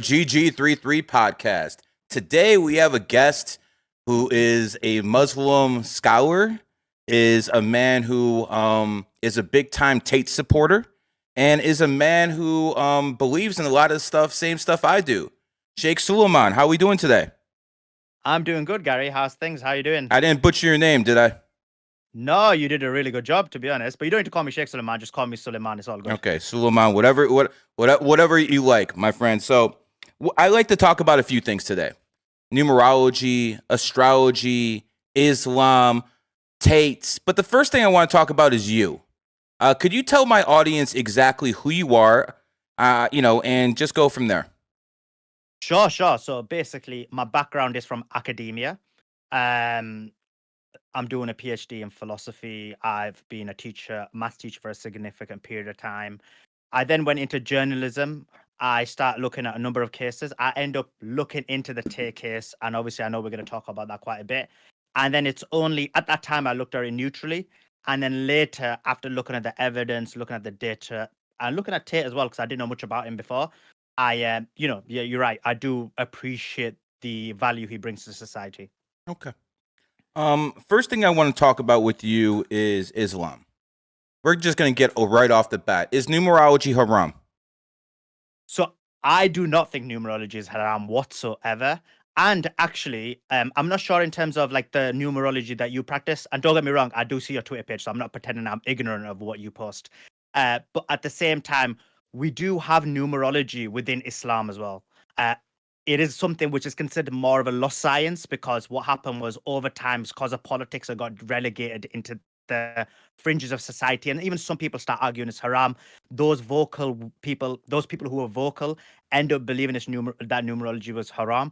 GG33 podcast. Today we have a guest who is a Muslim scholar, is a man who is a big time Tate supporter, and is a man who believes in a lot of stuff, same stuff I do. Sheikh Suleiman, how are we doing today? I'm doing good, Gary. How's things? How you doing? I didn't butcher your name, did I? No, you did a really good job, to be honest. But you don't need to call me Sheikh Suleiman. Just call me Suleiman. It's all good. Okay, Suleiman, whatever you like, my friend. So I like to talk about a few things today: numerology, astrology, Islam, Tates. But the first thing I want to talk about is you. Could you tell my audience exactly who you are, and just go from there? Sure. So basically, my background is from academia. I'm doing a PhD in philosophy. I've been a teacher, maths teacher for a significant period of time. I then went into journalism. I start looking at a number of cases. I end up looking into the Tate case, and obviously I know we're going to talk about that quite a bit. And then it's only at that time I looked at it neutrally, and then later, after looking at the evidence, looking at the data, and looking at Tate as well, because I didn't know much about him before, yeah, you're right. I do appreciate the value he brings to society. Okay. First thing I want to talk about with you is Islam. We're just going to get right off the bat. Is numerology haram? So I do not think numerology is haram whatsoever. And actually, I'm not sure in terms of like the numerology that you practice. And don't get me wrong, I do see your Twitter page, so I'm not pretending I'm ignorant of what you post. But at the same time, we do have numerology within Islam as well. It is something which is considered more of a lost science, because what happened was over time, because of politics, it got relegated into the fringes of society, and even some people start arguing it's haram. Those people who are vocal, end up believing that numerology was haram.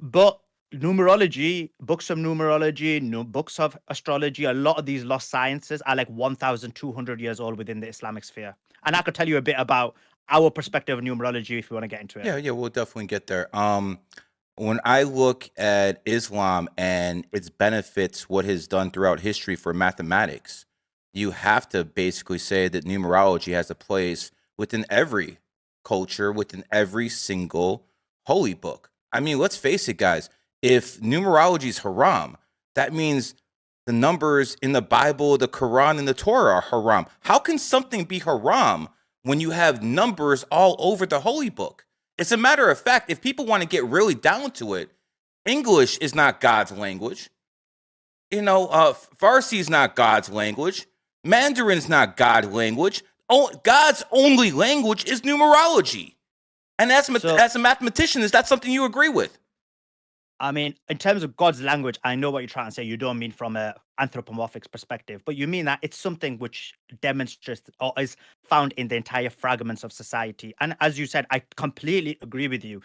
But numerology, books of numerology, books of astrology, a lot of these lost sciences are like 1,200 years old within the Islamic sphere. And I could tell you a bit about our perspective of numerology if you want to get into it. Yeah, we'll definitely get there. When I look at Islam and its benefits, what has done throughout history for mathematics, you have to basically say that numerology has a place within every culture, within every single holy book. I mean, let's face it, guys. If numerology is haram, that means the numbers in the Bible, the Quran, and the Torah are haram. How can something be haram when you have numbers all over the holy book? As a matter of fact, if people want to get really down to it, English is not God's language. Farsi is not God's language. Mandarin is not God's language. God's only language is numerology. And as a mathematician, is that something you agree with? I mean, in terms of God's language, I know what you're trying to say. You don't mean from an anthropomorphic perspective, but you mean that it's something which demonstrates or is found in the entire fragments of society. And as you said, I completely agree with you.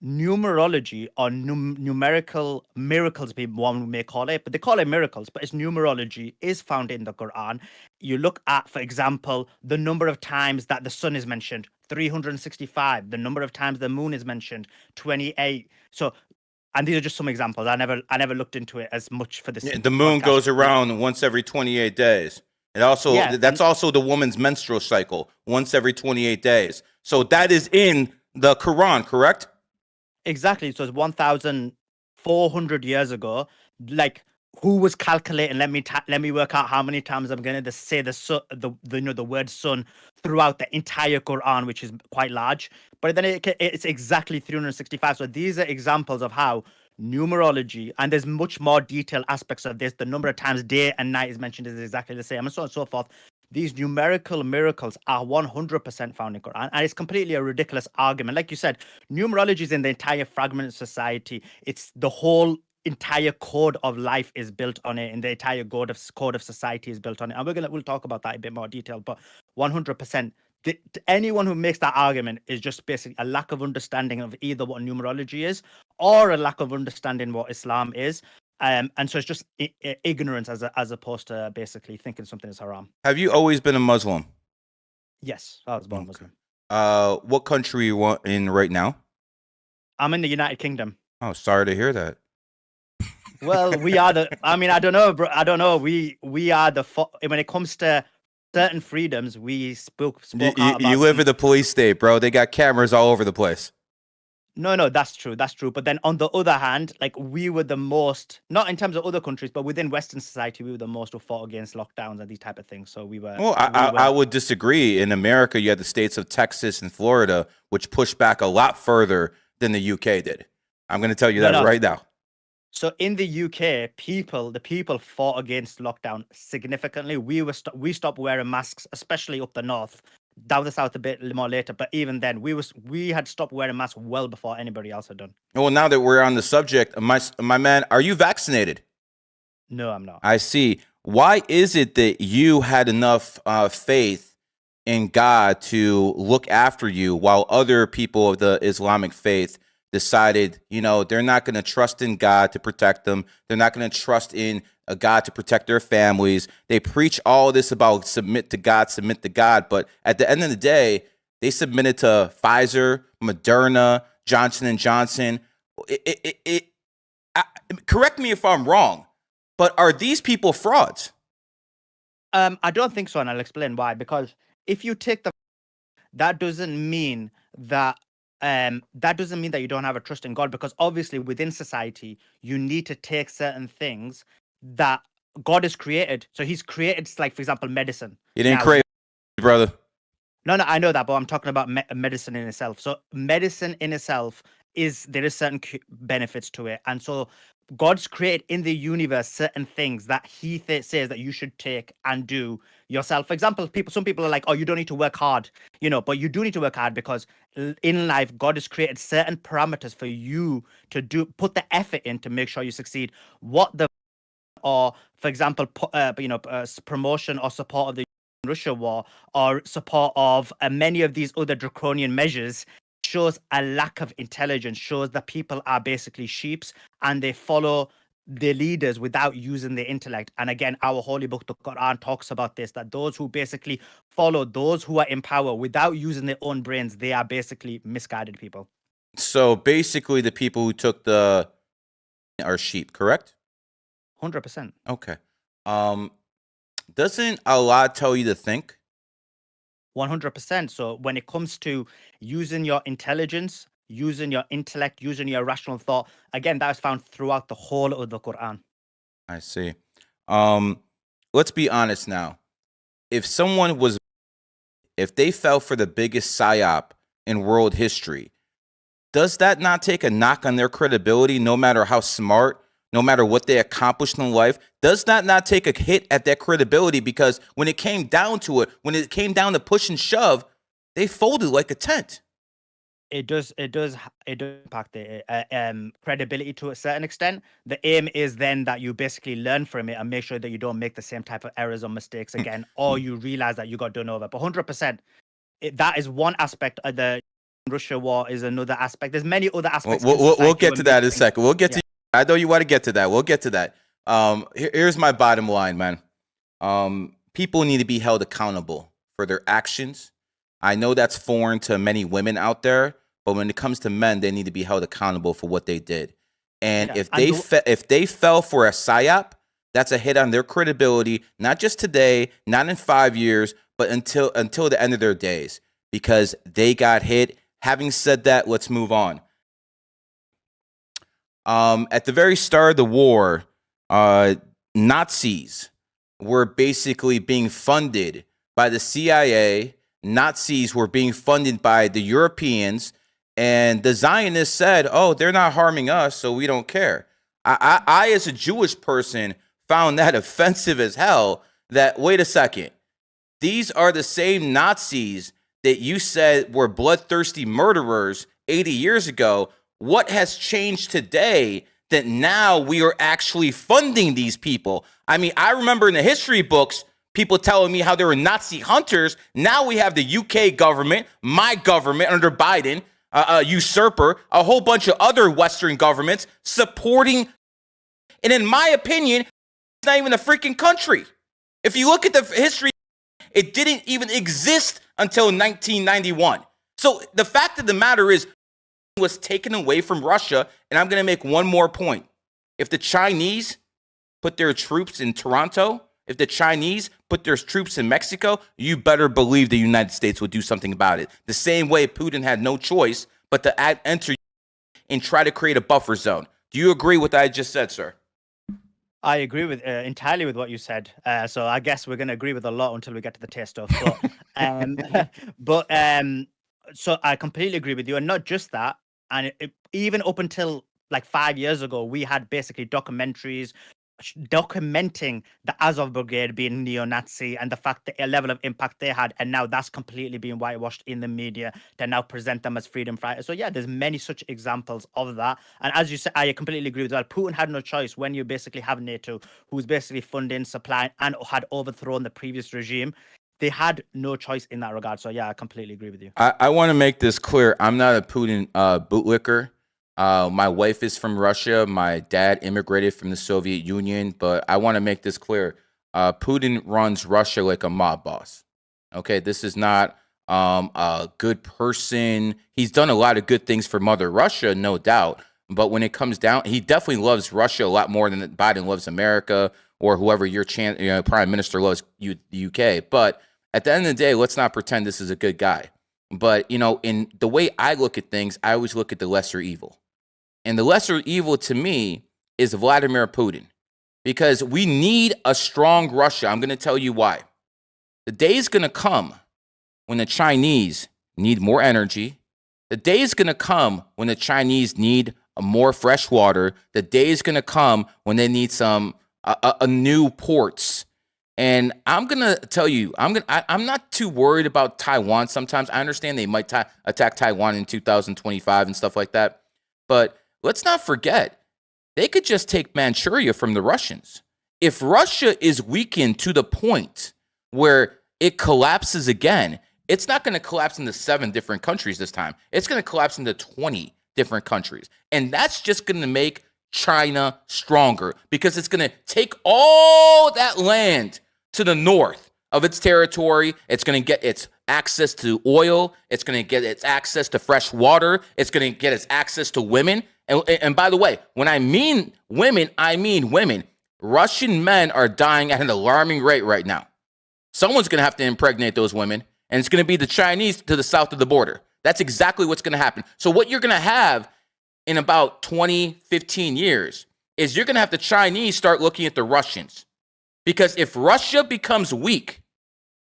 Numerology or numerical miracles, one may call it, but they call it miracles, but it's numerology, is found in the Quran. You look at, for example, the number of times that the sun is mentioned, 365. The number of times the moon is mentioned, 28. And these are just some examples. I never looked into it as much for this. Yeah, the moon goes around once every 28 days. And also, that's also the woman's menstrual cycle, once every 28 days. So that is in the Quran, correct? Exactly. So it's 1,400 years ago. Like, who was calculating? Let me work out how many times I'm going to say the word sun throughout the entire Quran, which is quite large. But then it's exactly 365. So these are examples of how numerology, and there's much more detailed aspects of this. The number of times day and night is mentioned is exactly the same, and so on and so forth. These numerical miracles are 100% found in Quran, and it's completely a ridiculous argument. Like you said, numerology is in the entire fragment of society. It's the whole entire code of life is built on it, and the entire code of society is built on it. And we'll talk about that in a bit more detail. But 100%, anyone who makes that argument is just basically a lack of understanding of either what numerology is or a lack of understanding what Islam is. And so it's just ignorance as opposed to basically thinking something is haram. Have you always been a Muslim? Yes, I was born Muslim. What country are you in right now? I'm in the United Kingdom. Oh, sorry to hear that. Well, we are I don't know, bro. I don't know. We are when it comes to certain freedoms, we spoke out about. You live in the police state, bro. They got cameras all over the place. No, that's true. That's true. But then on the other hand, like we were the most, not in terms of other countries, but within Western society, we were the most who fought against lockdowns and these type of things. So Well, we I were. would disagree. In America, you had the states of Texas and Florida, which pushed back a lot further than the UK did. I'm going to tell you No, that no. right now. So in the UK, the people fought against lockdown significantly. We stopped wearing masks, especially up the north. Down the south a bit more later, but even then, we had stopped wearing masks well before anybody else had done. Well, now that we're on the subject, my man, are you vaccinated? No, I'm not. I see. Why is it that you had enough faith in God to look after you while other people of the Islamic faith decided, they're not going to trust in God to protect them. They're not going to trust in a God to protect their families. They preach all this about submit to God. But at the end of the day, they submitted to Pfizer, Moderna, Johnson and Johnson. Correct me if I'm wrong, but are these people frauds? I don't think so, and I'll explain why. Because if you take that doesn't mean that you don't have a trust in God, because obviously within society you need to take certain things that God has created. So he's created, like, for example, medicine. You didn't Now, create, brother. No, I know that, but I'm talking about medicine in itself. So medicine in itself there is certain benefits to it, and so God's created in the universe certain things that He says that you should take and do yourself. For example, some people are like, "Oh, you don't need to work hard," but you do need to work hard, because in life, God has created certain parameters for you to put the effort in to make sure you succeed. Or for example, promotion or support of the Russia war, or support of many of these other draconian measures, shows a lack of intelligence, shows that people are basically sheeps and they follow their leaders without using their intellect. And again, our holy book, the Quran, talks about this, that those who basically follow those who are in power without using their own brains, they are basically misguided people. So basically, the people who took are sheep, correct? 100%. Okay. Doesn't Allah tell you to think? 100%. So when it comes to using your intelligence, using your intellect, using your rational thought, again, that is found throughout the whole of the Quran. I see. Let's be honest now. If they fell for the biggest psyop in world history, does that not take a knock on their credibility, no matter how smart, no matter what they accomplished in life? Does that not take a hit at that credibility? Because when it came down to it, when it came down to push and shove, they folded like a tent. It does impact the credibility to a certain extent. The aim is then that you basically learn from it and make sure that you don't make the same type of errors or mistakes again, or you realize that you got done over. But 100%, that is one aspect of the Russia war, is another aspect. There's many other aspects. We'll get to that in a second. We'll get to. I know you want to get to that. We'll get to that. Here's my bottom line, man. People need to be held accountable for their actions. I know that's foreign to many women out there, but when it comes to men, they need to be held accountable for what they did. And if they fell for a psyop, that's a hit on their credibility, not just today, not in 5 years, but until the end of their days, because they got hit. Having said that, let's move on. At the very start of the war, Nazis were basically being funded by the CIA. Nazis were being funded by the Europeans, and the Zionists said, "Oh, they're not harming us, so we don't care." I as a Jewish person, found that offensive as hell. That, wait a second, these are the same Nazis that you said were bloodthirsty murderers 80 years ago. What has changed today that now we are actually funding these people? I mean, I remember in the history books, people telling me how they were Nazi hunters. Now we have the UK government, my government under Biden, a usurper, a whole bunch of other Western governments supporting. And in my opinion, it's not even a freaking country. If you look at the history, it didn't even exist until 1991. So the fact of the matter is, it was taken away from Russia. And I'm going to make one more point. If the Chinese put their troops in Toronto, if the Chinese put their troops in Mexico, you better believe the United States would do something about it. The same way Putin had no choice but to enter and try to create a buffer zone. Do you agree with what I just said, sir? I agree with entirely with what you said. So I guess we're going to agree with a lot until we get to the taste stuff. But so I completely agree with you, and not just that. And even up until like 5 years ago, we had basically documentaries documenting the Azov Brigade being neo-Nazi and the fact that a level of impact they had, and now that's completely being whitewashed in the media to now present them as freedom fighters. So yeah, there's many such examples of that. And as you said, I completely agree with that. Putin had no choice when you basically have NATO, who's basically funding, supplying, and had overthrown the previous regime. They had no choice in that regard. So yeah, I completely agree with you. I want to make this clear. I'm not a Putin bootlicker. My wife is from Russia. My dad immigrated from the Soviet Union. But I want to make this clear. Putin runs Russia like a mob boss. Okay, this is not a good person. He's done a lot of good things for Mother Russia, no doubt. But when it comes down, he definitely loves Russia a lot more than Biden loves America or whoever your prime minister loves the UK. But at the end of the day, let's not pretend this is a good guy. But, in the way I look at things, I always look at the lesser evil. And the lesser evil to me is Vladimir Putin, because we need a strong Russia. I'm going to tell you why. The day is going to come when the Chinese need more energy. The day is going to come when the Chinese need more fresh water. The day is going to come when they need some new ports. And I'm going to tell you, I'm not too worried about Taiwan sometimes. I understand they might attack Taiwan in 2025 and stuff like that. But let's not forget, they could just take Manchuria from the Russians. If Russia is weakened to the point where it collapses again, it's not going to collapse into 7 different countries this time. It's going to collapse into 20 different countries. And that's just going to make China stronger, because it's going to take all that land to the north of its territory. It's going to get its access to oil. It's going to get its access to fresh water. It's going to get its access to women. And by the way, when I mean women, I mean women. Russian men are dying at an alarming rate right now. Someone's going to have to impregnate those women, and it's going to be the Chinese to the south of the border. That's exactly what's going to happen. So what you're going to have in about 20, 15 years is you're going to have the Chinese start looking at the Russians. Because if Russia becomes weak,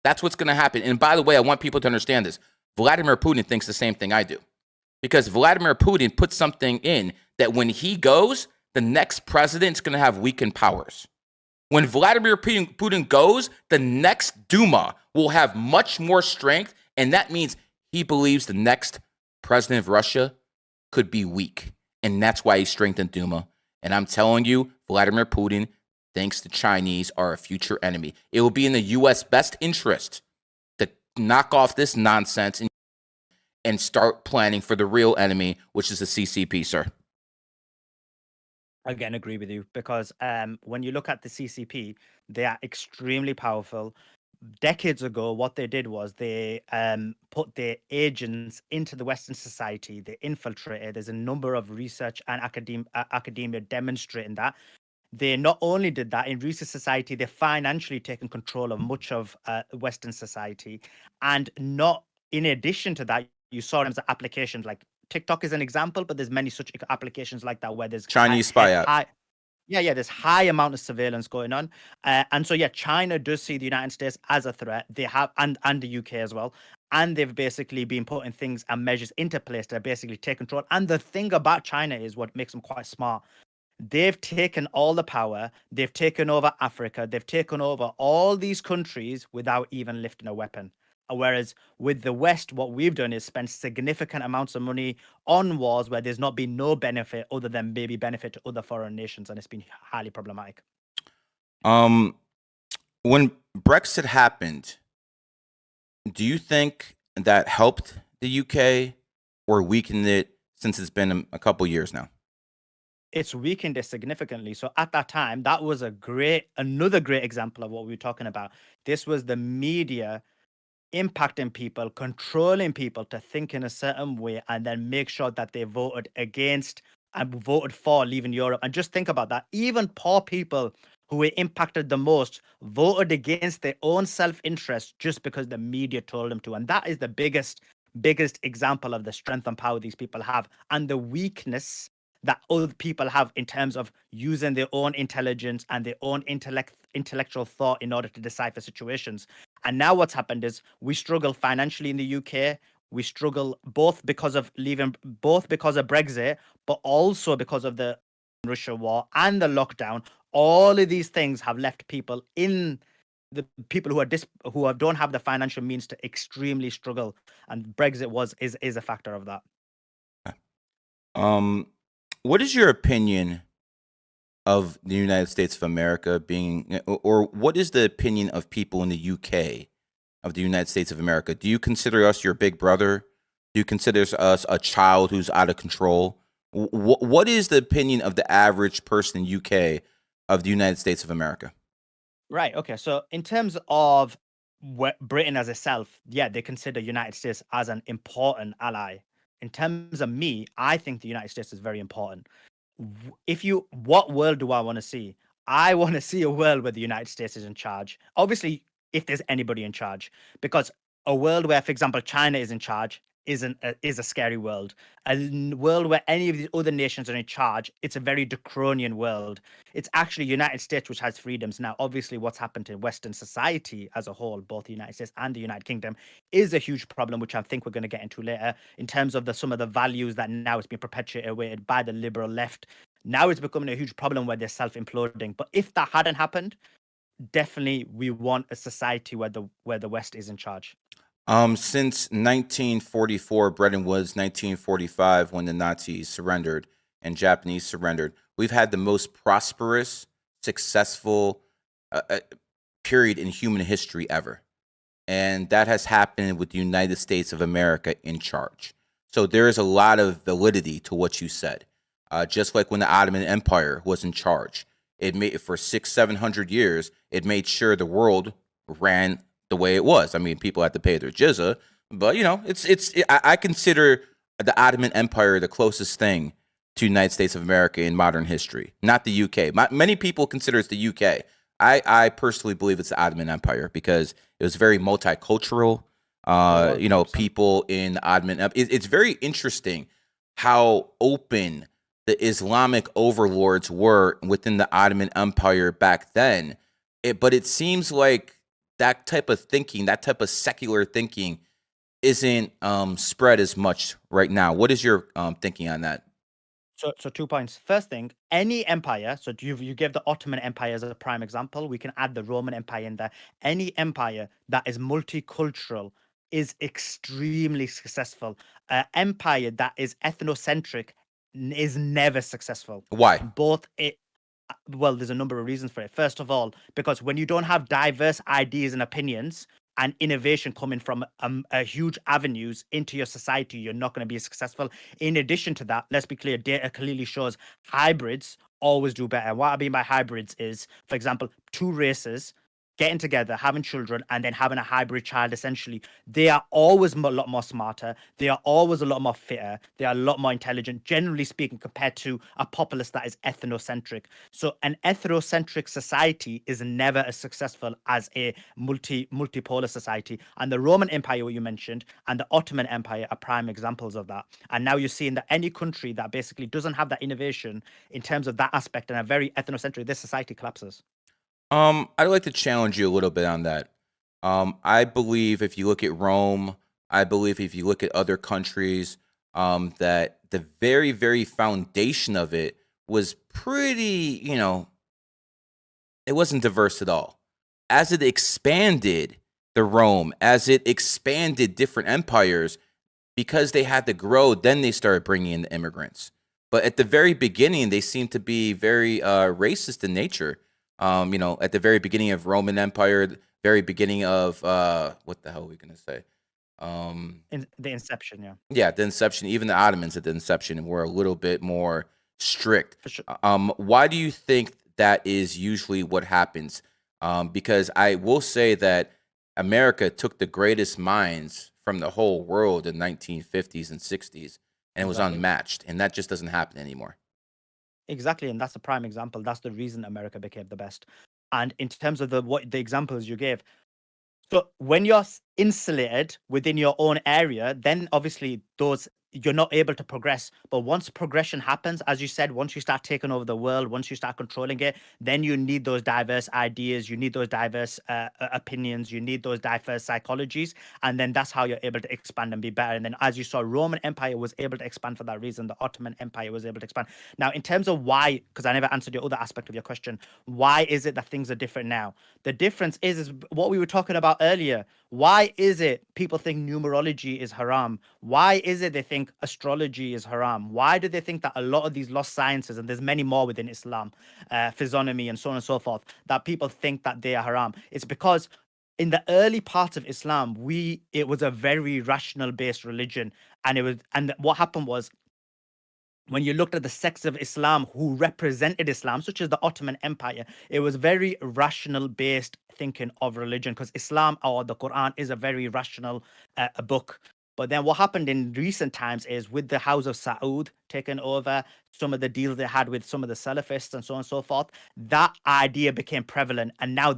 that's what's going to happen. And by the way, I want people to understand this. Vladimir Putin thinks the same thing I do. Because Vladimir Putin put something in that when he goes, the next president's going to have weakened powers. When Vladimir Putin goes, the next Duma will have much more strength. And that means he believes the next president of Russia could be weak. And that's why he strengthened Duma. And I'm telling you, Vladimir Putin thinks the Chinese are a future enemy. It will be in the U.S. best interest to knock off this nonsense and start planning for the real enemy, which is the CCP, sir. Again, agree with you, because when you look at the CCP, they are extremely powerful. Decades ago, what they did was they put their agents into the Western society. They infiltrated. There's a number of research and academia demonstrating that. They not only did that in recent society, they're financially taken control of much of Western society. And not in addition to that, you saw them as applications like TikTok is an example, but there's many such applications like that where there's Chinese spy app. There's high amount of surveillance going on. And so, China does see the United States as a threat. They have, and the UK as well. And they've basically been putting things and measures into place to basically take control. And the thing about China is what makes them quite smart. They've taken all the power. They've taken over Africa. They've taken over all these countries without even lifting a weapon. Whereas with the West, what we've done is spend significant amounts of money on wars where there's not been no benefit other than maybe benefit to other foreign nations, and it's been highly problematic. When Brexit happened, do you think that helped the UK or weakened it, since it's been a couple years now? It's weakened it significantly. So at that time, that was another great example of what we were talking about. This was the media impacting people, controlling people to think in a certain way, and then make sure that they voted against and voted for leaving Europe. And just think about that. Even poor people who were impacted the most voted against their own self-interest just because the media told them to. And that is the biggest biggest example of the strength and power these people have and the weakness that other people have in terms of using their own intelligence and their own intellectual thought in order to decipher situations. And now what's happened is we struggle financially in the UK. We struggle both because of Brexit, but also because of the Russia war and the lockdown. All of these things have left people in the people who don't have the financial means to extremely struggle, and Brexit is a factor of that. What is your opinion of the United States of America being, or what is the opinion of people in the UK of the United States of America? Do you consider us your big brother? Do you consider us a child who's out of control? What is the opinion of the average person in UK of the United States of America? Right. Okay. So in terms of Britain as itself, yeah, they consider United States as an important ally. In terms of me, I think the United States is very important. What world do I want to see? I want to see a world where the United States is in charge. Obviously, if there's anybody in charge, because a world where, for example, China is in charge is a scary world. World where any of these other nations are in charge, it's a very draconian world. It's actually United States which has freedoms. Now, obviously, what's happened in Western society as a whole, both the United States and the United Kingdom, is a huge problem, which I think we're going to get into later, in terms of some of the values that now is being perpetuated by the liberal left. Now it's becoming a huge problem where they're self-imploding. But if that hadn't happened, definitely we want a society where the West is in charge. Since 1944, Britain was 1945 when the Nazis surrendered and Japanese surrendered. We've had the most prosperous, successful period in human history ever. And that has happened with the United States of America in charge. So there is a lot of validity to what you said. Just like when the Ottoman Empire was in charge, it made for 600-700 years, it made sure the world ran the way it was. I mean, people had to pay their jizya, but I consider the Ottoman Empire the closest thing to United States of America in modern history, not the UK. Many people consider it's the UK. I personally believe it's the Ottoman Empire because it was very multicultural. People in the Ottoman Empire. It's very interesting how open the Islamic overlords were within the Ottoman Empire back then. But it seems like that type of thinking, that type of secular thinking, isn't spread as much right now. What is your thinking on that? So 2 points. First thing, any empire, so you give the Ottoman Empire as a prime example, we can add the Roman Empire in there. Any empire that is multicultural is extremely successful. An empire that is ethnocentric is never successful. Why? Well, there's a number of reasons for it. First of all, because when you don't have diverse ideas and opinions and innovation coming from a huge avenues into your society, you're not going to be successful. In addition to that, let's be clear, data clearly shows hybrids always do better. What I mean by hybrids is, for example, two races getting together, having children, and then having a hybrid child, essentially, they are always a lot more smarter. They are always a lot more fitter. They are a lot more intelligent, generally speaking, compared to a populace that is ethnocentric. So an ethnocentric society is never as successful as a multipolar society. And the Roman Empire, what you mentioned, and the Ottoman Empire are prime examples of that. And now you're seeing that any country that basically doesn't have that innovation in terms of that aspect and are very ethnocentric, this society collapses. I'd like to challenge you a little bit on that. I believe if you look at Rome, I believe if you look at other countries, that the very, very foundation of it was pretty, it wasn't diverse at all. As it expanded as it expanded different empires, because they had to grow, then they started bringing in the immigrants. But at the very beginning, they seemed to be very racist in nature. At the very beginning of Roman Empire, the very beginning of what the hell are we gonna say? In the inception, yeah. Yeah, the inception. Even the Ottomans at the inception were a little bit more strict. For sure. Why do you think that is usually what happens? Because I will say that America took the greatest minds from the whole world in 1950s and 60s, and it was Exactly. unmatched, and that just doesn't happen anymore. Exactly, and that's a prime example. That's the reason America became the best. And in terms of the examples you gave, So when you're insulated within your own area, then obviously you're not able to progress. But once progression happens, as you said, once you start taking over the world, once you start controlling it, then you need those diverse ideas, you need those diverse opinions, you need those diverse psychologies, and then that's how you're able to expand and be better. And then, as you saw, Roman Empire was able to expand for that reason. The Ottoman Empire was able to expand. Now, in terms of why, because I never answered your other aspect of your question, why is it that things are different now? The difference is what we were talking about earlier. Why is it people think numerology is haram? Why is it they think astrology is haram? Why do they think that a lot of these lost sciences, and there's many more within Islam, physiognomy and so on and so forth, that people think that they are haram? It's because in the early parts of Islam, it was a very rational based religion, and what happened was, when you looked at the sects of Islam who represented Islam, such as the Ottoman Empire, it was very rational based thinking of religion, because Islam or the Quran is a very rational book. But then what happened in recent times is, with the House of Saud taking over, some of the deals they had with some of the Salafists and so on and so forth, that idea became prevalent. And now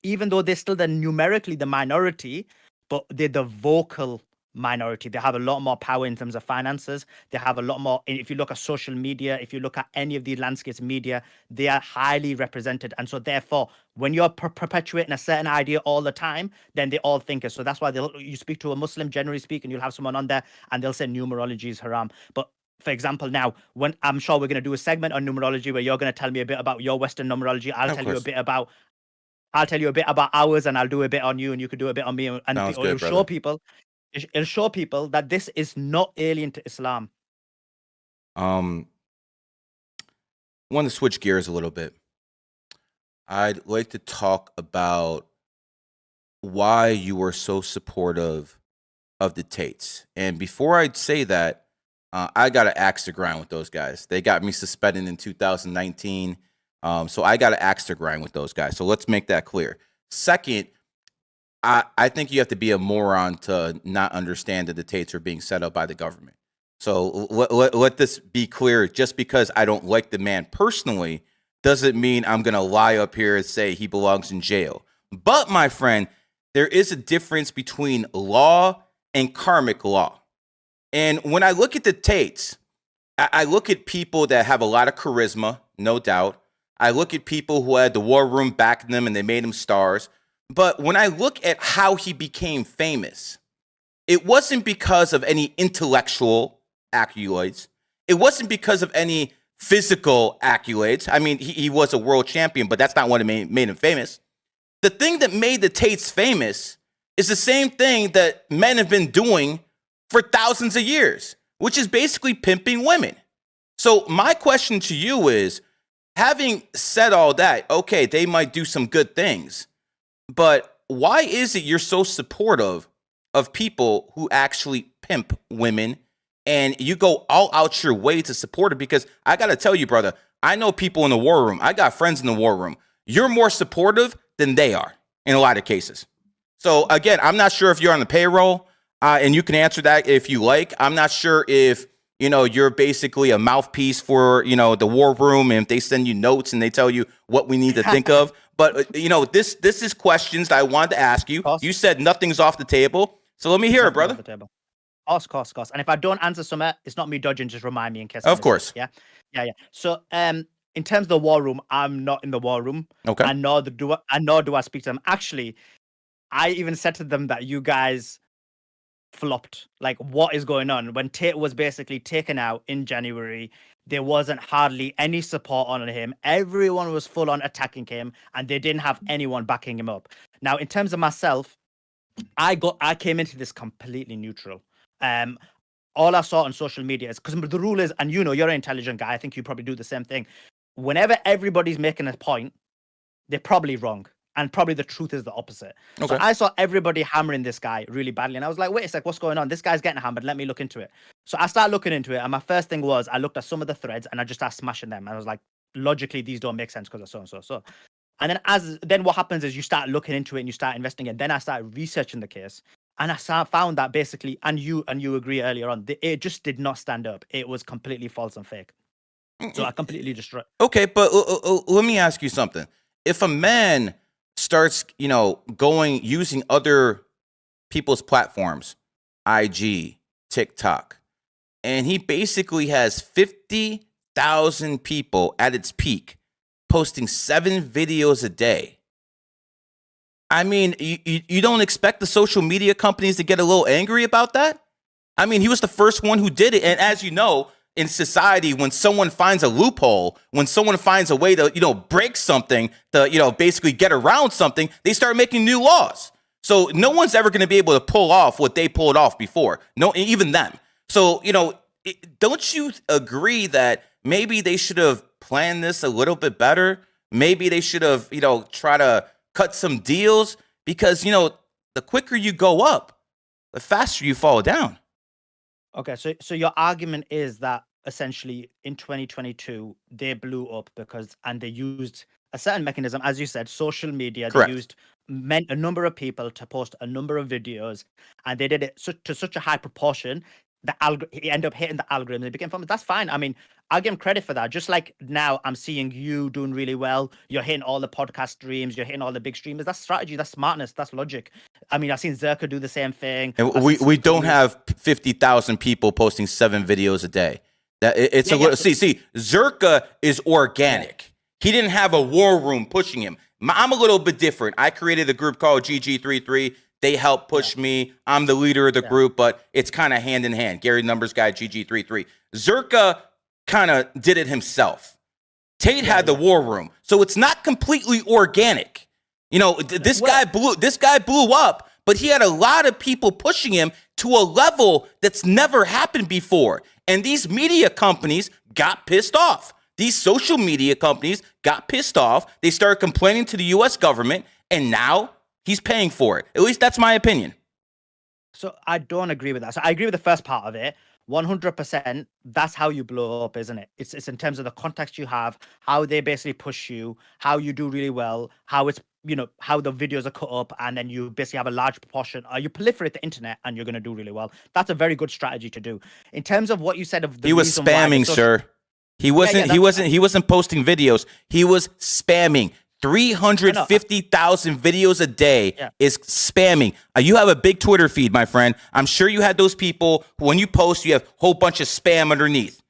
even though they're still numerically the minority, but they're the vocal minority. They have a lot more power in terms of finances. They have a lot more. If you look at social media, if you look at any of the landscapes media, they are highly represented. And so therefore, when you're perpetuating a certain idea all the time, then they all think it. So that's why you speak to a Muslim, generally speaking, you'll have someone on there and they'll say numerology is haram. But for example, now, when I'm sure we're going to do a segment on numerology where you're going to tell me a bit about your Western numerology, I'll tell you a bit about ours, and I'll do a bit on you, and you could do a bit on me, and Sounds it'll good, show brother. it'll show people that this is not alien to Islam. Want to switch gears a little bit. I'd like to talk about why you were so supportive of the Tates. And before I say that, I got to axe the grind with those guys. They got me suspended in 2019. So I got to axe the grind with those guys. So let's make that clear. Second, I think you have to be a moron to not understand that the Tates are being set up by the government. So let this be clear. Just because I don't like the man personally doesn't mean I'm going to lie up here and say he belongs in jail. But, my friend, there is a difference between law and karmic law. And when I look at the Tates, I look at people that have a lot of charisma, no doubt. I look at people who had the war room backing them and they made them stars. But when I look at how he became famous, it wasn't because of any intellectual accolades. It wasn't because of any physical accolades. I mean, he was a world champion, but that's not what made him famous. The thing that made the Tates famous is the same thing that men have been doing for thousands of years, which is basically pimping women. So my question to you is, having said all that, okay, they might do some good things, but why is it you're so supportive of people who actually pimp women, and you go all out your way to support it? Because I got to tell you, brother, I know people in the war room. I got friends in the war room. You're more supportive than they are in a lot of cases. So again, I'm not sure if you're on the payroll, and you can answer that if you like. I'm not sure if you're basically a mouthpiece for the war room, and if they send you notes and they tell you what we need to think of. But this is questions that I wanted to ask you. You said nothing's off the table, so let me hear it, brother. Off the table. Of course. And if I don't answer something, it's not me dodging. Just remind me in case. Of course. Yeah. So, in terms of the war room, I'm not in the war room. Okay. And nor do I speak to them. Actually, I even said to them that you guys flopped. Like, what is going on? When Tate was basically taken out in January, there wasn't hardly any support on him. Everyone was full on attacking him, and they didn't have anyone backing him up. Now, in terms of myself, I came into this completely neutral. All I saw on social media is, because the rule is, and you're an intelligent guy, I think you probably do the same thing. Whenever everybody's making a point, they're probably wrong. And probably the truth is the opposite. Okay. So I saw everybody hammering this guy really badly. And I was like, wait a sec, what's going on? This guy's getting hammered. Let me look into it. So I started looking into it. And my first thing was, I looked at some of the threads and I just started smashing them. And I was like, logically, these don't make sense because of so and so. So. And then what happens is you start looking into it and you start investing. And then I started researching the case. And I found that basically, and you agree earlier on, it just did not stand up. It was completely false and fake. So I completely destroyed. Okay, but let me ask you something. If a man starts, going using other people's platforms, IG, TikTok, and he basically has 50,000 people at its peak posting 7 videos a day. I mean, you don't expect the social media companies to get a little angry about that? I mean, he was the first one who did it. And as you know, in society, when someone finds a loophole, when someone finds a way to, break something, to, basically get around something, they start making new laws. So no one's ever going to be able to pull off what they pulled off before. No, even them. So, don't you agree that maybe they should have planned this a little bit better? Maybe they should have, try to cut some deals, because, the quicker you go up, the faster you fall down. Okay, so your argument is that essentially in 2022 they blew up and they used a certain mechanism, as you said, social media. They Correct. used a number of people to post a number of videos, and they did it to such a high proportion that he ended up hitting the algorithm. It became famous. That's fine. I mean, I'll give him credit for that. Just like now, I'm seeing you doing really well. You're hitting all the podcast streams. You're hitting all the big streamers. That's strategy. That's smartness. That's logic. I mean, I've seen Zerka do the same thing. And we don't have 50,000 people posting 7 videos a day. It's see, Zerka is organic. He didn't have a war room pushing him. I'm a little bit different. I created a group called GG33. They help push me. I'm the leader of the group, but it's kind of hand in hand. Gary Numbers Guy, GG33. Zerka kind of did it himself. Tate had the war room, so it's not completely organic. This guy blew up, but he had a lot of people pushing him to a level that's never happened before. And these media companies got pissed off. These social media companies got pissed off. They started complaining to the U.S. government, and now he's paying for it. At least that's my opinion. So I don't agree with that. So I agree with the first part of it. 100%. That's how you blow up, isn't it? It's in terms of the context you have, how they basically push you, how you do really well, how it's, how the videos are cut up, and then you basically have a large proportion, you proliferate the internet and you're going to do really well. That's a very good strategy to do. In terms of what you said of the He was spamming, sir. He wasn't posting videos. He was spamming. 350,000 videos a day is spamming. You have a big Twitter feed, my friend. I'm sure you had those people who, when you post, you have a whole bunch of spam underneath.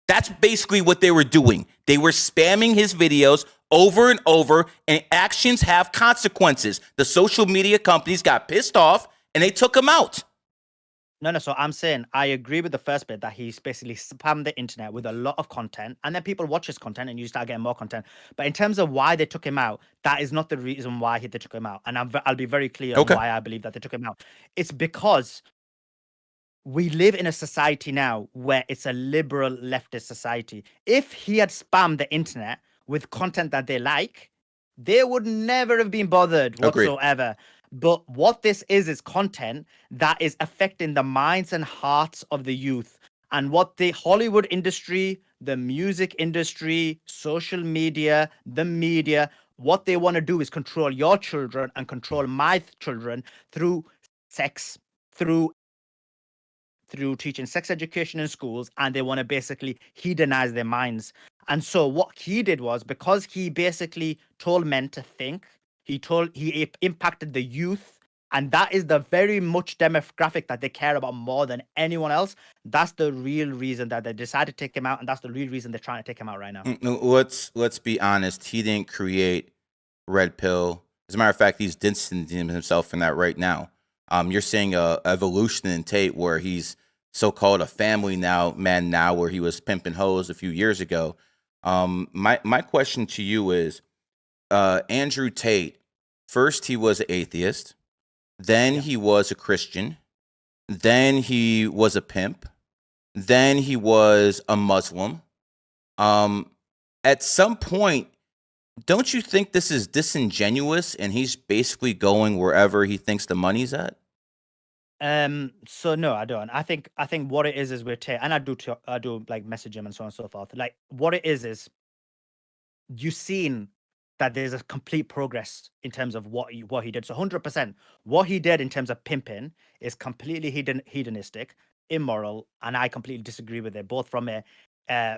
That's basically what they were doing. They were spamming his videos over and over, and actions have consequences. The social media companies got pissed off, and they took him out. No. So I'm saying I agree with the first bit, that he's basically spammed the internet with a lot of content, and then people watch his content and you start getting more content. But in terms of why they took him out, that is not the reason why they took him out. And I'll be very clear on why I believe that they took him out. It's because we live in a society now where it's a liberal leftist society. If he had spammed the internet with content that they like, they would never have been bothered whatsoever. Agreed. But what this is content that is affecting the minds and hearts of the youth. And what the Hollywood industry, the music industry, social media, the media, what they want to do is control your children and control my children through sex, through teaching sex education in schools, and they want to basically hedonize their minds. And so what he did was, because he basically told men to think, he impacted the youth, and that is the very much demographic that they care about more than anyone else. That's the real reason that they decided to take him out, and that's the real reason they're trying to take him out right now. Let's be honest. He didn't create Red Pill. As a matter of fact, he's distancing himself from that right now. You're saying evolution in Tate, where he's so-called a family man now, where he was pimping hoes a few years ago. My question to you is, Andrew Tate, first he was an atheist, then he was a Christian, then he was a pimp, then he was a Muslim. At some point, don't you think this is disingenuous and he's basically going wherever he thinks the money's at? So no, I don't. I think what it is we're Tate, and I do like message him and so on and so forth. Like, what it is you've seen that there's a complete progress in terms of what he did. So 100%, what he did in terms of pimping is completely hedonistic, immoral, and I completely disagree with it, both from a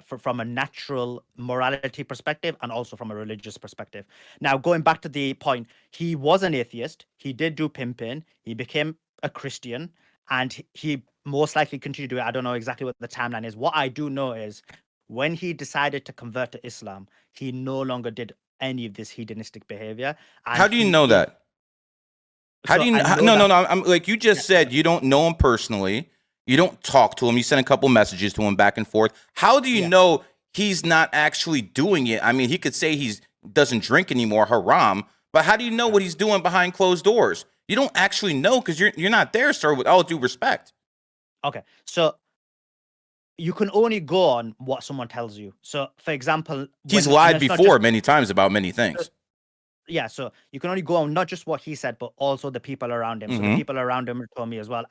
from a natural morality perspective and also from a religious perspective. Now, going back to the point, he was an atheist. He did do pimping. He became a Christian, and he most likely continued to do it. I don't know exactly what the timeline is. What I do know is when he decided to convert to Islam, he no longer did any of this hedonistic behavior. And How do you know that? How do you? I know No, no, that. no. I'm like you just said. You don't know him personally. You don't talk to him. You send a couple messages to him back and forth. How do you Yeah. know he's not actually doing it? I mean, he could say he's doesn't drink anymore, haram. But how do you know what he's doing behind closed doors? You don't actually know because you're not there, sir. With all due respect. Okay, so you can only go on what someone tells you. So, for example, He's when and lied it's not before just many times about many things. yeah, so you can only go on not just what he said, but also the people around him. So the Hmm. people around him told me as well.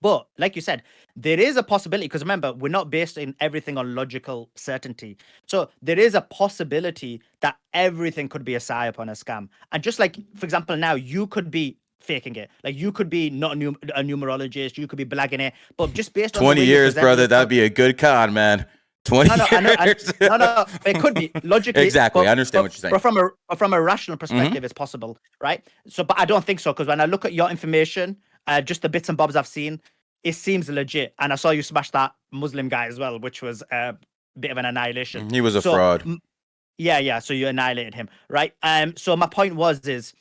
But like you said, there is a possibility because remember, we're not based in everything on logical certainty. So there is a possibility that everything could be a psyop on a scam. And just like, for example, now you could be faking it. Like you could be not a numerologist, you could be blagging it, but just based on the 20 way you years, present brother. That'd yourself. be a good con, man. 20 No, no, I know, years. no, no, it could be logically, Exactly. I understand what you're saying. but from a rational Hmm. perspective, it's possible, right? So, but I don't think so because when I look at your information, just the bits and bobs I've seen, it seems legit. And I saw you smash that Muslim guy as well, which was a bit of an annihilation. He was a So, fraud. yeah, yeah. So you annihilated him, right? So my point is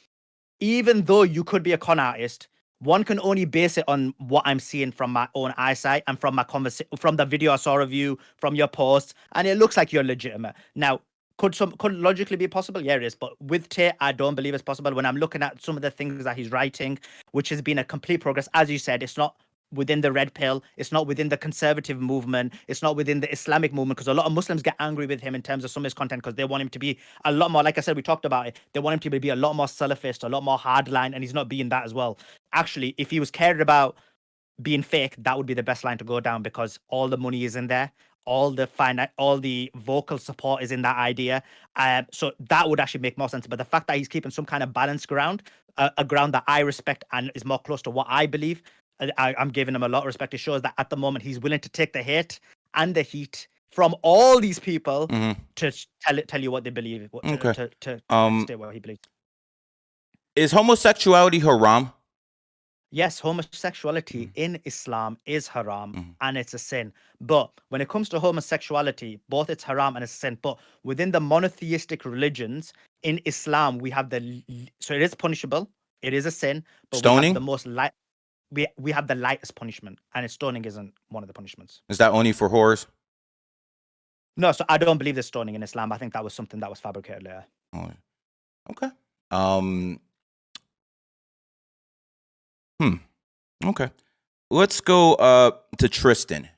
even though you could be a con artist, one can only base it on what I'm seeing from my own eyesight and from my conversation, from the video I saw of you, from your posts, and it looks like you're legitimate. Now, could logically be possible? Yeah, it is. But with Tate, I don't believe it's possible. When I'm looking at some of the things that he's writing, which has been a complete progress, as you said, it's not within the red pill, it's not within the conservative movement, it's not within the Islamic movement, because a lot of Muslims get angry with him in terms of some of his content because they want him to be a lot more, like I said, we talked about it, they want him to be a lot more Salafist, a lot more hardline, and he's not being that as well. Actually, if he was cared about being fake, that would be the best line to go down because all the money is in there, all the vocal support is in that idea. So that would actually make more sense. But the fact that he's keeping some kind of balanced ground, a ground that I respect and is more close to what I believe, I'm giving him a lot of respect. It shows that at the moment he's willing to take the hit and the heat from all these people to tell you what they believe, Okay. to state what he believes. Is homosexuality haram? Yes, homosexuality in Islam is haram and it's a sin. But when it comes to homosexuality, both it's haram and it's a sin. But within the monotheistic religions in Islam, we have so it is punishable, it is a sin, but we have Stoning? the most light. We have the lightest punishment, and stoning isn't one of the punishments. Is that only for whores? No, so I don't believe there's stoning in Islam. I think that was something that was fabricated later. Oh, okay. Okay. Let's go to Tristan.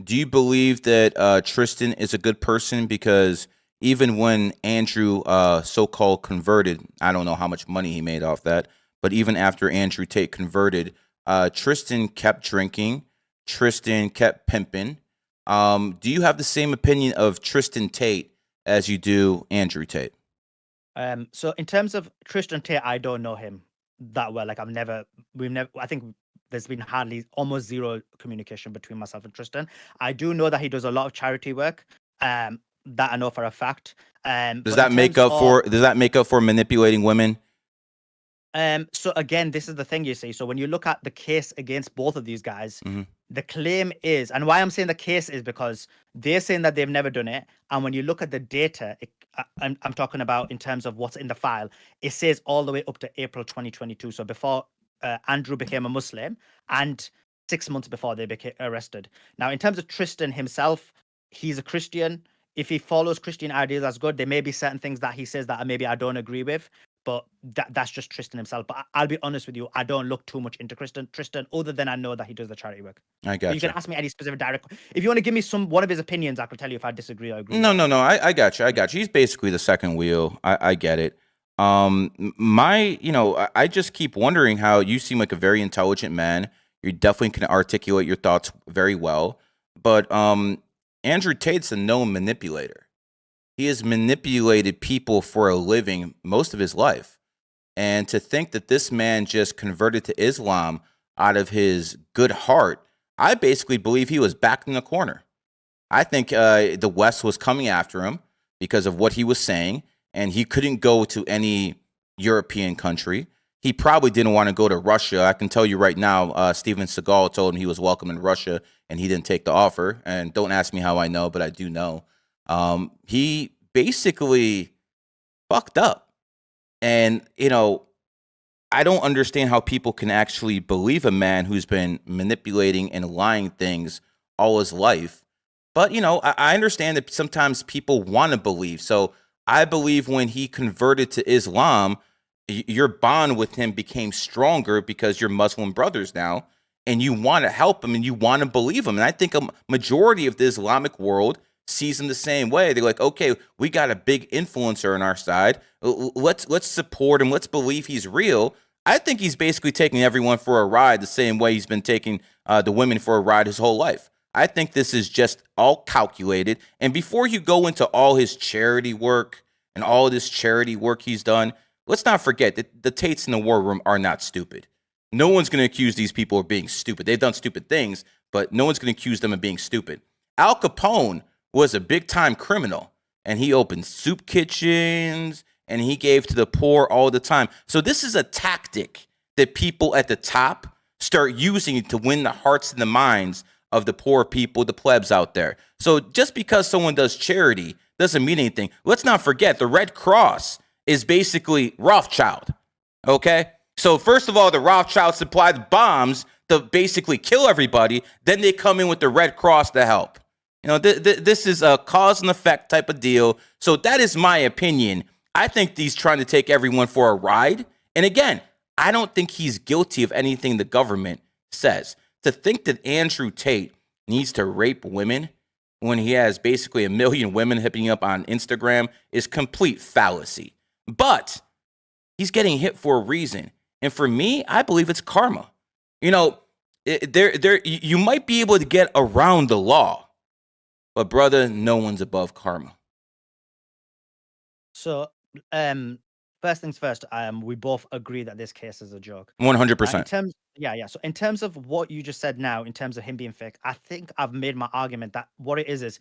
Do you believe that Tristan is a good person? Because even when Andrew so-called converted, I don't know how much money he made off that, but even after Andrew Tate converted, Tristan kept drinking. Tristan kept pimping. Do you have the same opinion of Tristan Tate as you do Andrew Tate? So in terms of Tristan Tate, I don't know him that well. Like I think there's been almost zero communication between myself and Tristan. I do know that he does a lot of charity work. That I know for a fact. Does that make up for manipulating women? So again, this is the thing you see. So when you look at the case against both of these guys, the claim is, and why I'm saying the case is because they're saying that they've never done it. And when you look at the data, I'm talking about in terms of what's in the file, it says all the way up to April 2022. So before Andrew became a Muslim and 6 months before they became arrested. Now, in terms of Tristan himself, he's a Christian. If he follows Christian ideas, that's good. There may be certain things that he says that maybe I don't agree with. But that's just Tristan himself. But I'll be honest with you, I don't look too much into Tristan, other than I know that he does the charity work. I got you. Can ask me any specific direct. If you want to give me one of his opinions, I can tell you if I disagree or agree. No. I got you. He's basically the second wheel. I get it. I just keep wondering how you seem like a very intelligent man. You definitely can articulate your thoughts very well. But Andrew Tate's a known manipulator. He has manipulated people for a living most of his life. And to think that this man just converted to Islam out of his good heart, I basically believe he was backed in the corner. I think the West was coming after him because of what he was saying, and he couldn't go to any European country. He probably didn't want to go to Russia. I can tell you right now, Steven Seagal told him he was welcome in Russia, and he didn't take the offer. And don't ask me how I know, but I do know. He basically fucked up. And, I don't understand how people can actually believe a man who's been manipulating and lying things all his life. But, I understand that sometimes people want to believe. So I believe when he converted to Islam, your bond with him became stronger because you're Muslim brothers now, and you want to help him and you want to believe him. And I think a majority of the Islamic world sees him the same way. They're like, okay, we got a big influencer on our side. Let's support him. Let's believe he's real. I think he's basically taking everyone for a ride the same way he's been taking the women for a ride his whole life. I think this is just all calculated. And before you go into all his charity work and all this charity work he's done, let's not forget that the Tates in the war room are not stupid. No one's going to accuse these people of being stupid. They've done stupid things, but no one's going to accuse them of being stupid. Al Capone was a big-time criminal, and he opened soup kitchens, and he gave to the poor all the time. So this is a tactic that people at the top start using to win the hearts and the minds of the poor people, the plebs out there. So just because someone does charity doesn't mean anything. Let's not forget, the Red Cross is basically Rothschild, okay? So first of all, the Rothschilds supplied bombs to basically kill everybody. Then they come in with the Red Cross to help. This is a cause and effect type of deal. So that is my opinion. I think he's trying to take everyone for a ride. And again, I don't think he's guilty of anything the government says. To think that Andrew Tate needs to rape women when he has basically 1 million women hitting up on Instagram is complete fallacy. But he's getting hit for a reason. And for me, I believe it's karma. You might be able to get around the law, but brother, no one's above karma. So, first things first, we both agree that this case is a joke. 100%. So in terms of what you just said now, in terms of him being fake, I think I've made my argument that what it is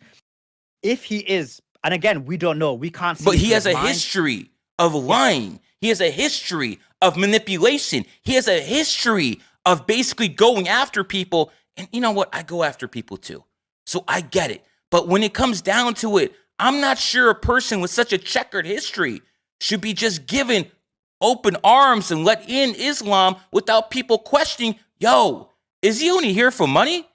if he is, and again, we don't know, we can't see. But he has a history of lying. He has a history of manipulation. He has a history of basically going after people. And you know what? I go after people too. So I get it. But when it comes down to it, I'm not sure a person with such a checkered history should be just given open arms and let in Islam without people questioning, yo, is he only here for money?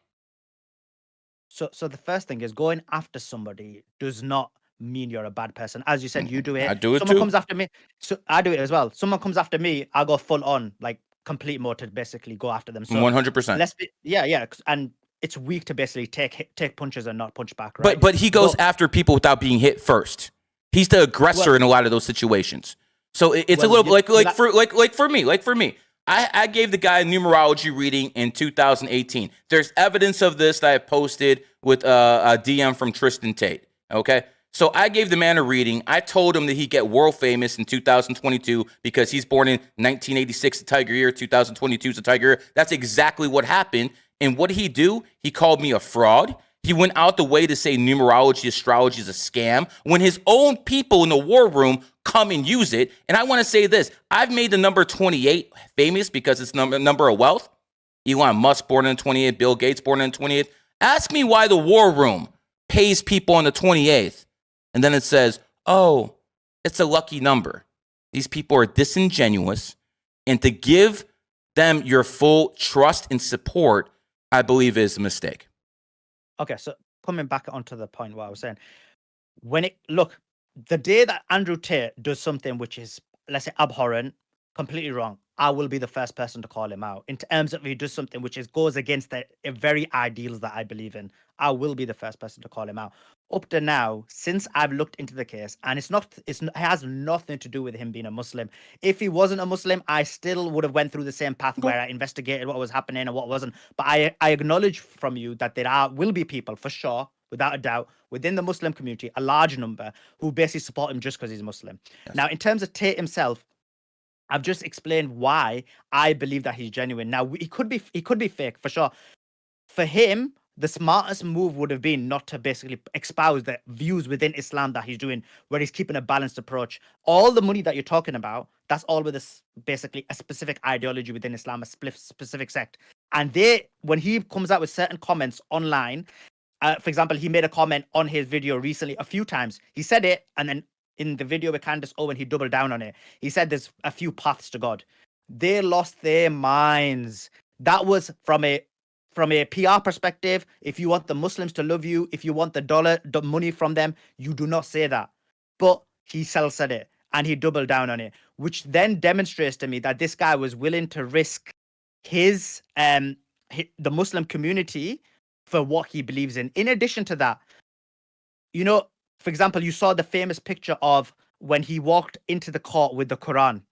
So the first thing is, going after somebody does not mean you're a bad person. As you said, you do it. I do it Someone too. comes after me. So I do it as well. Someone comes after me, I'll go full on, like complete mode to basically go after them. So 100%. And it's weak to basically take punches and not punch back, right? But he goes after people without being hit first. He's the aggressor in a lot of those situations. So it's a little like for me. I gave the guy a numerology reading in 2018. There's evidence of this that I posted with a DM from Tristan Tate. Okay. So I gave the man a reading. I told him that he'd get world famous in 2022 because he's born in 1986, the Tiger year, 2022 is the Tiger year. That's exactly what happened. And what did he do? He called me a fraud. He went out the way to say numerology, astrology is a scam when his own people in the war room come and use it. And I want to say this. I've made the number 28 famous because it's number of wealth. Elon Musk born on the 28th, Bill Gates born on the 28th. Ask me why the war room pays people on the 28th. And then it says, oh, it's a lucky number. These people are disingenuous. And to give them your full trust and support, I believe is a mistake. Okay, so coming back onto the point what I was saying, the day that Andrew Tate does something which is, let's say, abhorrent, completely wrong, I will be the first person to call him out. In terms of he does something which goes against the very ideals that I believe in, I will be the first person to call him out. Up to now, since I've looked into the case, and it has nothing to do with him being a Muslim. If he wasn't a Muslim, I still would have went through the same path where I investigated what was happening and what wasn't. But I acknowledge from you that will be people, for sure, without a doubt, within the Muslim community, a large number, who basically support him just because he's Muslim. Yes. Now, in terms of Tate himself, I've just explained why I believe that he's genuine. Now, he could be fake, for sure. For him, the smartest move would have been not to basically espouse the views within Islam that he's doing, where he's keeping a balanced approach. All the money that you're talking about, that's all with basically a specific ideology within Islam, a specific sect. And when he comes out with certain comments online, for example, he made a comment on his video recently a few times. He said it, and then in the video with Candace Owen, he doubled down on it. He said there's a few paths to God. They lost their minds. That was from a PR perspective. If you want the Muslims to love you, if you want the money from them, you do not say that. But he said it, and he doubled down on it, which then demonstrates to me that this guy was willing to risk the Muslim community for what he believes in. In addition to that, for example, you saw the famous picture of when he walked into the court with the Quran.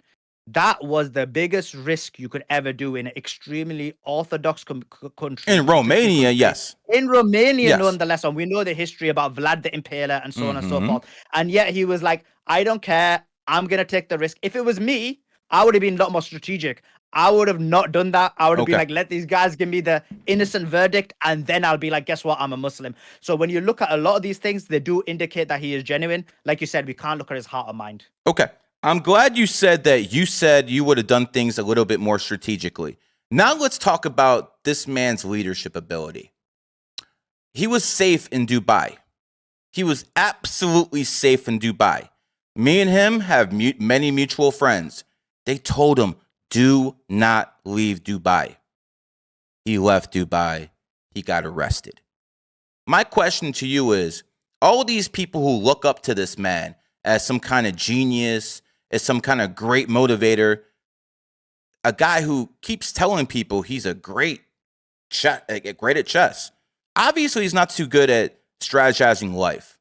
That was the biggest risk you could ever do in an extremely orthodox country. In Romania, yes. In Romania, yes. Nonetheless, and we know the history about Vlad the Impaler and so on and so forth. And yet he was like, I don't care. I'm going to take the risk. If it was me, I would have been a lot more strategic. I would have not done that. I would have been like, let these guys give me the innocent verdict, and then I'll be like, guess what? I'm a Muslim. So when you look at a lot of these things, they do indicate that he is genuine. Like you said, we can't look at his heart or mind. Okay. I'm glad you said that. You said you would have done things a little bit more strategically. Now let's talk about this man's leadership ability. He was safe in Dubai. He was absolutely safe in Dubai. Me and him have many mutual friends. They told him, do not leave Dubai. He left Dubai. He got arrested. My question to you is, all these people who look up to this man as some kind of genius, as some kind of great motivator, a guy who keeps telling people he's great at chess. Obviously, he's not too good at strategizing life.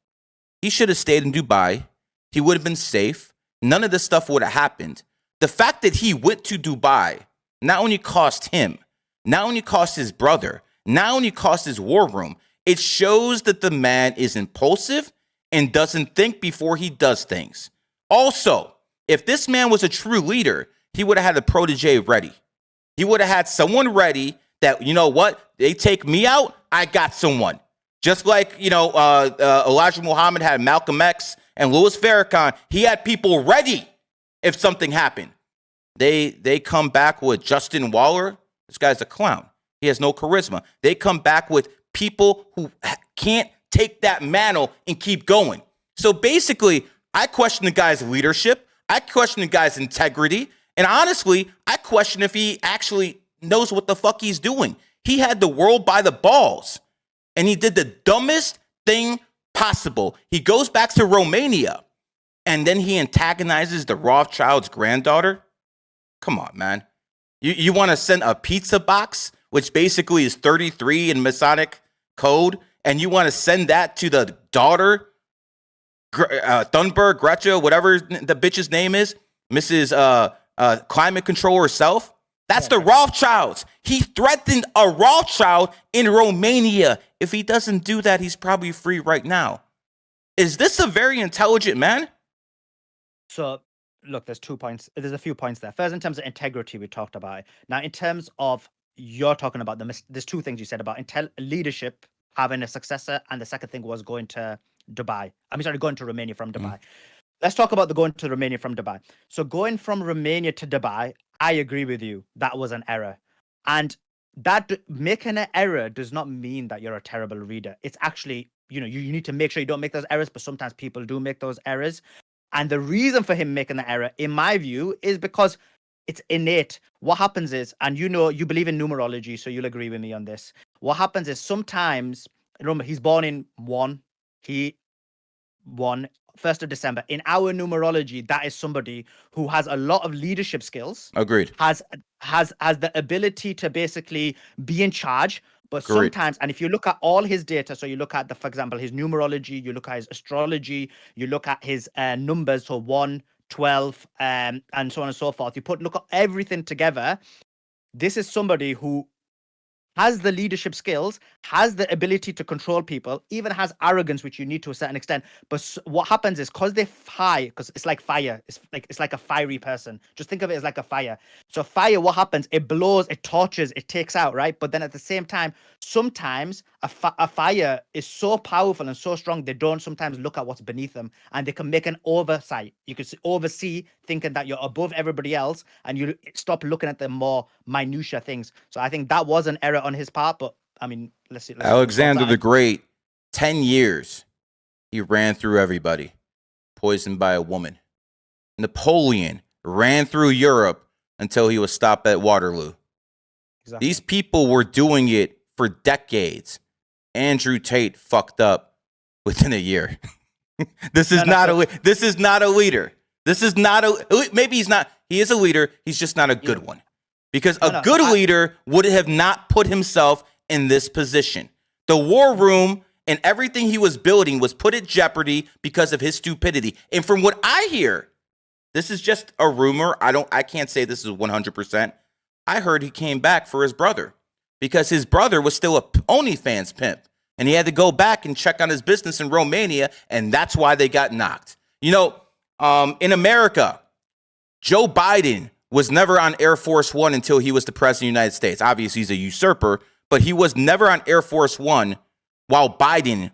He should have stayed in Dubai. He would have been safe. None of this stuff would have happened. The fact that he went to Dubai not only cost him, not only cost his brother, not only cost his war room, it shows that the man is impulsive and doesn't think before he does things. Also, if this man was a true leader, he would have had a protege ready. He would have had someone ready that, you know what, they take me out, I got someone. Just like, Elijah Muhammad had Malcolm X and Louis Farrakhan, he had people ready if something happened. They come back with Justin Waller. This guy's a clown. He has no charisma. They come back with people who can't take that mantle and keep going. So basically, I question the guy's leadership. I question the guy's integrity. And honestly, I question if he actually knows what the fuck he's doing. He had the world by the balls, and he did the dumbest thing possible. He goes back to Romania, and then he antagonizes the Rothschild's granddaughter. Come on, man. You want to send a pizza box, which basically is 33 in Masonic code, and you want to send that to the daughter, Thunberg, Gretchen, whatever the bitch's name is, Mrs. Climate Control herself? That's the Rothschilds. He threatened a Rothschild in Romania. If he doesn't do that, he's probably free right now. Is this a very intelligent man? So, look, there's 2 points. There's a few points there. First, in terms of integrity, we talked about it. Now, in terms of you're talking about there's two things you said about leadership, having a successor, and the second thing was going to Dubai. Going to Romania from Dubai. Let's talk about the going to Romania from Dubai. So going from Romania to Dubai, I agree with you. That was an error. And that making an error does not mean that you're a terrible reader. It's actually, you need to make sure you don't make those errors, but sometimes people do make those errors. And the reason for him making the error, in my view, is because it's innate. What happens is, and you believe in numerology, so you'll agree with me on this. What happens is sometimes, remember, he's born in 1st of December. In our numerology, that is somebody who has a lot of leadership skills. Agreed. Has the ability to basically be in charge. But Agreed. Sometimes, and if you look at all his data, so you look at for example, his numerology, you look at his astrology, you look at his numbers, so 1, 12, and so on and so forth. Look at everything together. This is somebody who has the leadership skills, has the ability to control people, even has arrogance, which you need to a certain extent. But what happens is because they're high, because it's like fire, it's like a fiery person. Just think of it as like a fire. So fire, what happens? It blows, it torches, it takes out, right? But then at the same time, sometimes a fire is so powerful and so strong, they don't sometimes look at what's beneath them, and they can make an oversight. You can oversee, thinking that you're above everybody else, and you stop looking at the more minutia things. So I think that was an error on his part. But I mean, let's see. Alexander the Great, 10 years, he ran through everybody, poisoned by a woman. Napoleon ran through Europe until he was stopped at Waterloo. Exactly. These people were doing it for decades. Andrew Tate fucked up within a year. This is not a leader. This is not a, maybe he's not, he is a leader, he's just not a good one. Because a good leader would have not put himself in this position. The war room and everything he was building was put at jeopardy because of his stupidity. And from what I hear, this is just a rumor. I can't say this is 100%. I heard he came back for his brother because his brother was still a OnlyFans pimp. And he had to go back and check on his business in Romania. And that's why they got knocked. You know, in America, Joe Biden was never on Air Force One until he was the president of the United States. Obviously, he's a usurper, but he was never on Air Force One while Obama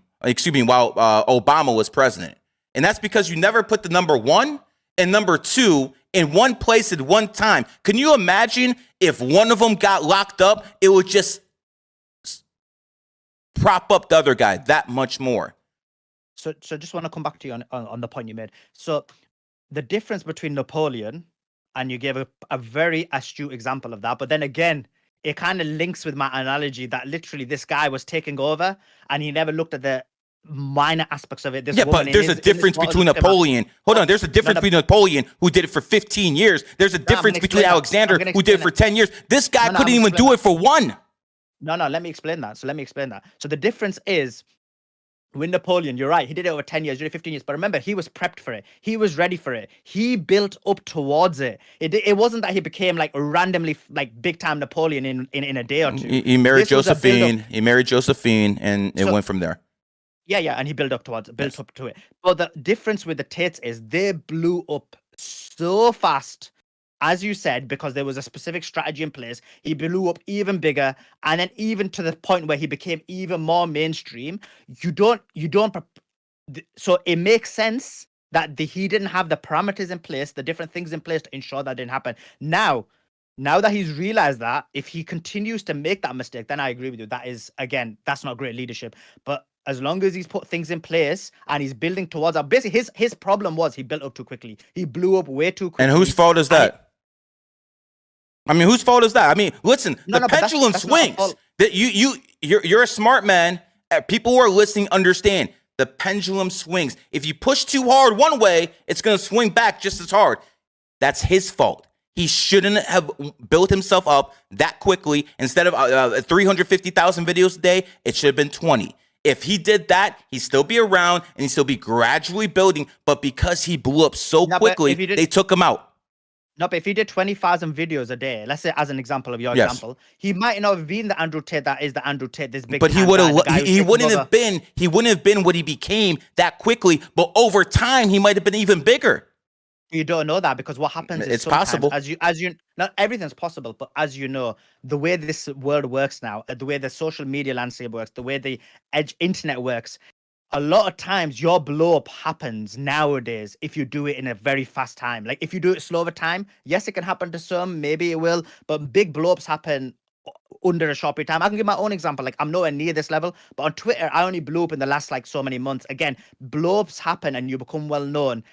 was president. And that's because you never put the number one and number two in one place at one time. Can you imagine if one of them got locked up, it would just prop up the other guy that much more. So just want to come back to you on the point you made. So the difference between Napoleon, and you gave a very astute example of that. But then again, it kind of links with my analogy that literally this guy was taking over and he never looked at the minor aspects of it. But there's a difference between Napoleon. Hold on. There's a difference between Napoleon, who did it for 15 years. There's a difference between Alexander, who did it for 10 years. This guy couldn't even do it for one. No, let me explain that. So the difference is, with Napoleon, you're right. He did it over 10 years, he did it 15 years. But remember, he was prepped for it. He was ready for it. He built up towards it. It wasn't that he became like randomly like big time Napoleon in a day or two. He married Josephine. He married Josephine, and it went from there. Yeah, and he built up to it. But the difference with the Tates is they blew up so fast. As you said, because there was a specific strategy in place, he blew up even bigger, and then even to the point where he became even more mainstream. So it makes sense that he didn't have the parameters in place, the different things in place to ensure that didn't happen. Now that he's realized that, if he continues to make that mistake, then I agree with you. That is, again, that's not great leadership. But as long as he's put things in place and he's building towards that, basically his problem was he built up too quickly. He blew up way too quickly. And whose fault is that? I mean, whose fault is that? I mean, listen, the pendulum swings. That you're a smart man. People who are listening understand the pendulum swings. If you push too hard one way, it's going to swing back just as hard. That's his fault. He shouldn't have built himself up that quickly. Instead of 350,000 videos a day, it should have been 20. If he did that, he'd still be around and he'd still be gradually building. But because he blew up so quickly, they took him out. No, but if he did 20,000 videos a day, let's say as an example of your example, he might not have been the Andrew Tate that is the Andrew Tate. This big, but he would have. He wouldn't have been. He wouldn't have been what he became that quickly. But over time, he might have been even bigger. You don't know that, because what happens is it's possible. As you, not everything's possible, but as you know, the way this world works now, the way the social media landscape works, the way the internet works. A lot of times your blow up happens nowadays if you do it in a very fast time. Like if you do it slow over time, yes, it can happen to some, maybe it will, but big blow ups happen under a short period of time. I can give my own example. Like I'm nowhere near this level, but on Twitter, I only blew up in the last like so many months. Again, blow ups happen and you become well known.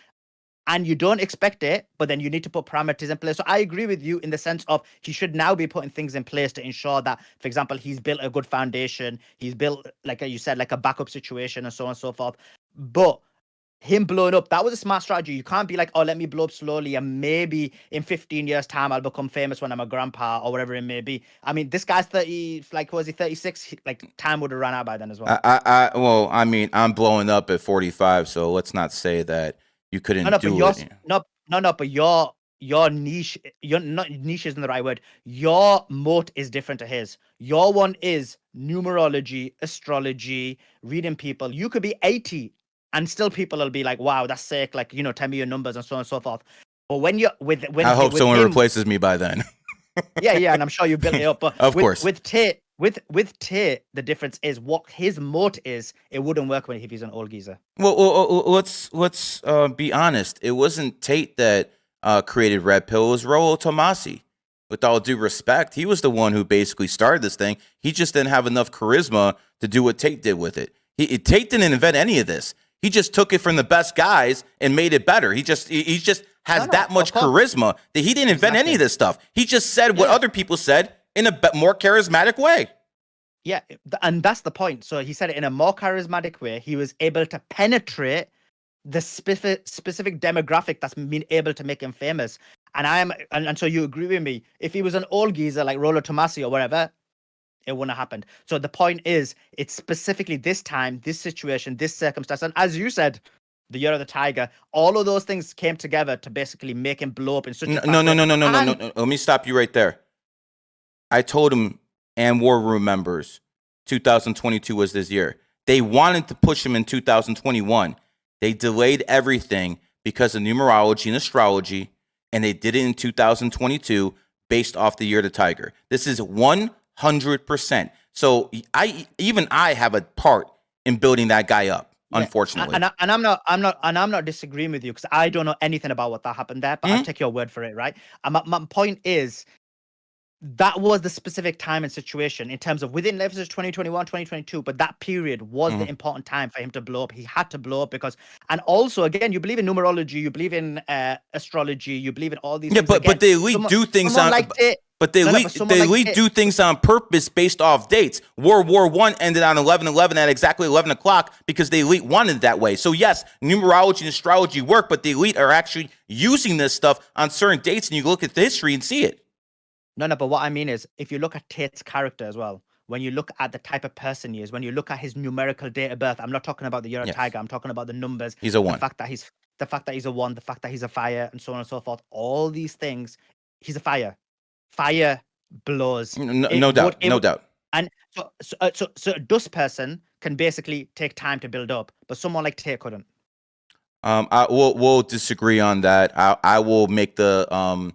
And you don't expect it, but then you need to put parameters in place. So I agree with you in the sense of he should now be putting things in place to ensure that, for example, he's built a good foundation. He's built, like you said, like a backup situation and so on and so forth. But him blowing up, that was a smart strategy. You can't be like, oh, let me blow up slowly and maybe in 15 years time, I'll become famous when I'm a grandpa or whatever it may be. I mean, this guy's 30, like, was he 36? Like time would have run out by then as well. Well, I mean, I'm blowing up at 45. So let's not say that you couldn't do it. No, but your niche, your not niche isn't the right word. Your moat is different to his. Your one is numerology, astrology, reading people. You could be 80 and still people will be like, wow, that's sick. Like, you know, tell me your numbers and so on and so forth. But when you're I hope with someone him, replaces me by then. yeah, and I'm sure you built it up. But Of course. with Tate, with Tate, the difference is what his moat is. It wouldn't work if he's an old geezer. Well, let's be honest. It wasn't Tate that created Red Pill. It was Rollo Tomasi. With all due respect, he was the one who basically started this thing. He just didn't have enough charisma to do what Tate did with it. Tate didn't invent any of this. He just took it from the best guys and made it better. He just has that much charisma that he didn't invent any of this stuff. He just said what other people said in a more charismatic way. Yeah, and that's the point. So he said it in a more charismatic way. He was able to penetrate the specific demographic that's been able to make him famous. And so you agree with me. If he was an old geezer like Rollo Tomasi or whatever, it wouldn't have happened. So the point is, it's specifically this time, this situation, this circumstance. And as you said, the year of the tiger, all of those things came together to basically make him blow up in such a no. Let me stop you right there. I told him, and War Room members, 2022 was this year. They wanted to push him in 2021. They delayed everything because of numerology and astrology, and they did it in 2022 based off the year of the tiger. This is 100%. So I have a part in building that guy up, unfortunately. And I'm not disagreeing with you because I don't know anything about what that happened there, but I'll take your word for it, right? And my point is, that was the specific time and situation in terms of within levels 2021, 2022, but that period was the important time for him to blow up. He had to blow up because, and also again, you believe in numerology, you believe in astrology, you believe in all these things. But the elite do things on but the elite do things on purpose based off dates. World War I ended on 11/11 at exactly 11 o'clock because the elite wanted it that way. So yes, numerology and astrology work, but the elite are actually using this stuff on certain dates, and you look at the history and see it. No, but what I mean is, if you look at Tate's character as well, when you look at the type of person he is, when you look at his numerical date of birth, I'm not talking about the year of tiger, I'm talking about the numbers. He's a 1. The fact that he's a 1, the fact that he's a fire, and so on and so forth. All these things, he's a fire. Fire blows. No doubt. And so a dust person can basically take time to build up, but someone like Tate couldn't. We'll disagree on that. I will make the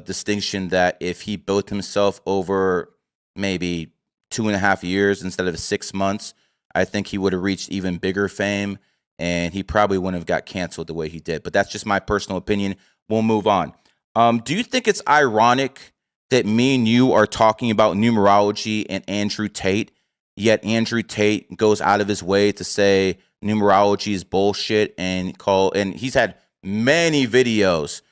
distinction that if he built himself over maybe 2.5 years instead of 6 months, I think he would have reached even bigger fame, and he probably wouldn't have got canceled the way he did. But that's just my personal opinion. We'll move on. Do you think it's ironic that me and you are talking about numerology and Andrew Tate, yet Andrew Tate goes out of his way to say numerology is bullshit and he's had many videos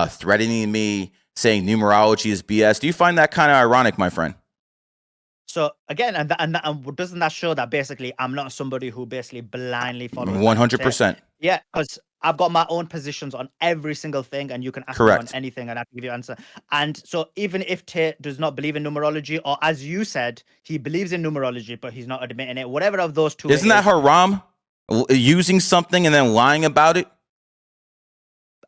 threatening me, saying numerology is BS. Do you find that kind of ironic, my friend? So again, and doesn't that show that basically I'm not somebody who basically blindly follows 100%? Yeah, because I've got my own positions on every single thing, and you can ask me on anything, and I can give you an answer. And so even if Tate does not believe in numerology, or as you said, he believes in numerology, but he's not admitting it, whatever of those two, isn't that haram? Using something and then lying about it?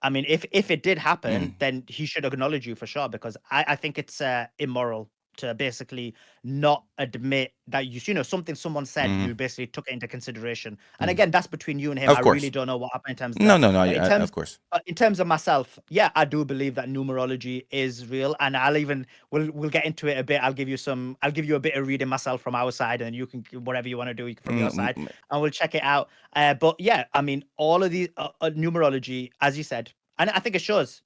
I mean, if it did happen, then he should acknowledge you for sure, because I think it's immoral to basically not admit that something someone said, you basically took it into consideration. And again, that's between you and him. I really don't know what happened in terms of that. Of course. In terms of myself, yeah, I do believe that numerology is real, and we'll get into it a bit. I'll give you a bit of reading myself from our side, and you can whatever you want to do from your side, and we'll check it out. But yeah, I mean, all of these numerology, as you said, and I think it shows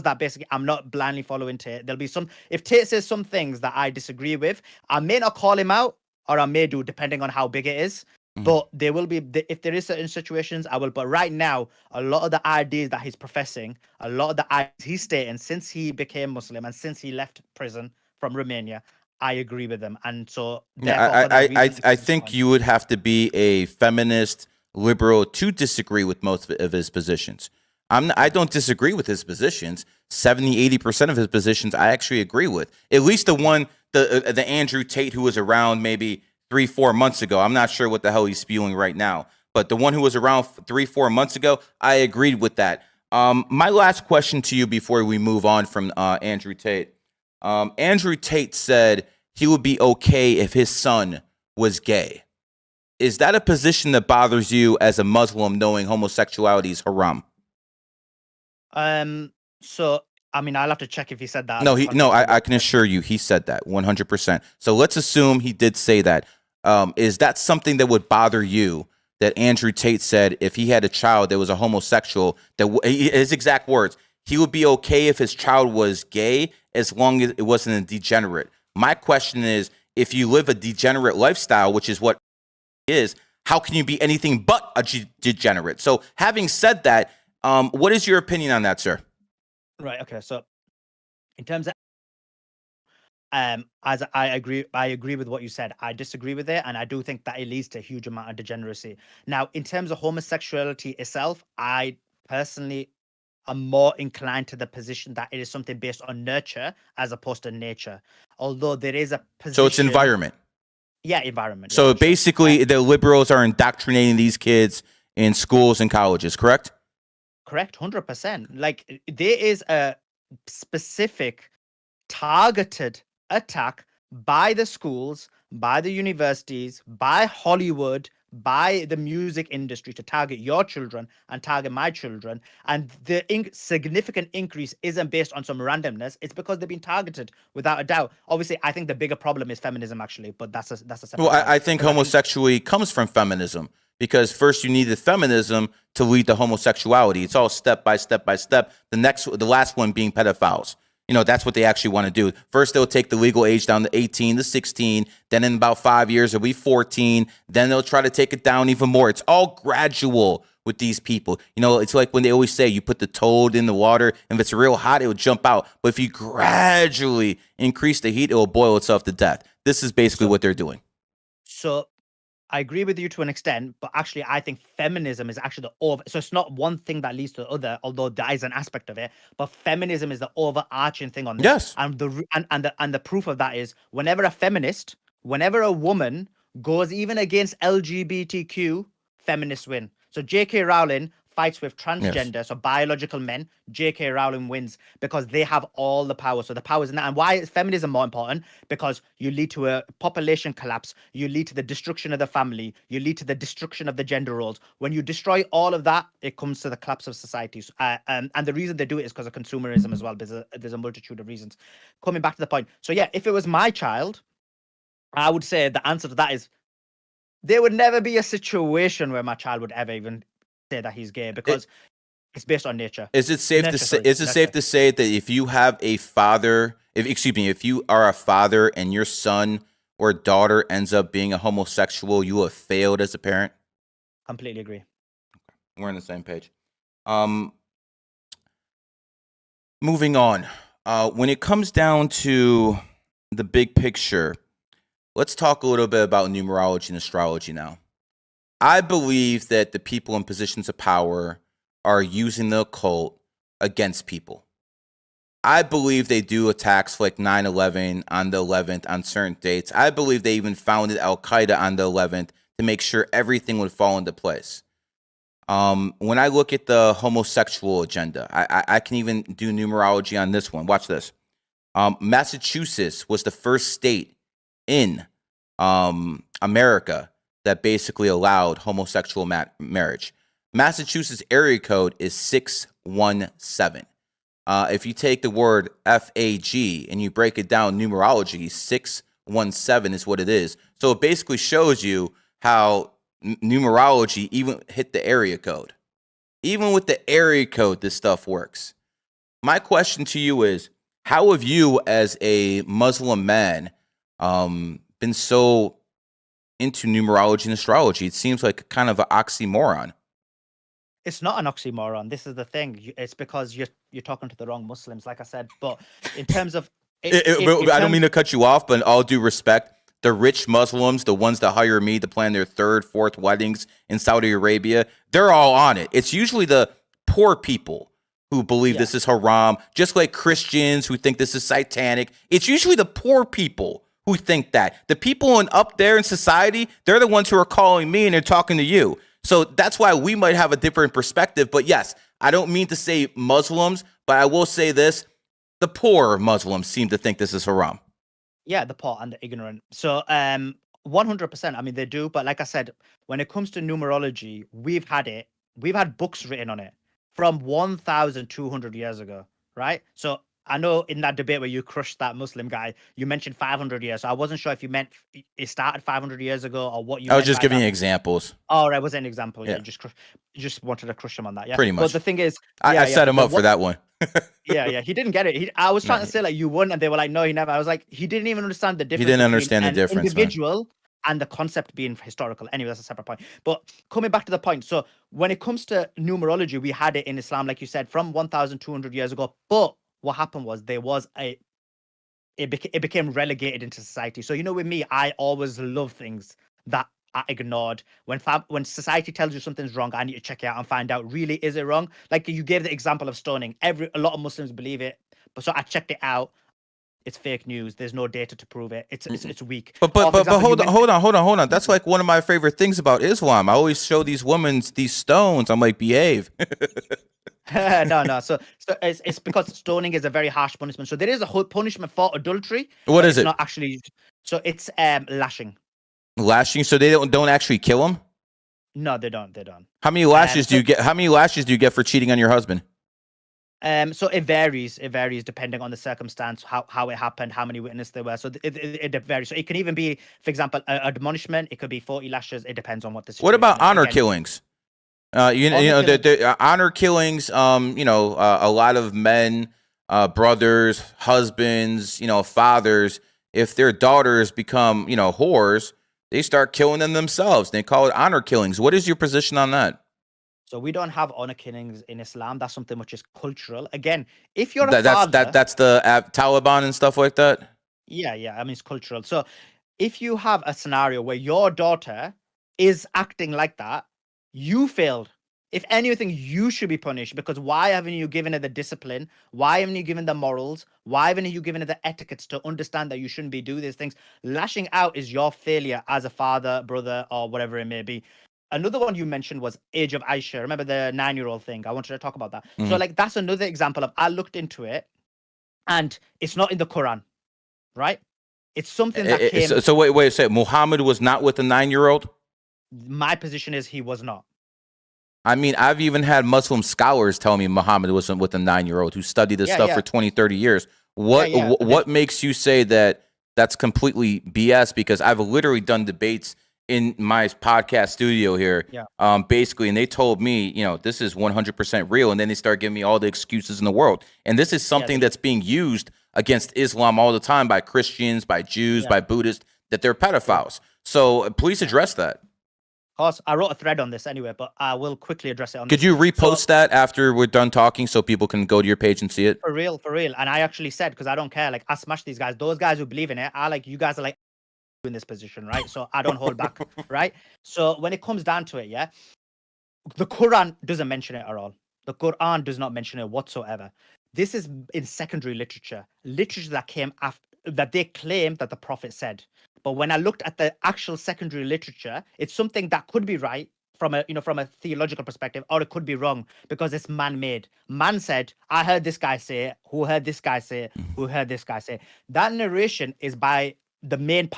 that basically I'm not blindly following Tate. There'll be if Tate says some things that I disagree with, I may not call him out, or I may do, depending on how big it is. But there will be, if there is certain situations, I will. But right now, a lot of the ideas that he's professing, a lot of the ideas he's stating since he became Muslim and since he left prison from Romania, I agree with them. And so I think you would have to be a feminist liberal to disagree with most of his positions. I don't disagree with his positions. 70-80% of his positions I actually agree with. At least the Andrew Tate who was around maybe 3-4 months ago. I'm not sure what the hell he's spewing right now, but the one who was around 3-4 months ago, I agreed with that. My last question to you before we move on from Andrew Tate. Andrew Tate said he would be okay if his son was gay. Is that a position that bothers you as a Muslim, knowing homosexuality is haram? So I mean, I'll have to check if he said that. No, I can assure you he said that 100%. So let's assume he did say that. Is that something that would bother you, that Andrew Tate said if he had a child that was a homosexual, that his exact words, he would be okay if his child was gay as long as it wasn't a degenerate? My question is, if you live a degenerate lifestyle, which is what is, how can you be anything but a degenerate? So having said that, what is your opinion on that, sir? Right. Okay. So in terms of as I agree with what you said. I disagree with it, and I do think that it leads to a huge amount of degeneracy. Now, in terms of homosexuality itself, I personally am more inclined to the position that it is something based on nurture as opposed to nature. Although there is a position. So it's environment. Yeah, environment. So yeah, basically, the liberals are indoctrinating these kids in schools and colleges, correct? Correct, 100%. Like, there is a specific targeted attack by the schools, by the universities, by Hollywood, by the music industry to target your children and target my children. And the significant increase isn't based on some randomness. It's because they've been targeted without a doubt. Obviously, I think the bigger problem is feminism, actually, but that's a separate. Well, I think homosexuality comes from feminism, because first you need the feminism to lead to homosexuality. It's all step by step by step. The last one being pedophiles. You know, that's what they actually want to do. First, they'll take the legal age down to 18 to 16. Then in about 5 years, it'll be 14. Then they'll try to take it down even more. It's all gradual with these people. You know, it's like when they always say you put the toad in the water, and if it's real hot, it will jump out. But if you gradually increase the heat, it will boil itself to death. This is basically what they're doing. So I agree with you to an extent, but actually I think feminism is actually so it's not one thing that leads to the other, although that is an aspect of it, but feminism is the overarching thing on this. Yes. And the proof of that is whenever a woman goes even against LGBTQ, feminists win. So J.K. Rowling fights with transgender, so biological men. J.K. Rowling wins because they have all the power. So the power is in that. And why is feminism more important? Because you lead to a population collapse. You lead to the destruction of the family. You lead to the destruction of the gender roles. When you destroy all of that, it comes to the collapse of societies. And the reason they do it is because of consumerism as well. There's a multitude of reasons. Coming back to the point. So yeah, if it was my child, I would say the answer to that is there would never be a situation where my child would ever even say that he's gay, because it's based on nature. Is it safe to say? Is it safe to say that if you have a father, if you are a father and your son or daughter ends up being a homosexual, you have failed as a parent? Completely agree. We're on the same page. Moving on. When it comes down to the big picture, let's talk a little bit about numerology and astrology now. I believe that the people in positions of power are using the occult against people. I believe they do attacks like 9/11 on the 11th on certain dates. I believe they even founded Al-Qaeda on the 11th to make sure everything would fall into place. When I look at the homosexual agenda, I can even do numerology on this one. Watch this. Massachusetts was the first state in America that basically allowed homosexual marriage. Massachusetts area code is 617. If you take the word FAG and you break it down, numerology, 617 is what it is. So it basically shows you how numerology even hit the area code. Even with the area code, this stuff works. My question to you is, how have you as a Muslim man been so into numerology and astrology? It seems like kind of an oxymoron. It's not an oxymoron. This is the thing. It's because you're talking to the wrong Muslims, like I said. But in terms of, I don't mean to cut you off, but in all due respect, the rich Muslims, the ones that hire me to plan their third, fourth weddings in Saudi Arabia, they're all on it. It's usually the poor people who believe this is haram, just like Christians who think this is satanic. It's usually the poor people who think that. The people up there in society, they're the ones who are calling me and they're talking to you. So that's why we might have a different perspective. But yes, I don't mean to say Muslims, but I will say this: the poor Muslims seem to think this is haram. Yeah, the poor and the ignorant. So 100%. I mean, they do, but like I said, when it comes to numerology, we've had books written on it from 1,200 years ago, right? So I know in that debate where you crushed that Muslim guy, you mentioned 500 years. So I wasn't sure if you meant it started 500 years ago or what you I was meant just by giving that. you examples. Oh, right, was an example. Yeah, Yeah, you just wanted to crush him on that. Yeah, pretty but much. the thing is, I set him up for that one. yeah, he didn't get it. I was No, trying to say like you won, and they were like, no, he never. I was like, he didn't even understand the he difference didn't between understand the an difference, man. individual and the concept being historical. Anyway, that's a separate point. But coming back to the point, so when it comes to numerology, we had it in Islam, like you said, from 1,200 years ago. But what happened was it became relegated into society. So with me, I always love things that are ignored. When society tells you something's wrong, I need to check it out and find out, really, is it wrong? Like you gave the example of stoning. A lot of Muslims believe it, but so I checked it out. It's fake news. There's no data to prove it. It's weak. But Or, for example, hold on. That's like one of my favorite things about Islam. I always show these women these stones. I'm like, behave. no. So it's because stoning is a very harsh punishment. So there is a whole punishment for adultery. What but is it's it? not actually. So it's lashing. Lashing, so they don't actually kill him. No, they don't. They don't. How many lashes do you get? How many lashes do you get for cheating on your husband? So it varies. It varies depending on the circumstance, how it happened, how many witnesses there were. So it varies. So it can even be, for example, a admonishment. It could be 40 lashes. It depends on what the situation. What about is. honor Again, killings? The honor killings. A lot of men, brothers, husbands, fathers, if their daughters become, whores, they start killing them themselves. They call it honor killings. What is your position on that? So we don't have honor killings in Islam. That's something which is cultural. Again, if you're a father, That's the Taliban and stuff like that. yeah. I mean, it's cultural. So if you have a scenario where your daughter is acting like that, you failed. If anything, you should be punished, because why haven't you given her the discipline? Why haven't you given the morals? Why haven't you given her the etiquettes to understand that you shouldn't be doing these things? Lashing out is your failure as a father, brother, or whatever it may be. Another one you mentioned was Age of Aisha. Remember the 9-year-old thing? I wanted to talk about that. Mhm. So like that's another example of, I looked into it and it's not in the Quran, right? It's something that came. So wait a second. Muhammad was not with a 9-year-old? My position is he was not. I mean, I've even had Muslim scholars tell me Muhammad wasn't with a 9-year-old who studied this stuff for 20, 30 years. What makes you say that that's completely BS? Because I've literally done debates in my podcast studio here, basically, and they told me, this is 100% real, and then they start giving me all the excuses in the world. And this is something that's being used against Islam all the time by Christians, by Jews, by Buddhists, that they're pedophiles. So please address that. Of course, I wrote a thread on this anyway, but I will quickly address it. Could you repost that after we're done talking so people can go to your page and see it? For real. And I actually said, because I don't care, like I smash these guys. Those guys who believe in it, you guys are like in this position, right? So I don't hold back, right? So when it comes down to it, the Quran doesn't mention it at all. The Quran does not mention it whatsoever. This is in secondary literature that came after, that they claim that the Prophet said. But when I looked at the actual secondary literature, it's something that could be right from a theological perspective, or it could be wrong because it's man-made. Man said, I heard this guy say it, who heard this guy say it, who heard this guy say it. That narration is by the main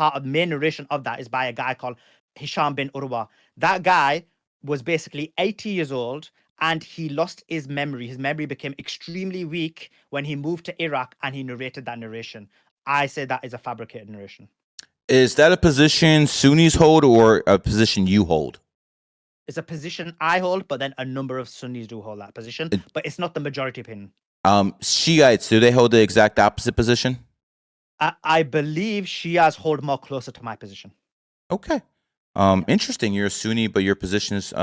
narration of that is by a guy called Hisham bin Urwa. That guy was basically 80 years old and he lost his memory. His memory became extremely weak when he moved to Iraq and he narrated that narration. I say that is a fabricated narration. Is that a position Sunnis hold or a position you hold? It's a position I hold, but then a number of Sunnis do hold that position, but it's not the majority opinion. Shiites, do they hold the exact opposite position? I believe Shias hold more closer to my position. Okay. Interesting. You're a Sunni, but your position is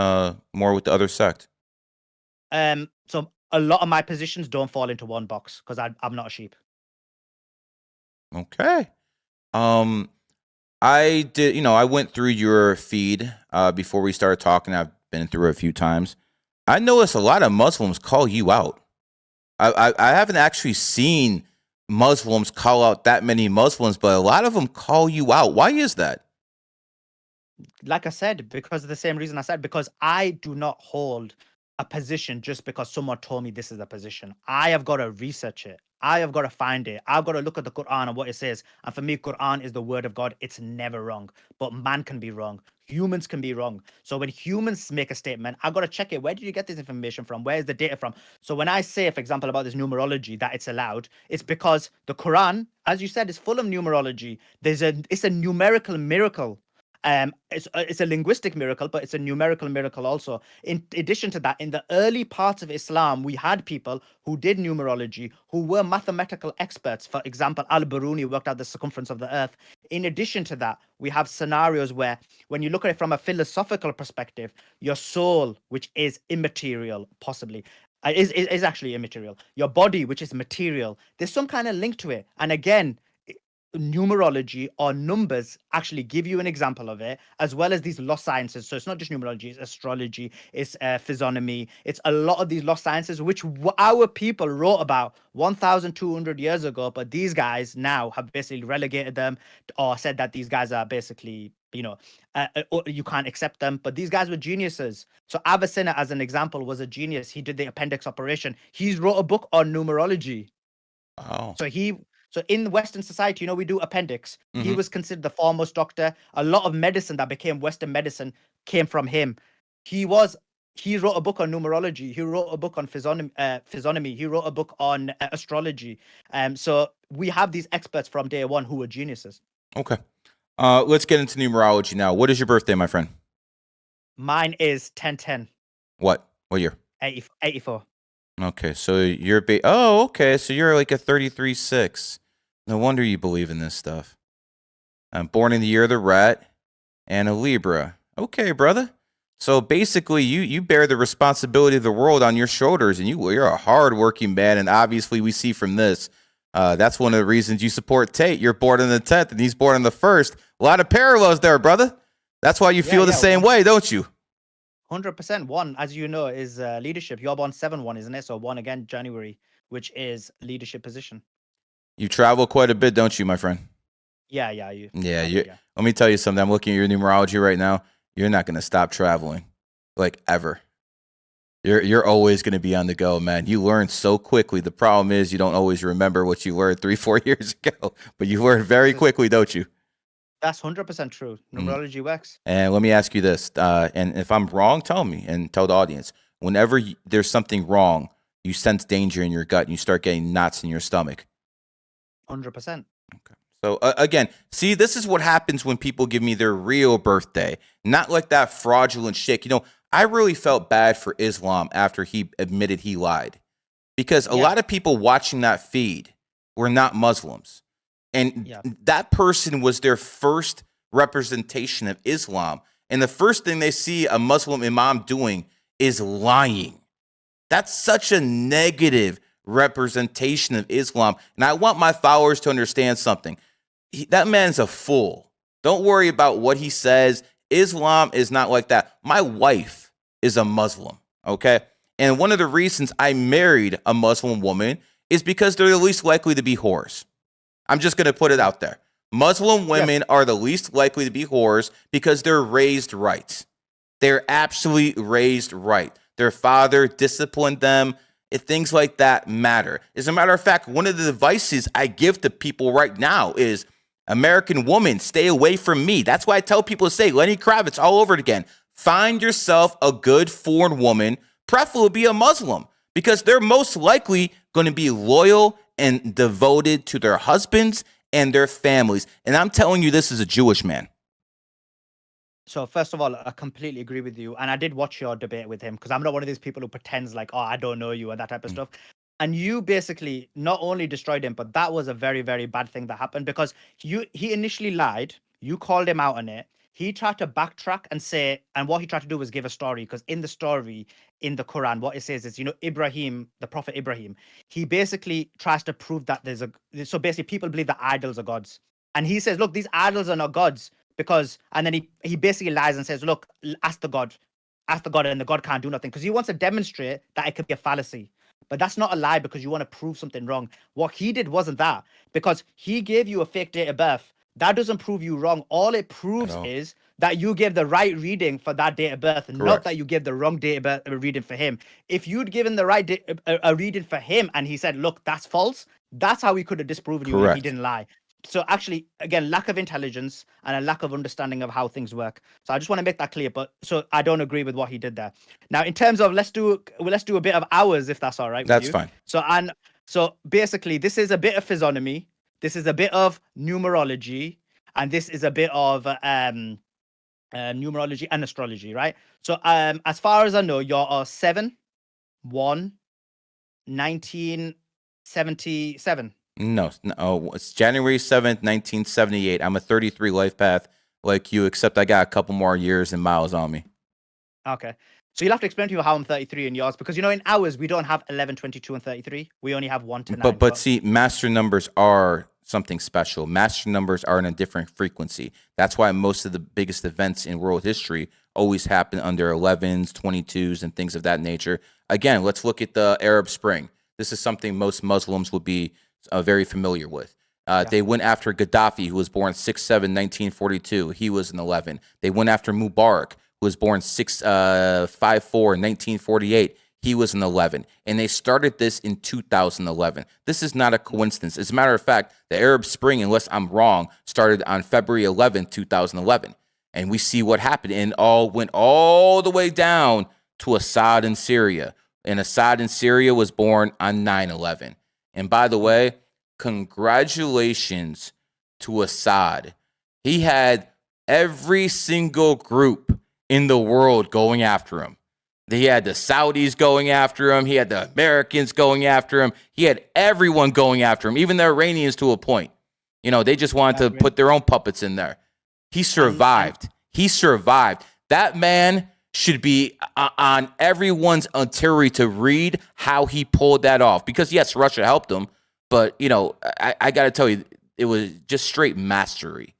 more with the other sect. So a lot of my positions don't fall into one box because I'm not a sheep. Okay. I did, I went through your feed before we started talking. I've been through it a few times. I noticed a lot of Muslims call you out. I haven't actually seen Muslims call out that many Muslims, but a lot of them call you out. Why is that? Like I said, because of the same reason I said, because I do not hold a position just because someone told me this is a position. I have got to research it. I have got to find it. I've got to look at the Quran and what it says. And for me, Quran is the word of God. It's never wrong. But man can be wrong. Humans can be wrong. So when humans make a statement, I've got to check it. Where did you get this information from? Where is the data from? So when I say, for example, about this numerology that it's allowed, it's because the Quran, as you said, is full of numerology. It's a numerical miracle. It's a linguistic miracle, but it's a numerical miracle also. In addition to that, in the early parts of Islam, we had people who did numerology, who were mathematical experts. For example, Al-Biruni worked out the circumference of the earth. In addition to that, we have scenarios where, when you look at it from a philosophical perspective, your soul, which is immaterial, possibly, is actually immaterial. Your body, which is material, there's some kind of link to it. And again, numerology or numbers actually give you an example of it, as well as these lost sciences. So it's not just numerology, it's astrology, it's physiognomy, it's a lot of these lost sciences which our people wrote about 1,200 years ago, but these guys now have basically relegated them or said that these guys are basically, you can't accept them. But these guys were geniuses. So Avicenna, as an example, was a genius. He did the appendix operation. He's wrote a book on numerology. Oh. So in Western society, we do appendix. He Mhm. was considered the foremost doctor. A lot of medicine that became Western medicine came from him. He wrote a book on numerology. He wrote a book on physiognomy. He wrote a book on astrology. So we have these experts from day one who were geniuses. Okay. Let's get into numerology now. What is your birthday, my friend? Mine is 1010. What year? 84. Okay, so you're oh, okay, so you're like a 33-6. No wonder you believe in this stuff. I'm born in the year of the rat and a Libra. Okay, brother. So basically, you bear the responsibility of the world on your shoulders, and you're a hardworking man. And obviously, we see from this, that's one of the reasons you support Tate. You're born on the 10th, and he's born on the 1st. A lot of parallels there, brother. That's why you feel the same way, don't you? 100%. One, as you know, is leadership. You're born 7-1, isn't it? So 1 again, January, which is leadership position. You travel quite a bit, don't you, my friend? Yeah. Let me tell you something. I'm looking at your numerology right now. You're not going to stop traveling, like, ever. You're always going to be on the go, man. You learn so quickly. The problem is you don't always remember what you learned 3-4 years ago, but you learn very quickly, don't you? That's 100% true. Numerology works. And let me ask you this, and if I'm wrong, tell me and tell the audience. Whenever there's something wrong, you sense danger in your gut and you start getting knots in your stomach. 100%. Okay. So again, see, this is what happens when people give me their real birthday, not like that fraudulent shit. I really felt bad for Islam after he admitted he lied, because a lot of people watching that feed were not Muslims. And that person was their first representation of Islam. And the first thing they see a Muslim imam doing is lying. That's such a negative representation of Islam. And I want my followers to understand something. That man's a fool. Don't worry about what he says. Islam is not like that. My wife is a Muslim, okay? And one of the reasons I married a Muslim woman is because they're the least likely to be whores. I'm just going to put it out there. Muslim women are the least likely to be whores because they're raised right. They're absolutely raised right. Their father disciplined them. Things like that matter. As a matter of fact, one of the advices I give to people right now is, American woman, stay away from me. That's why I tell people to say, Lenny Kravitz all over it again. Find yourself a good foreign woman, preferably be a Muslim, because they're most likely going to be loyal and devoted to their husbands and their families. And I'm telling you this as a Jewish man. So first of all, I completely agree with you. And I did watch your debate with him, because I'm not one of these people who pretends like, oh, I don't know you and that type of stuff. And you basically not only destroyed him, but that was a very, very bad thing that happened, because he initially lied. You called him out on it. He tried to backtrack and say, and what he tried to do was give a story, because in the story, in the Quran, what it says is, Ibrahim, the prophet Ibrahim, he basically tries to prove that so basically people believe that idols are gods. And he says, look, these idols are not gods, and then he basically lies and says, look, ask the God, and the God can't do nothing, because he wants to demonstrate that it could be a fallacy. But that's not a lie, because you want to prove something wrong. What he did wasn't that, because he gave you a fake date of birth. That doesn't prove you wrong. All it proves is that you gave the right reading for that date of birth, not Correct. that you gave the wrong date of birth reading for him. If you'd given the right a reading for him and he said, look, that's false, that's how he could have disproven you if he Correct. didn't lie. So actually, again, lack of intelligence and a lack of understanding of how things work. So I just want to make that clear. But so I don't agree with what he did there. Now, in terms of let's do a bit of hours, if that's all right with That's you. fine. So basically, this is a bit of physiognomy, this is a bit of numerology, and this is a bit of numerology and astrology, right? So as far as I know, you're 7 1 1977. No, it's January 7th, 1978. I'm a 33 life path like you, except I got a couple more years and miles on me. Okay. So you'll have to explain to you how I'm 33 in yours, because in hours we don't have 11, 22, and 33. We only have 1 to 9. But see, master numbers are something special. Master numbers are in a different frequency. That's why most of the biggest events in world history always happen under 11s, 22s, and things of that nature. Again, let's look at the Arab Spring. This is something most Muslims would be very familiar with. They went after Gaddafi, who was born 6/7, 1942. He was an 11. They went after Mubarak, who was born 6/5/4, 1948. He was an 11. And they started this in 2011. This is not a coincidence. As a matter of fact, the Arab Spring, unless I'm wrong, started on February 11th, 2011. And we see what happened. And all went all the way down to Assad in Syria. And Assad in Syria was born on 9/11. And by the way, congratulations to Assad. He had every single group in the world going after him. He had the Saudis going after him. He had the Americans going after him. He had everyone going after him, even the Iranians to a point. They just wanted to put their own puppets in there. He survived. He survived. That man should be on everyone's artillery to read how he pulled that off. Because, yes, Russia helped him. But, I got to tell you, it was just straight mastery,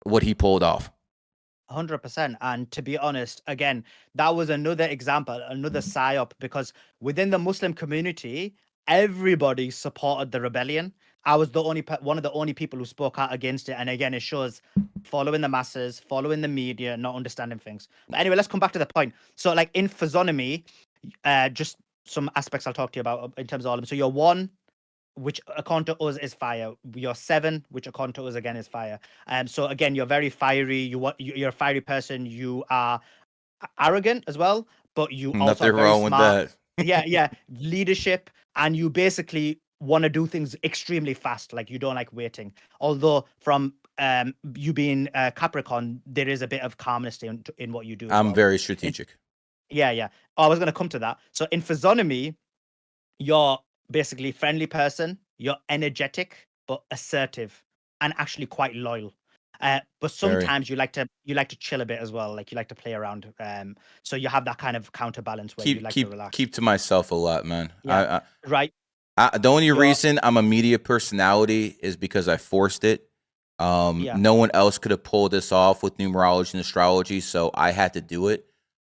what he pulled off. 100%. And to be honest, again, that was another example, another psyop, because within the Muslim community, everybody supported the rebellion. I was one of the only people who spoke out against it. And again, it shows following the masses, following the media, not understanding things. But anyway, let's come back to the point. So like in physiognomy, just some aspects I'll talk to you about in terms of all of them. So you're 1, which according to us is fire. You're 7, which according to us again is fire. So again, you're very fiery. You're a fiery person. You are arrogant as well, but you also Nothing are very wrong smart. with that. Yeah, leadership, and you basically want to do things extremely fast. Like you don't like waiting. Although from you being Capricorn, there is a bit of calmness in what you do. I'm very strategic. Yeah. I was going to come to that. So in physiognomy, you're basically friendly person. You're energetic but assertive and actually quite loyal. But sometimes you like to chill a bit as well. Like you like to play around. So you have that kind of counterbalance where you like to relax. Keep to myself a lot, man. Yeah. Right. The only reason I'm a media personality is because I forced it. No one else could have pulled this off with numerology and astrology, so I had to do it.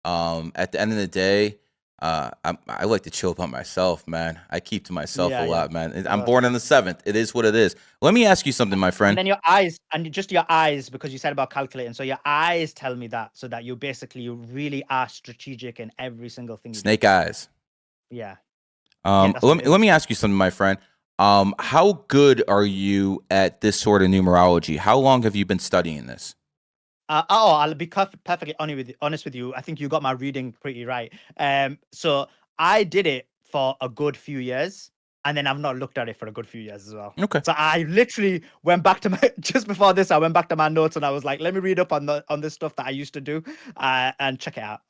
At the end of the day, I like to chill by myself, man. I keep to myself a lot, man. I'm born on the 7th. It is what it is. Let me ask you something, my friend. And then your eyes, because you said about calculating. So your eyes tell me that, so that you really are strategic in every single thing. Snake eyes. Yeah. Let me ask you something, my friend. How good are you at this sort of numerology? How long have you been studying this? I'll be perfectly honest with you. I think you got my reading pretty right. So I did it for a good few years, and then I've not looked at it for a good few years as well. Okay. So I literally went back to just before this, I went back to my notes and I was like, let me read up on this stuff that I used to do, and check it out.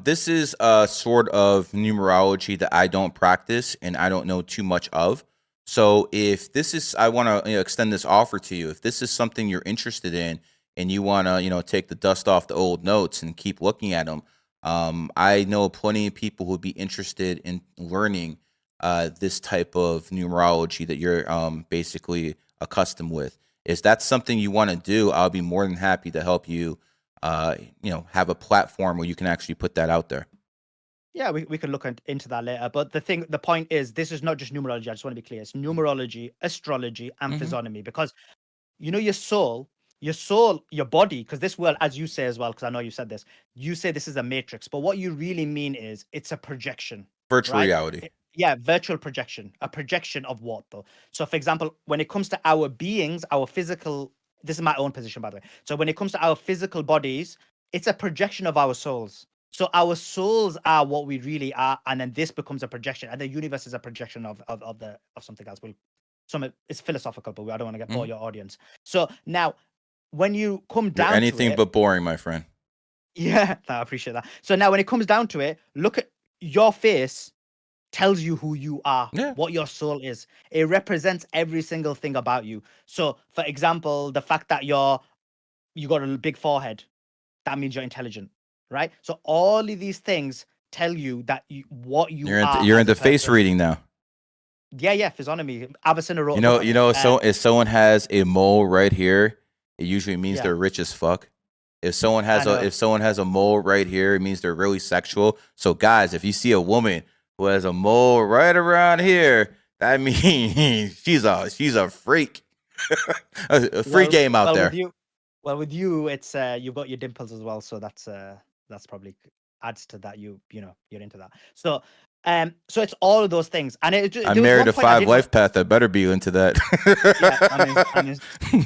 This is a sort of numerology that I don't practice and I don't know too much of. So if this is, I want to extend this offer to you. If this is something you're interested in and you want to, take the dust off the old notes and keep looking at them, I know plenty of people who would be interested in learning this type of numerology that you're basically accustomed with. Is that something you want to do? I'll be more than happy to help you, have a platform where you can actually put that out there. Yeah, we can look into that later. But the point is, this is not just numerology. I just want to be clear. It's numerology, astrology, and physiognomy, because your soul your soul, your body, because this world, as you say as well, because I know you said this, you say this is a matrix, but what you really mean is it's a projection, Virtual right? reality. Yeah, virtual projection. A projection of what though? So for example, when it comes to our beings, our physical, this is my own position by the way. So when it comes to our physical bodies, it's a projection of our souls. So our souls are what we really are, and then this becomes a projection, and the universe is a projection of something else. It's philosophical, but I don't want to get bore your audience. So now, when you come You're down to anything it, but boring, my friend. yeah, I appreciate that. So now, when it comes down to it, look at your face. Tells you who you are, Yeah. what your soul is. It represents every single thing about you. So, for example, the fact that you got a big forehead, that means you're intelligent, right? So all of these things tell you that what you are. You're as into a face person. reading now. Yeah, physiognomy. Avicenna wrote a book on it. So if someone has a mole right here, it usually means Yeah. they're rich as fuck. If someone has a mole right here, it means they're really sexual. So guys, if you see a woman who has a mole right around here, that means she's a freak. a free game out there. With you, it's you've got your dimples as well, so that's probably adds to that. You're into that. So so it's all of those things, and I married a 5 life path. I better be into that. Yeah, I mean,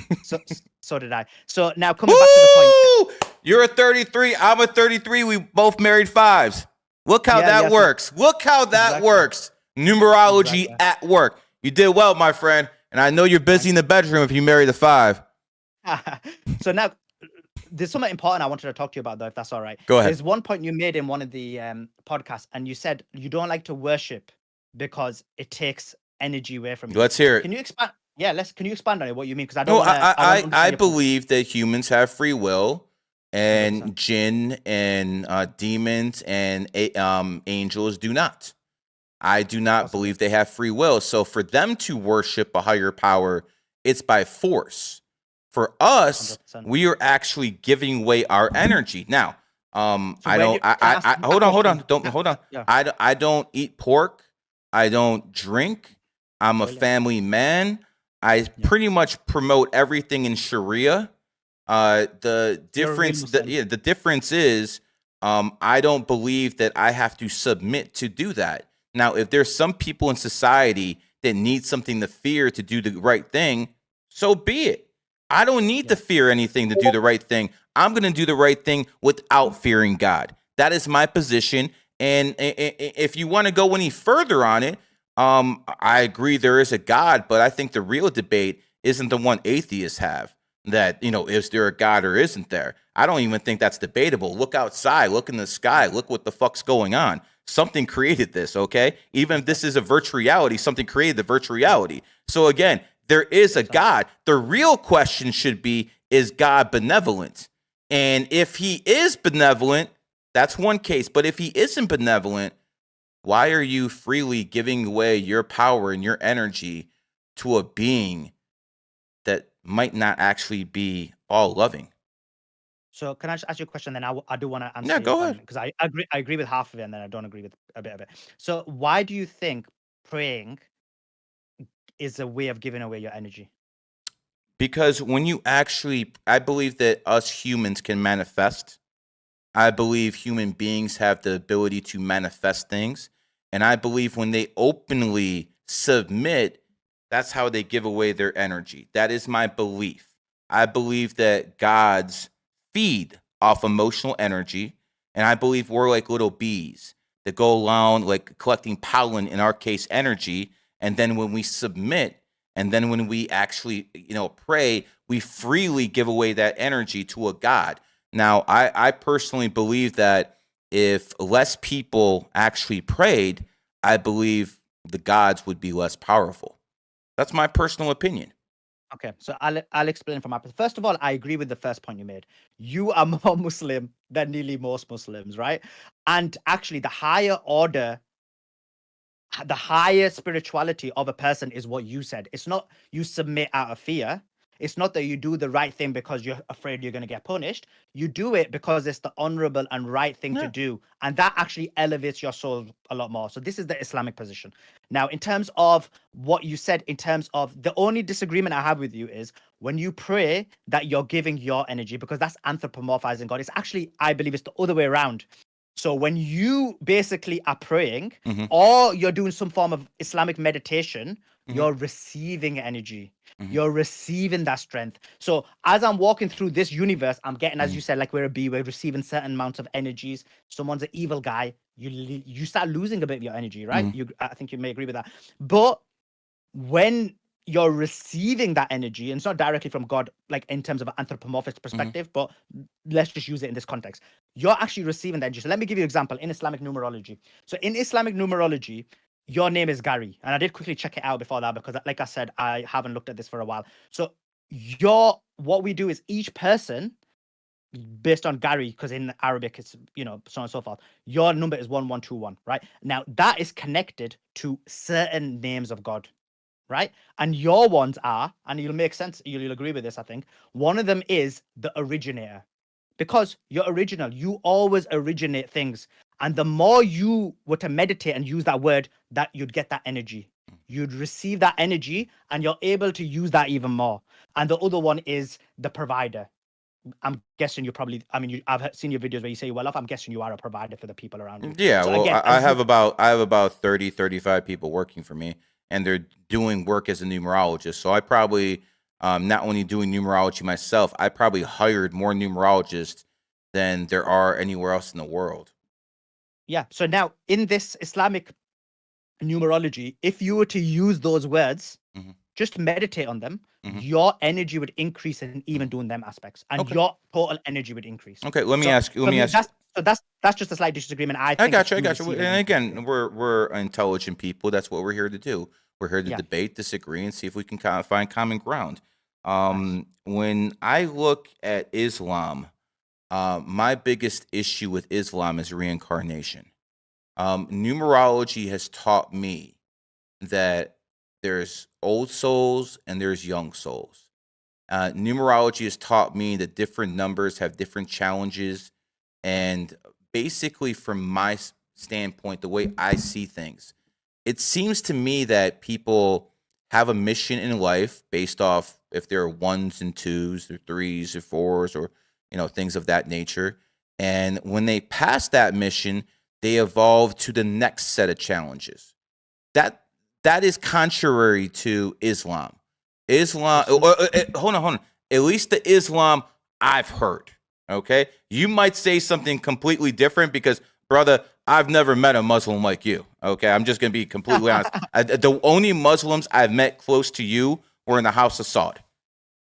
so did I. So now coming back to the point, you're a 33. I'm a 33. We both married 5s. Look how that works. Look how that works. Numerology at work. You did well, my friend. And I know you're busy in the bedroom if you marry the 5. So now there's something important I wanted to talk to you about, though, if that's all right. Go ahead. There's one point you made in one of the podcasts, and you said you don't like to worship because it takes energy away from you. Let's hear it. Can you expand? Yeah, can you expand on it? What you mean? Because I believe that humans have free will, and 100%. Jinn and demons and angels do not. I do not believe they have free will. So for them to worship a higher power, it's by force. For us, 100%. We are actually giving away our energy. Now, hold on. Yeah. I don't eat pork. I don't drink. I'm a family man. I pretty much promote everything in Sharia. The difference is I don't believe that I have to submit to do that. Now, if there's some people in society that need something to fear to do the right thing, so be it. I don't need to fear anything to do the right thing. I'm going to do the right thing without fearing God. That is my position. And if you want to go any further on it, I agree there is a God, but I think the real debate isn't the one atheists have, that, is there a God or isn't there? I don't even think that's debatable. Look outside, look in the sky, look what the fuck's going on. Something created this, okay? Even if this is a virtual reality, something created the virtual reality. So again, there is a God. The real question should be, is God benevolent? And if he is benevolent, that's one case. But if he isn't benevolent, why are you freely giving away your power and your energy to a being that might not actually be all loving? So can I just ask you a question? Then I do want to answer. Yeah, go ahead. Because I agree with half of it, and then I don't agree with a bit of it. So why do you think praying is a way of giving away your energy? Because I believe that us humans can manifest. I believe human beings have the ability to manifest things. And I believe when they openly submit, that's how they give away their energy. That is my belief. I believe that gods feed off emotional energy. And I believe we're like little bees that go around like collecting pollen, in our case, energy. And then when we submit, and then when we actually, pray, we freely give away that energy to a God. Now, I personally believe that if less people actually prayed, I believe the gods would be less powerful. That's my personal opinion. Okay, so I'll explain from my perspective. First of all, I agree with the first point you made. You are more Muslim than nearly most Muslims, right? And actually, the higher order, the higher spirituality of a person is what you said. It's not you submit out of fear. It's not that you do the right thing because you're afraid you're going to get punished. You do it because it's the honorable and right thing to do. And that actually elevates your soul a lot more. So this is the Islamic position. Now, in terms of what you said, in terms of the only disagreement I have with you is when you pray that you're giving your energy, because that's anthropomorphizing God. It's actually, I believe it's the other way around. So when you basically are praying or you're doing some form of Islamic meditation, you're receiving energy. You're receiving that strength. So as I'm walking through this universe, I'm getting, as you said, like we're a bee, we're receiving certain amounts of energies. Someone's an evil guy. You start losing a bit of your energy, right? I think you may agree with that. But when you're receiving that energy, and it's not directly from God, like in terms of an anthropomorphist perspective, but let's just use it in this context. You're actually receiving that energy. So let me give you an example in Islamic numerology. So in Islamic numerology, your name is Gary. And I did quickly check it out before that because, like I said, I haven't looked at this for a while. So what we do is each person, based on Gary, because in Arabic it's, you know, so on and so forth, your number is 1121, right? Now that is connected to certain names of God, right? And your ones are, and you'll make sense, you'll agree with this, I think. One of them is the originator, because you're original. You always originate things. And the more you were to meditate and use that word, that you'd get that energy. You'd receive that energy and you're able to use that even more. And the other one is the provider. I'm guessing you probably, I mean, I've seen your videos where you say you're well off. I'm guessing you are a provider for the people around you. Yeah, So well, again, I have about 30, 35 people working for me, and they're doing work as a numerologist. So I probably, not only doing numerology myself, I probably hired more numerologists than there are anywhere else in the world. Yeah. So now in this Islamic numerology, if you were to use those words, just meditate on them, your energy would increase in even doing them aspects, and your total energy would increase. Okay, let me ask you. That's just a slight disagreement. I got you. And again, we're intelligent people. That's what we're here to do. We're here to debate, disagree, and see if we can find common ground. When I look at Islam, my biggest issue with Islam is reincarnation. Numerology has taught me that there's old souls and there's young souls. Numerology has taught me that different numbers have different challenges. And basically, from my standpoint, the way I see things, it seems to me that people have a mission in life based off if they're ones and twos or threes or fours or, you know, things of that nature. And when they pass that mission, they evolve to the next set of challenges. That is contrary to Islam. Hold on. At least the Islam I've heard. Okay, you might say something completely different because, brother, I've never met a Muslim like you. Okay, I'm just gonna be completely honest. The only Muslims I've met close to you were in the house of Saud.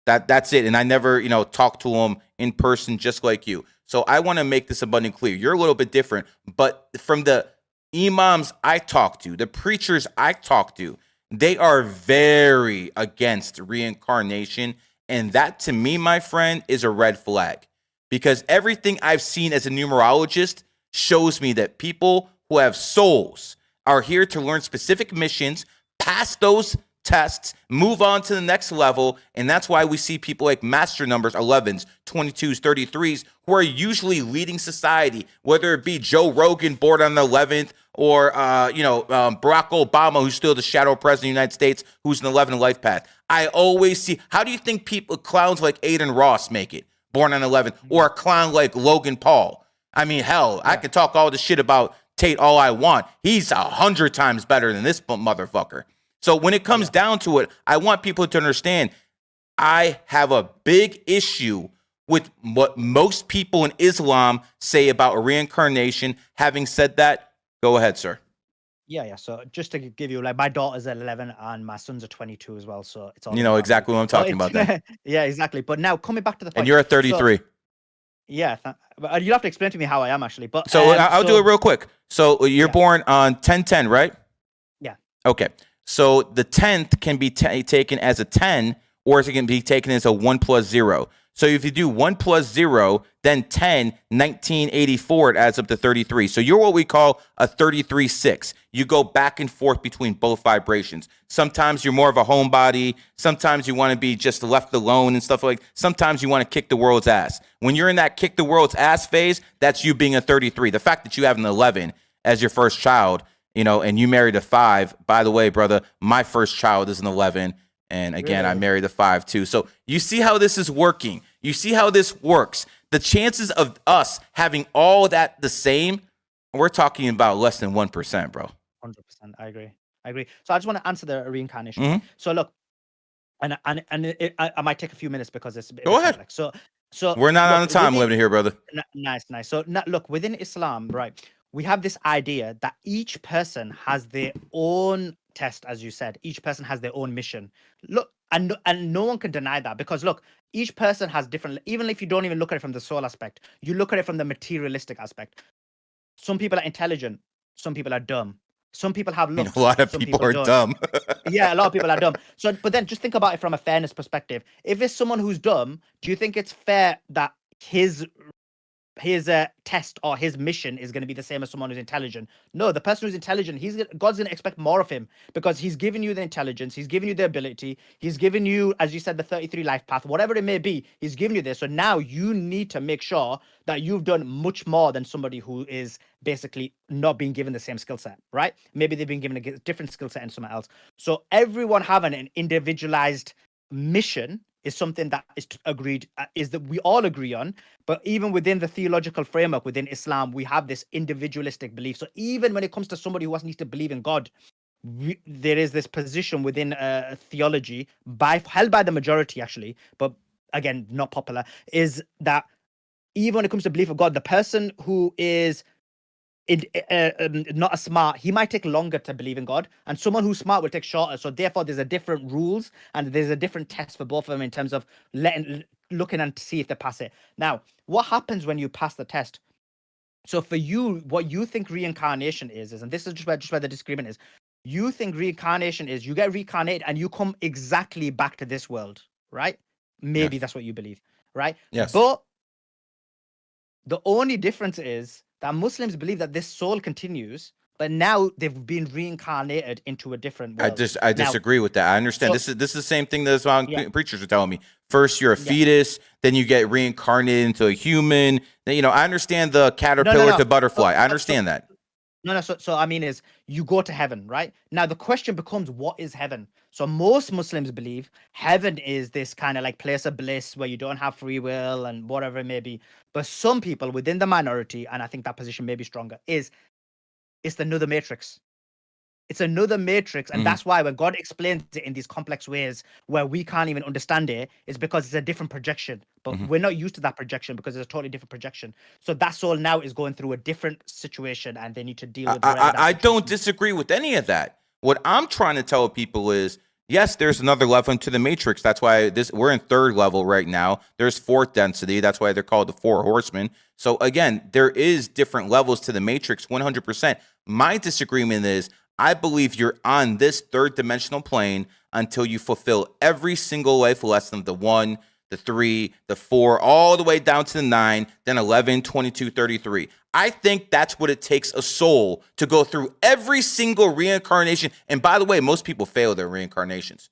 That's it, and I never, you know, talked to them in person just like you. So I want to make this abundantly clear. You're a little bit different, but from the imams I talk to, the preachers I talk to, they are very against reincarnation. And that, to me, my friend, is a red flag. Because everything I've seen as a numerologist shows me that people who have souls are here to learn specific missions, pass those tests, move on to the next level. And that's why we see people like master numbers, 11s, 22s, 33s, who are usually leading society, whether it be Joe Rogan, born on the 11th, or, Barack Obama, who's still the shadow president of the United States, who's an 11 life path. I always see, how do you think clowns like Aiden Ross make it, born on 11, or a clown like Logan Paul? I mean, hell, I could talk all the shit about Tate all I want. He's 100 times better than this motherfucker. So when it comes down to it, I want people to understand I have a big issue with what most people in Islam say about reincarnation. Having said that, go ahead, sir. Yeah. So just to give you, like, my daughter's 11 and my sons are 22 as well. So it's all, you know exactly what I'm talking about then. Yeah, exactly. But now coming back to the point. And you're at 33. So, yeah. But you'll have to explain to me how I am actually. But so I'll do it real quick. So you're born on 10/10, right? Yeah. Okay. So the 10th can be taken as a 10, or it can be taken as a 1 plus 0. So if you do 1 plus 0, then 10, 19, 84, it adds up to 33. So you're what we call a 33-6. You go back and forth between both vibrations. Sometimes you're more of a homebody. Sometimes you want to be just left alone and stuff like that. Sometimes you want to kick the world's ass. When you're in that kick the world's ass phase, that's you being a 33. The fact that you have an 11 as your first child, you know, and you married a 5. By the way, brother, my first child is an 11. And again, I married a 5 too. So you see how this is working. You see how this works. The chances of us having all that the same, we're talking about less than 1%, bro. 100%. I agree. So I just want to answer the reincarnation. So look, and I might take a few minutes because it's a bit Go ahead. complex. So we're not on the time limit here, brother. Nice. So look, within Islam, right, we have this idea that each person has their own test, as you said. Each person has their own mission. Look, and no one can deny that, because look, each person has different. Even if you don't even look at it from the soul aspect, you look at it from the materialistic aspect. Some people are intelligent. Some people are dumb. Some people have looks. A lot of people are dumb. Yeah, a lot of people are dumb. So, but then just think about it from a fairness perspective. If it's someone who's dumb, do you think it's fair that his test or his mission is going to be the same as someone who's intelligent? No, the person who's intelligent, God's going to expect more of him, because he's given you the intelligence, he's given you the ability, he's given you, as you said, the 33 life path, whatever it may be, he's given you this. So now you need to make sure that you've done much more than somebody who is basically not being given the same skill set, right? Maybe they've been given a different skill set and something else. So everyone having an individualized mission is something that is agreed, is that we all agree on. But even within the theological framework within Islam, we have this individualistic belief. So even when it comes to somebody who needs to believe in God, there is this position within theology held by the majority, actually, but again, not popular, is that even when it comes to belief of God, the person who is not as smart, he might take longer to believe in God, and someone who's smart will take shorter. So therefore there's a different rules and there's a different test for both of them in terms of looking and see if they pass it. Now, what happens when you pass the test? So for you, what you think reincarnation is, and this is just where the disagreement is, you think reincarnation is you get reincarnated and you come exactly back to this world, right? Maybe that's what you believe, right? Yes. But the only difference is that Muslims believe that this soul continues, but now they've been reincarnated into a different world. I disagree with that. I understand. This is the same thing that Islam preachers are telling me. First, you're a fetus, then you get reincarnated into a human. Then, I understand the caterpillar to butterfly. I understand that. So I mean is you go to heaven, right? Now the question becomes, what is heaven? So most Muslims believe heaven is this kind of like place of bliss where you don't have free will and whatever it may be. But some people within the minority, and I think that position may be stronger, it's another matrix. It's another matrix. And that's why when God explains it in these complex ways where we can't even understand it, is because it's a different projection. But we're not used to that projection because it's a totally different projection. So that soul now is going through a different situation and they need to deal with it. I don't disagree with any of that. What I'm trying to tell people is, yes, there's another level into the matrix. That's why we're in 3rd level right now. There's 4th density. That's why they're called the 4 horsemen. So again, there is different levels to the matrix, 100%. My disagreement is, I believe you're on this 3rd dimensional plane until you fulfill every single life lesson of the 1, the 3, the 4, all the way down to the 9, then 11, 22, 33. I think that's what it takes a soul to go through every single reincarnation. And by the way, most people fail their reincarnations.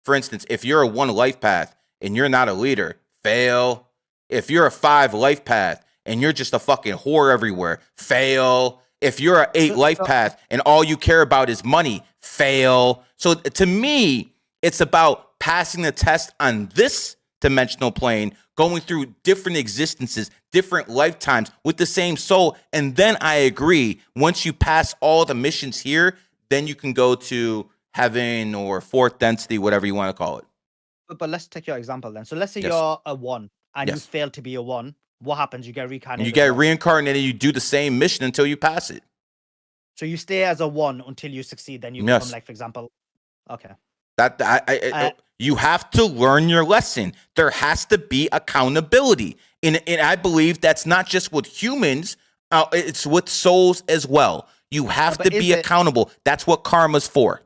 For instance, if you're a 1 life path and you're not a leader, fail. If you're a 5 life path and you're just a fucking whore everywhere, fail. If you're an 8 life path and all you care about is money, fail. So to me, it's about passing the test on this dimensional plane, going through different existences, different lifetimes with the same soul. And then I agree, once you pass all the missions here, then you can go to heaven or 4th density, whatever you want to call it. But let's take your example then. So let's say you're a 1 and you fail to be a 1. What happens? You get reincarnated. You get reincarnated. You do the same mission until you pass it. So you stay as a 1 until you succeed. Then you become, like, for example, okay. You have to learn your lesson. There has to be accountability, and I believe that's not just with humans. It's with souls as well. You have to be accountable. That's what karma's for.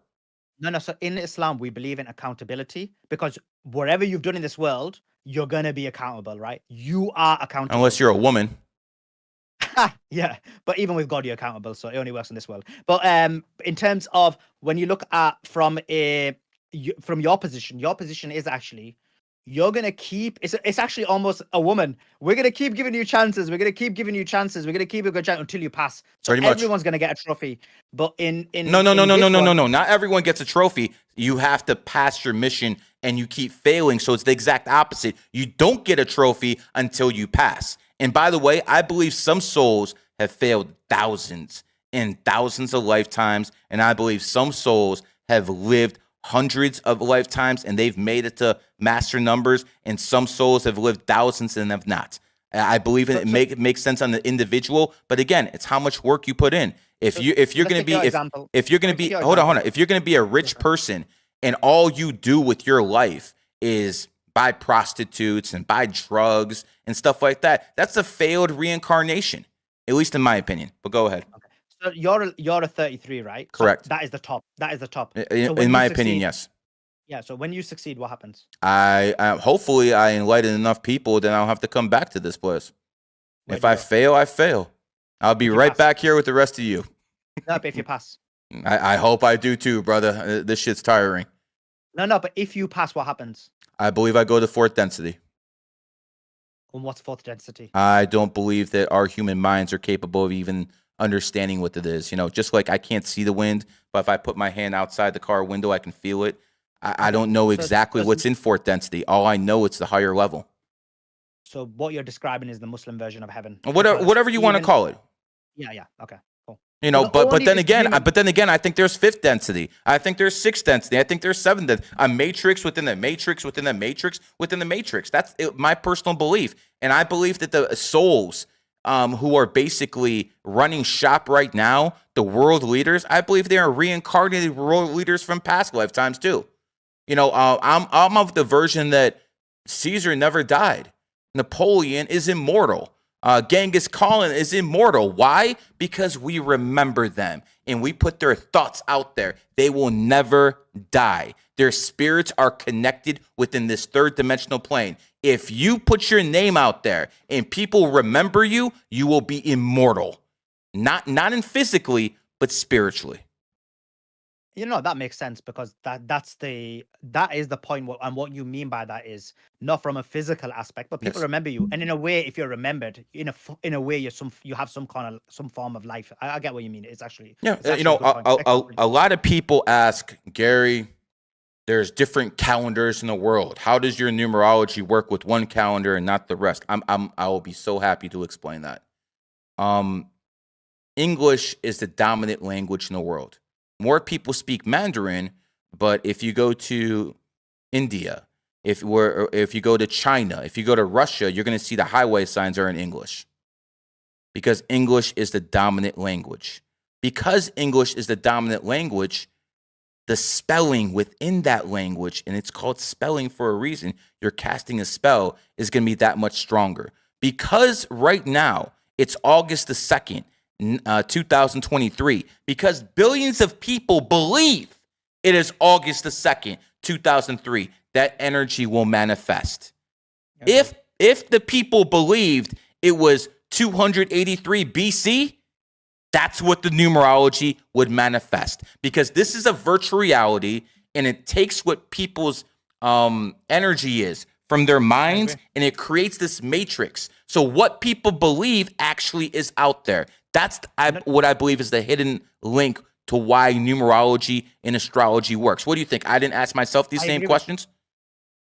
No. So in Islam, we believe in accountability, because whatever you've done in this world, you're gonna be accountable, right? You are accountable. Unless you're a woman. Yeah, but even with God, you're accountable, so it only works in this world. But in terms of when you look at from your position is actually you're gonna keep. It's actually almost a woman. We're gonna keep giving you chances. We're gonna keep giving you chances. We're gonna keep a good chance until you pass. So Pretty much. everyone's gonna get a trophy. But in No. this one, Not everyone gets a trophy. You have to pass your mission, and you keep failing. So it's the exact opposite. You don't get a trophy until you pass. And by the way, I believe some souls have failed thousands and thousands of lifetimes, and I believe some souls have lived hundreds of lifetimes and they've made it to master numbers, and some souls have lived thousands and have not. I believe it makes sense on the individual, but again, it's how much work you put in. If you're going to be if you're going to be hold on, if you're going to be a rich person and all you do with your life is buy prostitutes and buy drugs and stuff like that, that's a failed reincarnation, at least in my opinion. But go ahead. Okay. So you're a 33, right? Correct. So that is the top. That is the top. In my opinion, yes. Yeah. So when you succeed, what happens? I hopefully I enlighten enough people, then I'll have to come back to this place. If I fail, I fail. I'll be right back here with the rest of you. No, but if you pass. I hope I do too, brother. This shit's tiring. No, but if you pass, what happens? I believe I go to fourth density. And what's fourth density? I don't believe that our human minds are capable of even understanding what it is. You know, just like I can't see the wind, but if I put my hand outside the car window, I can feel it. I don't know exactly what's in fourth density. All I know, it's the higher level. So what you're describing is the Muslim version of heaven. Whatever you want to call it. Yeah. Okay. Cool. You know, but then again, I think there's fifth density. I think there's sixth density. I think there's seventh density. A matrix within the matrix within the matrix within the matrix. That's my personal belief, and I believe that the souls who are basically running shop right now, the world leaders, I believe they are reincarnated world leaders from past lifetimes too. You know, I'm of the version that Caesar never died. Napoleon is immortal. Genghis Khan is immortal. Why? Because we remember them and we put their thoughts out there. They will never die. Their spirits are connected within this third dimensional plane. If you put your name out there and people remember you, you will be immortal. Not in physically, but spiritually. You know, that makes sense because that is the point. And what you mean by that is not from a physical aspect, but people remember you. And in a way, if you're remembered, in a way, you have some form of life. I get what you mean. It's actually you know, a lot of people ask, Gary, there's different calendars in the world. How does your numerology work with one calendar and not the rest? I will be so happy to explain that. English is the dominant language in the world. More people speak Mandarin, but if you go to India, if you go to China, if you go to Russia, you're going to see the highway signs are in English. Because English is the dominant language. Because English is the dominant language, the spelling within that language, and it's called spelling for a reason, you're casting a spell, is going to be that much stronger. Because right now, it's August the 2nd, 2023, because billions of people believe it is August the 2nd, 2003, that energy will manifest. Okay. If the people believed it was 283 BC, that's what the numerology would manifest, because this is a virtual reality and it takes what people's energy is from their minds and it creates this matrix. So what people believe actually is out there. That's what I believe is the hidden link to why numerology and astrology works. What do you think? I didn't ask myself these same questions.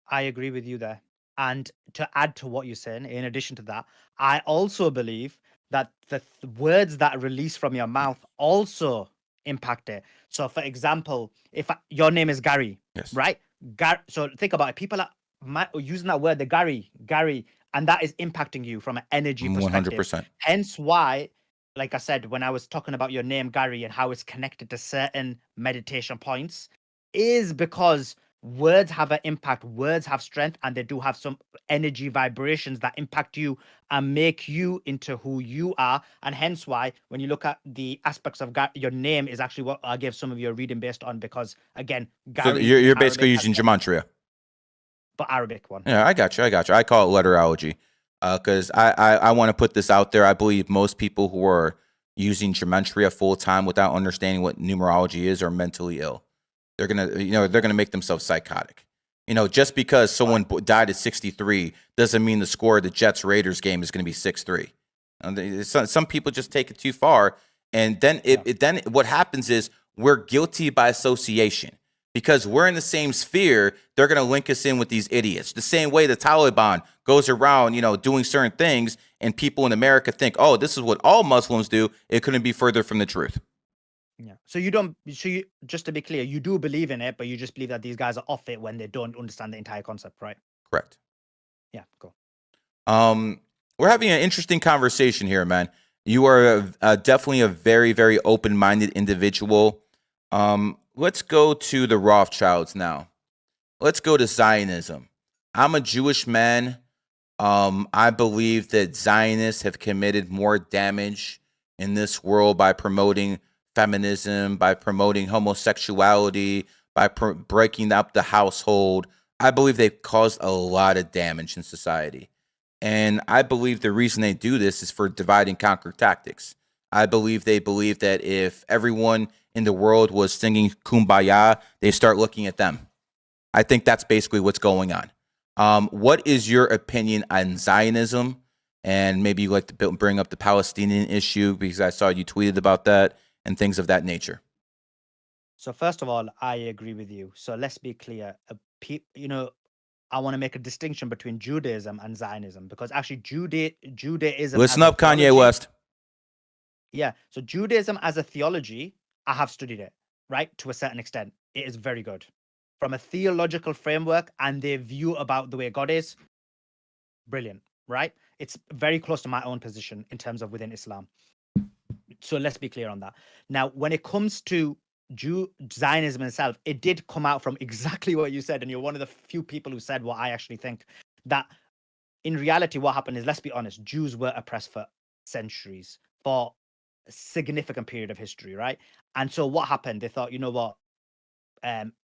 I agree with you there. And to add to what you're saying, in addition to that, I also believe that the words that release from your mouth also impact it. So, for example, if your name is Gary, right? So think about it. People are using that word, the Gary, and that is impacting you from an energy perspective. 100%. Hence why, like I said, when I was talking about your name, Gary, and how it's connected to certain meditation points, is because words have an impact. Words have strength, and they do have some energy vibrations that impact you and make you into who you are. And hence why, when you look at the aspects of your name, is actually what I gave some of your reading based on. Because again, Gary, so you're basically using gematria. but Arabic one. Yeah, I got you. I call it letterology because I want to put this out there. I believe most people who are using gematria full time without understanding what numerology is are mentally ill. They're gonna make themselves psychotic. Just because someone died at 63 doesn't mean the score of the Jets Raiders game is going to be 6-3. Some people just take it too far, and then then what happens is we're guilty by association. Because we're in the same sphere, they're going to link us in with these idiots. The same way the Taliban goes around, doing certain things, and people in America think, oh, this is what all Muslims do. It couldn't be further from the truth. Yeah. So you, just to be clear, you do believe in it, but you just believe that these guys are off it when they don't understand the entire concept, right? Correct. Yeah, cool. We're having an interesting conversation here, man. You are definitely a very, very open-minded individual. Let's go to the Rothschilds now. Let's go to Zionism. I'm a Jewish man. I believe that Zionists have committed more damage in this world by promoting feminism, by promoting homosexuality, by breaking up the household. I believe they've caused a lot of damage in society. And I believe the reason they do this is for divide and conquer tactics. I believe they believe that if everyone in the world was singing Kumbaya, they start looking at them. I think that's basically what's going on. What is your opinion on Zionism? And maybe you like to bring up the Palestinian issue because I saw you tweeted about that and things of that nature. So first of all, I agree with you. So let's be clear. I want to make a distinction between Judaism and Zionism because actually Judaism. Listen up, Kanye West. Yeah. So Judaism as a theology, I have studied it, right? To a certain extent. It is very good. From a theological framework and their view about the way God is, brilliant, right? It's very close to my own position in terms of within Islam. So let's be clear on that. Now, when it comes to Zionism itself, it did come out from exactly what you said. And you're one of the few people who said what I actually think, that in reality, what happened is, let's be honest, Jews were oppressed for centuries, for a significant period of history, right? And so what happened? They thought, you know what?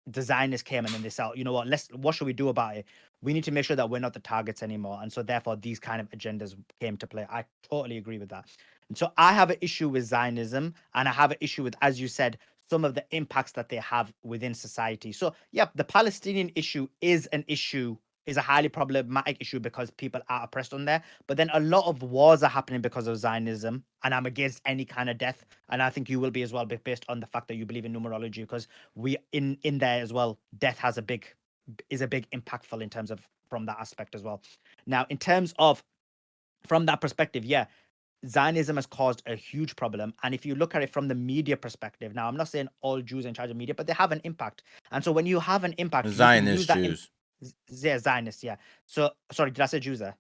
The Zionists came and then they said, you know what should we do about it? We need to make sure that we're not the targets anymore. And so therefore these kind of agendas came to play. I totally agree with that. And so I have an issue with Zionism, and I have an issue with, as you said, some of the impacts that they have within society. So yeah, the Palestinian issue is a highly problematic issue because people are oppressed on there. But then a lot of wars are happening because of Zionism, and I'm against any kind of death. And I think you will be as well, based on the fact that you believe in numerology, because we in there as well, death is a big impactful in terms of from that aspect as well. Now, in terms of from that perspective, yeah, Zionism has caused a huge problem. And if you look at it from the media perspective, now I'm not saying all Jews are in charge of media, but they have an impact. And so when you have an impact, Zionist Jews. Yeah, Zionists, yeah. So sorry, did I say Jews there?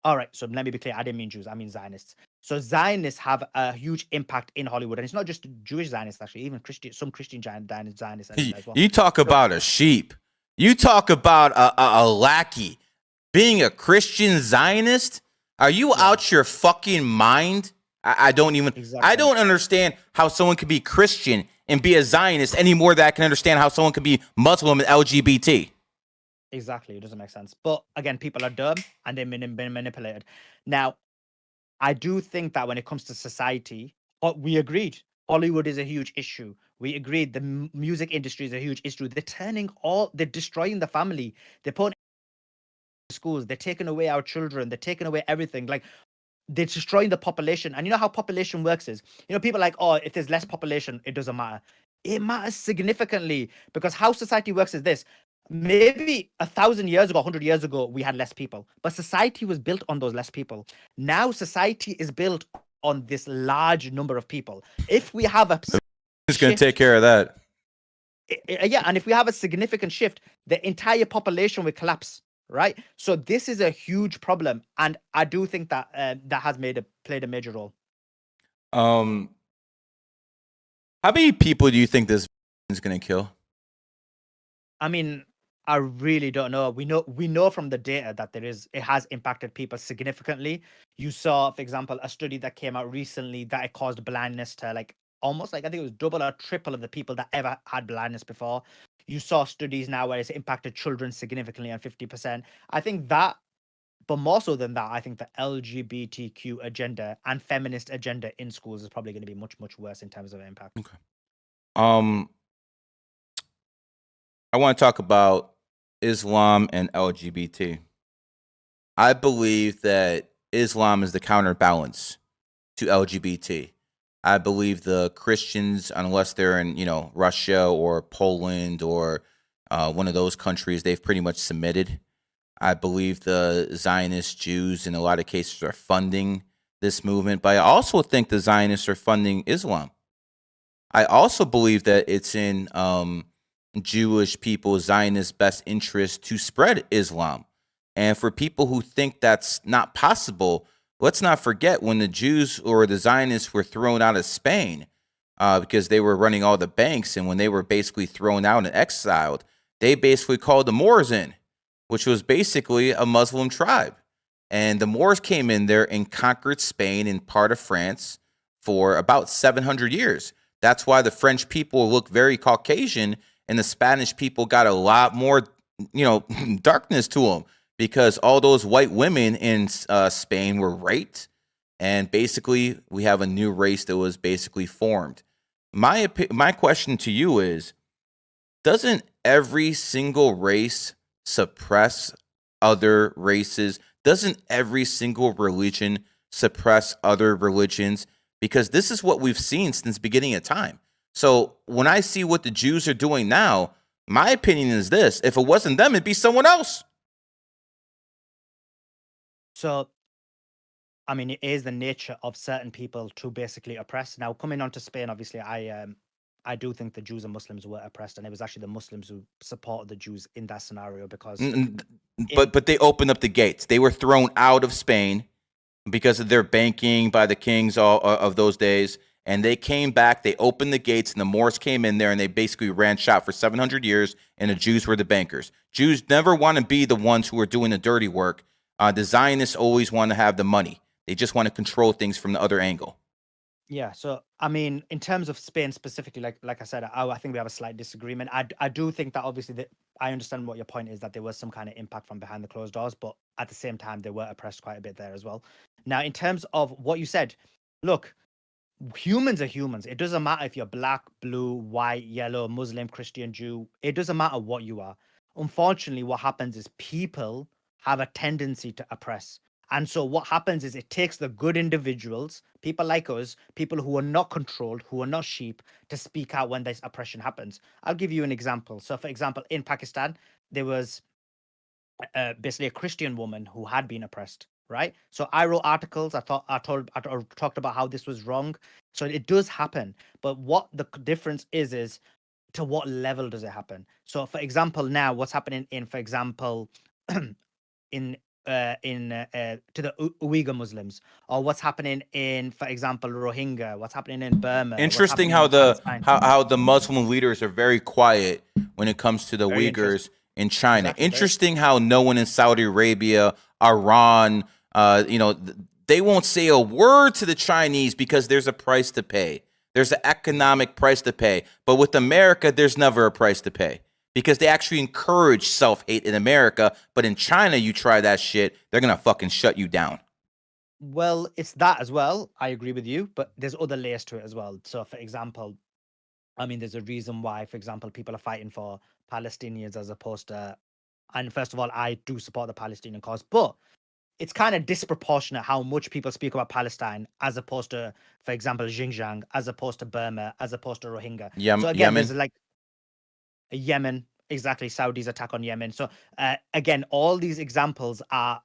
All right, so let me be clear. I didn't mean Jews, I mean Zionists. So Zionists have a huge impact in Hollywood. And it's not just Jewish Zionists, actually, even some Christian Zionists as well. You talk about a sheep. You talk about a lackey. Being a Christian Zionist? Are you out your fucking mind? I don't even, exactly. I don't understand how someone could be Christian and be a Zionist any more than I can understand how someone could be Muslim and LGBT. Exactly. It doesn't make sense. But again, people are dumb and they've been manipulated. Now, I do think that when it comes to society, we agreed Hollywood is a huge issue. We agreed the music industry is a huge issue. They're destroying the family. They're putting schools. They're taking away our children. They're taking away everything. Like, they're destroying the population. And you know how population works is, people are like, oh, if there's less population, it doesn't matter. It matters significantly, because how society works is this. Maybe 1,000 years ago, 100 years ago, we had less people, but society was built on those less people. Now society is built on this large number of people. If we have a who's going to take care of that? Yeah, and if we have a significant shift, the entire population will collapse, right? So this is a huge problem, and I do think that that has played a major role. How many people do you think this is going to kill? I mean, I really don't know. We know from the data that it has impacted people significantly. You saw, for example, a study that came out recently that it caused blindness to almost I think it was double or triple of the people that ever had blindness before. You saw studies now where it's impacted children significantly on 50%. I think that, but more so than that, I think the LGBTQ agenda and feminist agenda in schools is probably going to be much, much worse in terms of impact. Okay. I want to talk about Islam and LGBT. I believe that Islam is the counterbalance to LGBT. I believe the Christians, unless they're in, Russia or Poland or one of those countries, they've pretty much submitted. I believe the Zionist Jews, in a lot of cases, are funding this movement, but I also think the Zionists are funding Islam. I also believe that it's in Jewish people, Zionist best interest to spread Islam. And for people who think that's not possible, let's not forget when the Jews or the Zionists were thrown out of Spain because they were running all the banks, and when they were basically thrown out and exiled, they basically called the Moors in, which was basically a Muslim tribe. And the Moors came in there and conquered Spain and part of France for about 700 years. That's why the French people look very Caucasian, and the Spanish people got a lot more, darkness to them, because all those white women in Spain were raped, and basically we have a new race that was basically formed. My question to you is, doesn't every single race suppress other races? Doesn't every single religion suppress other religions? Because this is what we've seen since the beginning of time. So when I see what the Jews are doing now, my opinion is this: if it wasn't them, it'd be someone else. So, I mean, it is the nature of certain people to basically oppress. Now, coming on to Spain, obviously, I do think the Jews and Muslims were oppressed, and it was actually the Muslims who supported the Jews in that scenario because. But they opened up the gates. They were thrown out of Spain because of their banking by the kings of those days, and they came back. They opened the gates, and the Moors came in there, and they basically ran shop for 700 years, and the Jews were the bankers. Jews never want to be the ones who are doing the dirty work. The Zionists always want to have the money. They just want to control things from the other angle. Yeah, so I mean, in terms of Spain specifically, like I said, I think we have a slight disagreement. I do think that obviously that I understand what your point is, that there was some kind of impact from behind the closed doors, but at the same time they were oppressed quite a bit there as well. Now, in terms of what you said, look, humans are humans. It doesn't matter if you're black, blue, white, yellow, Muslim, Christian, Jew. It doesn't matter what you are. Unfortunately, what happens is people have a tendency to oppress. And so what happens is it takes the good individuals, people like us, people who are not controlled, who are not sheep, to speak out when this oppression happens. I'll give you an example. So, for example, in Pakistan, there was basically a Christian woman who had been oppressed, right? So I wrote articles. I talked about how this was wrong. So it does happen. But what the difference is to what level does it happen? So, for example, now what's happening in, for example, in to the Uyghur Muslims, or what's happening in, for example, Rohingya, what's happening in Burma. Interesting how the Muslim leaders are very quiet when it comes to the Very Uyghurs in China. Exactly. Interesting how no one in Saudi Arabia, Iran, they won't say a word to the Chinese because there's a price to pay. There's an economic price to pay. But with America, there's never a price to pay, because they actually encourage self-hate in America. But in China, you try that shit, they're going to fucking shut you down. Well, it's that as well. I agree with you, but there's other layers to it as well. So, for example, I mean, there's a reason why, for example, people are fighting for Palestinians as opposed to, and first of all, I do support the Palestinian cause, but it's kind of disproportionate how much people speak about Palestine as opposed to, for example, Xinjiang, as opposed to Burma, as opposed to Rohingya. So again, Yemen. there's like Yemen, exactly, Saudi's attack on Yemen. So again, all these examples are,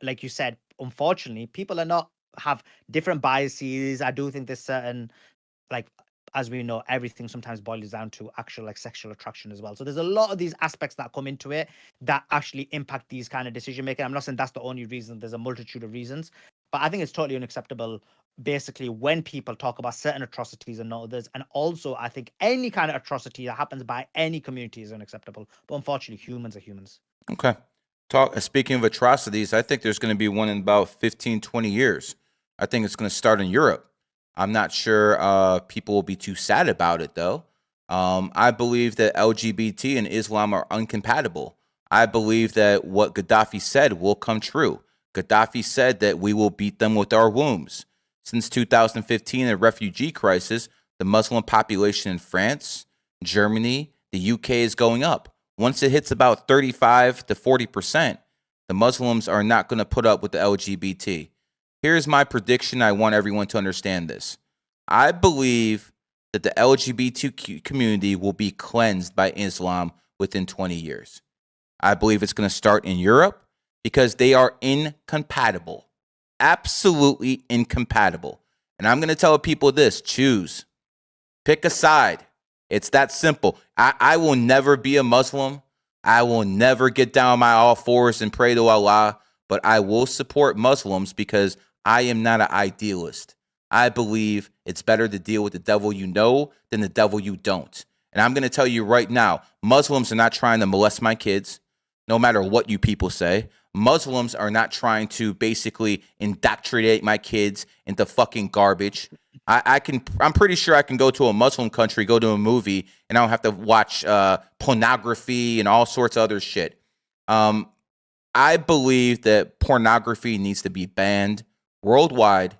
like you said, unfortunately, people are not have different biases. I do think there's certain, like, as we know, everything sometimes boils down to actual like sexual attraction as well. So there's a lot of these aspects that come into it that actually impact these kind of decision making. I'm not saying that's the only reason. There's a multitude of reasons, but I think it's totally unacceptable, basically, when people talk about certain atrocities and not others. And also, I think any kind of atrocity that happens by any community is unacceptable. But unfortunately, humans are humans. Okay. Speaking of atrocities, I think there's going to be one in about 15, 20 years. I think it's going to start in Europe. I'm not sure people will be too sad about it, though. I believe that LGBT and Islam are incompatible. I believe that what Gaddafi said will come true. Gaddafi said that we will beat them with our wombs. Since 2015, the refugee crisis, the Muslim population in France, Germany, the UK is going up. Once it hits about 35 to 40%, the Muslims are not going to put up with the LGBT. Here's my prediction. I want everyone to understand this. I believe that the LGBT community will be cleansed by Islam within 20 years. I believe it's going to start in Europe because they are incompatible. Absolutely incompatible. And I'm going to tell people this: choose. Pick a side. It's that simple. I will never be a Muslim. I will never get down on my all fours and pray to Allah, but I will support Muslims because I am not an idealist. I believe it's better to deal with the devil you know than the devil you don't. And I'm going to tell you right now, Muslims are not trying to molest my kids, no matter what you people say. Muslims are not trying to basically indoctrinate my kids into fucking garbage. I'm pretty sure I can go to a Muslim country, go to a movie, and I don't have to watch pornography and all sorts of other shit. I believe that pornography needs to be banned worldwide,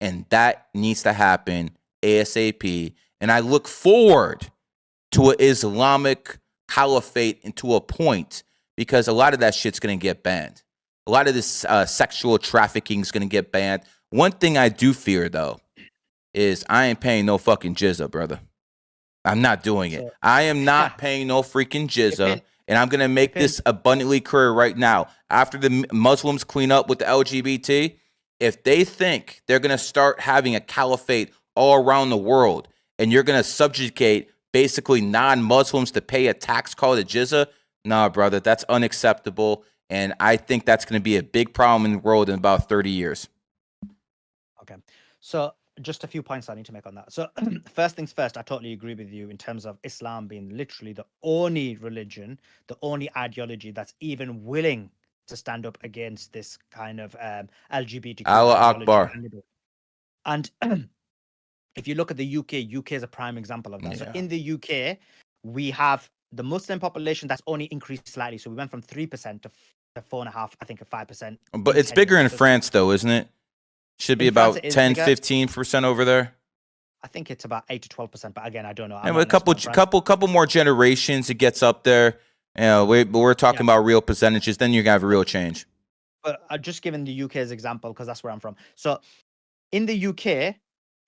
and that needs to happen ASAP. And I look forward to an Islamic caliphate and to a point, because a lot of that shit's going to get banned. A lot of this sexual trafficking is going to get banned. One thing I do fear, though, is I ain't paying no fucking jizya, brother. I'm not doing it. I am not paying no freaking jizya. And I'm going to make this abundantly clear right now. After the Muslims clean up with the LGBT, if they think they're going to start having a caliphate all around the world and you're going to subjugate basically non-Muslims to pay a tax called a jizya, nah, brother, that's unacceptable. And I think that's going to be a big problem in the world in about 30 years. Okay. So just a few points I need to make on that. So first things first, I totally agree with you in terms of Islam being literally the only religion, the only ideology that's even willing to stand up against this kind of LGBTQ. Allah Akbar. And if you look at the UK is a prime example of that. Yeah. So in the UK, we have the Muslim population that's only increased slightly. So we went from 3% to 4.5%, I think, 5%. But it's bigger in France, though, isn't it? Should be about 10-15% over there. I think it's about 8 to 12%, but again, I don't know. And with a couple more generations, it gets up there. You know, we're talking about real percentages. Then you're gonna have a real change. But I've just given the UK as example because that's where I'm from. So in the UK,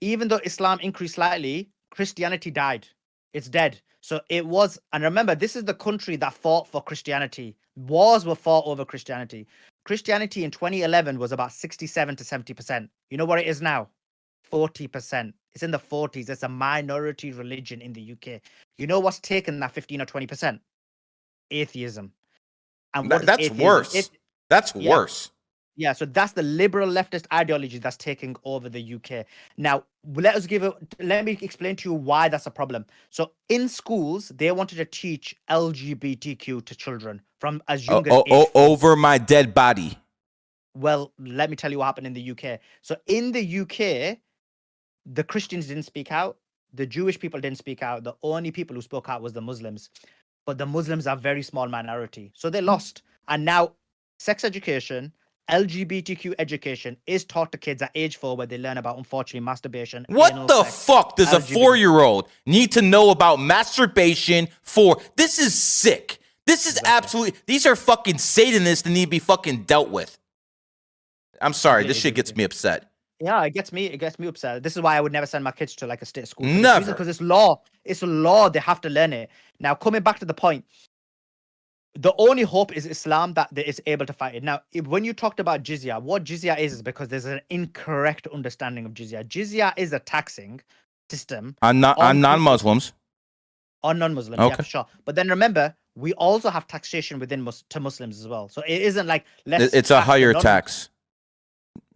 even though Islam increased slightly, Christianity died. It's dead. So it was, and remember, this is the country that fought for Christianity. Wars were fought over Christianity. Christianity in 2011 was about 67 to 70%. You know what it is now? 40%. It's in the 40s. It's a minority religion in the UK. You know what's taken that 15 or 20%? Atheism. And that's atheism? Worse. That's worse. Yeah, so that's the liberal leftist ideology that's taking over the UK. Now, let me explain to you why that's a problem. So in schools, they wanted to teach LGBTQ to children from as young as age 4. Over my dead body. Well, let me tell you what happened in the UK. So in the UK, the Christians didn't speak out. The Jewish people didn't speak out. The only people who spoke out was the Muslims. But the Muslims are a very small minority. So they lost. And now sex education, LGBTQ education is taught to kids at age 4 where they learn about, unfortunately, masturbation. What the fuck does a 4-year-old need to know about masturbation for? This is sick. This is absolutely, these are fucking Satanists that need to be fucking dealt with. I'm sorry, this shit gets me upset. Yeah, it gets me upset. This is why I would never send my kids to like a state school. Never. Because it's law. It's a law. They have to learn it. Now, coming back to the point, the only hope is Islam that is able to fight it. Now, when you talked about jizya, what jizya is because there's an incorrect understanding of jizya. Jizya is a taxing system on non-Muslims. On non-Muslims, okay. Yeah, for sure. But then remember, we also have taxation to Muslims as well. So it isn't like it's a higher tax.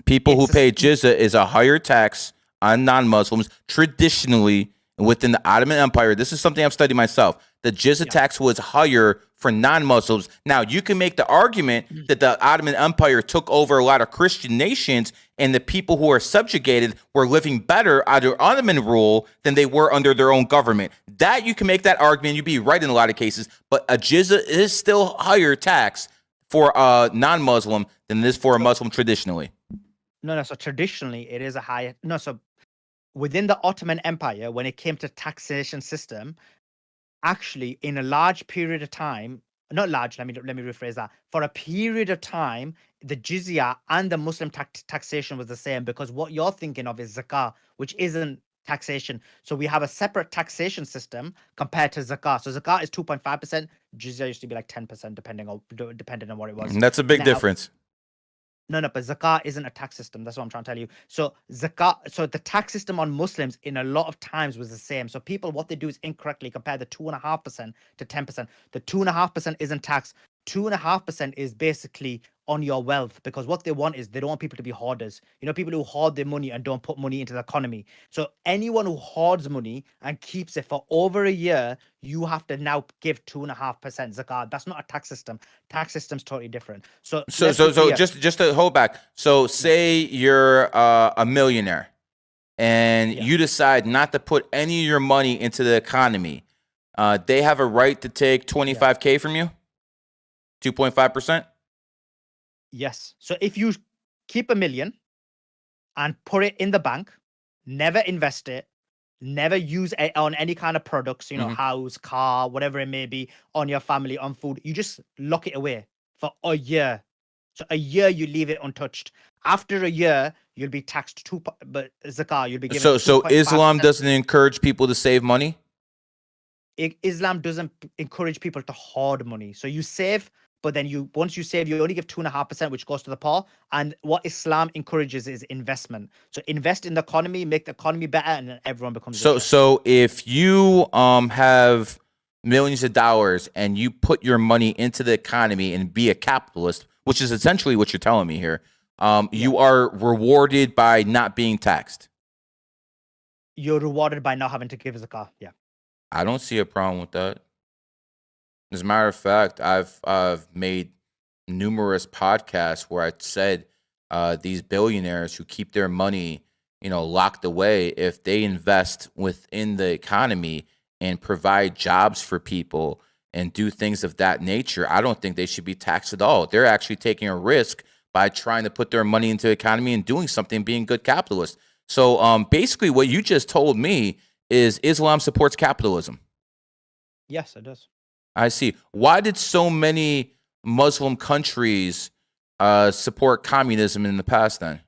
People who pay jizya is a higher tax on non-Muslims traditionally within the Ottoman Empire. This is something I've studied myself. The jizya tax was higher for non-Muslims. Now, you can make the argument that the Ottoman Empire took over a lot of Christian nations, and the people who are subjugated were living better under Ottoman rule than they were under their own government. That you can make that argument. You'd be right in a lot of cases, but a jizya is still higher tax for a non-Muslim than it is for a Muslim traditionally. No, so traditionally it is a higher. No, so within the Ottoman Empire, when it came to taxation system, actually in a large period of time, not large, let me rephrase that. For a period of time, the jizya and the Muslim taxation was the same, because what you're thinking of is zakah, which isn't taxation. So we have a separate taxation system compared to zakah. So zakah is 2.5%. Jizya used to be like 10%, depending on what it was. That's a big difference. No, but zakah isn't a tax system. That's what I'm trying to tell you. So zakah, so the tax system on Muslims in a lot of times was the same. So people, what they do is incorrectly compare the 2.5% to 10%. The 2.5% isn't tax. 2.5% is basically on your wealth, because what they want is they don't want people to be hoarders. You know, people who hoard their money and don't put money into the economy. So anyone who hoards money and keeps it for over a year, you have to now give 2.5% zakat. That's not a tax system. Tax system's totally different. So just to hold back. So say you're a millionaire and you decide not to put any of your money into the economy. They have a right to take 25K from you? 2.5%? Yes. So if you keep $1 million and put it in the bank, never invest it, never use it on any kind of products, you know, house, car, whatever it may be, on your family, on food, you just lock it away for a year. So a year you leave it untouched. After a year, you'll be taxed but zakah, you'll be given. So Islam doesn't encourage people to save money? Islam doesn't encourage people to hoard money. So you save, but then once you save, you only give 2.5%, which goes to the poor. And what Islam encourages is investment. So invest in the economy, make the economy better, and then everyone becomes richer. So if you have millions of dollars and you put your money into the economy and be a capitalist, which is essentially what you're telling me here, you are rewarded by not being taxed. You're rewarded by not having to give zakah. Yeah. I don't see a problem with that. As a matter of fact, I've made numerous podcasts where I said these billionaires who keep their money, locked away, if they invest within the economy and provide jobs for people and do things of that nature, I don't think they should be taxed at all. They're actually taking a risk by trying to put their money into the economy and doing something, being good capitalists. So basically what you just told me is Islam supports capitalism. Yes, it does. I see. Why did so many Muslim countries support communism in the past then?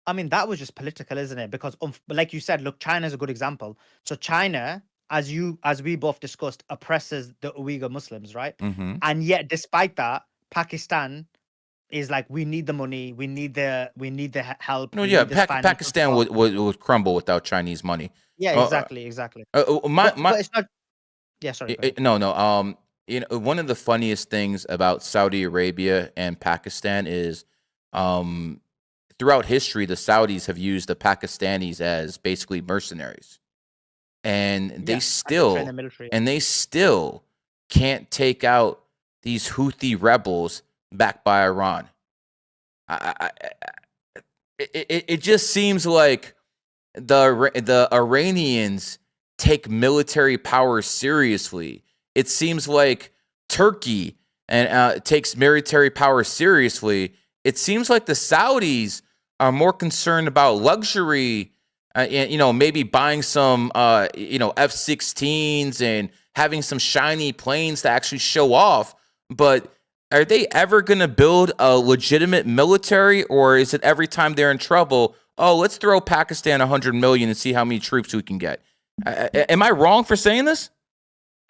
I mean, that was just political, isn't it? Because like you said, look, China is a good example. So China, as we both discussed, oppresses the Uyghur Muslims, right? And yet, despite that, Pakistan is like, we need the money, we need the help. No, yeah, Pakistan would crumble without Chinese money. Yeah, exactly. But it's not. Yeah, sorry. No. One of the funniest things about Saudi Arabia and Pakistan is, throughout history, the Saudis have used the Pakistanis as basically mercenaries, and they still can't take out these Houthi rebels backed by Iran. It just seems like the Iranians take military power seriously. It seems like Turkey takes military power seriously. It seems like the Saudis are more concerned about luxury, maybe buying some, F-16s and having some shiny planes to actually show off. But are they ever going to build a legitimate military, or is it every time they're in trouble, let's throw Pakistan 100 million and see how many troops we can get? Am I wrong for saying this?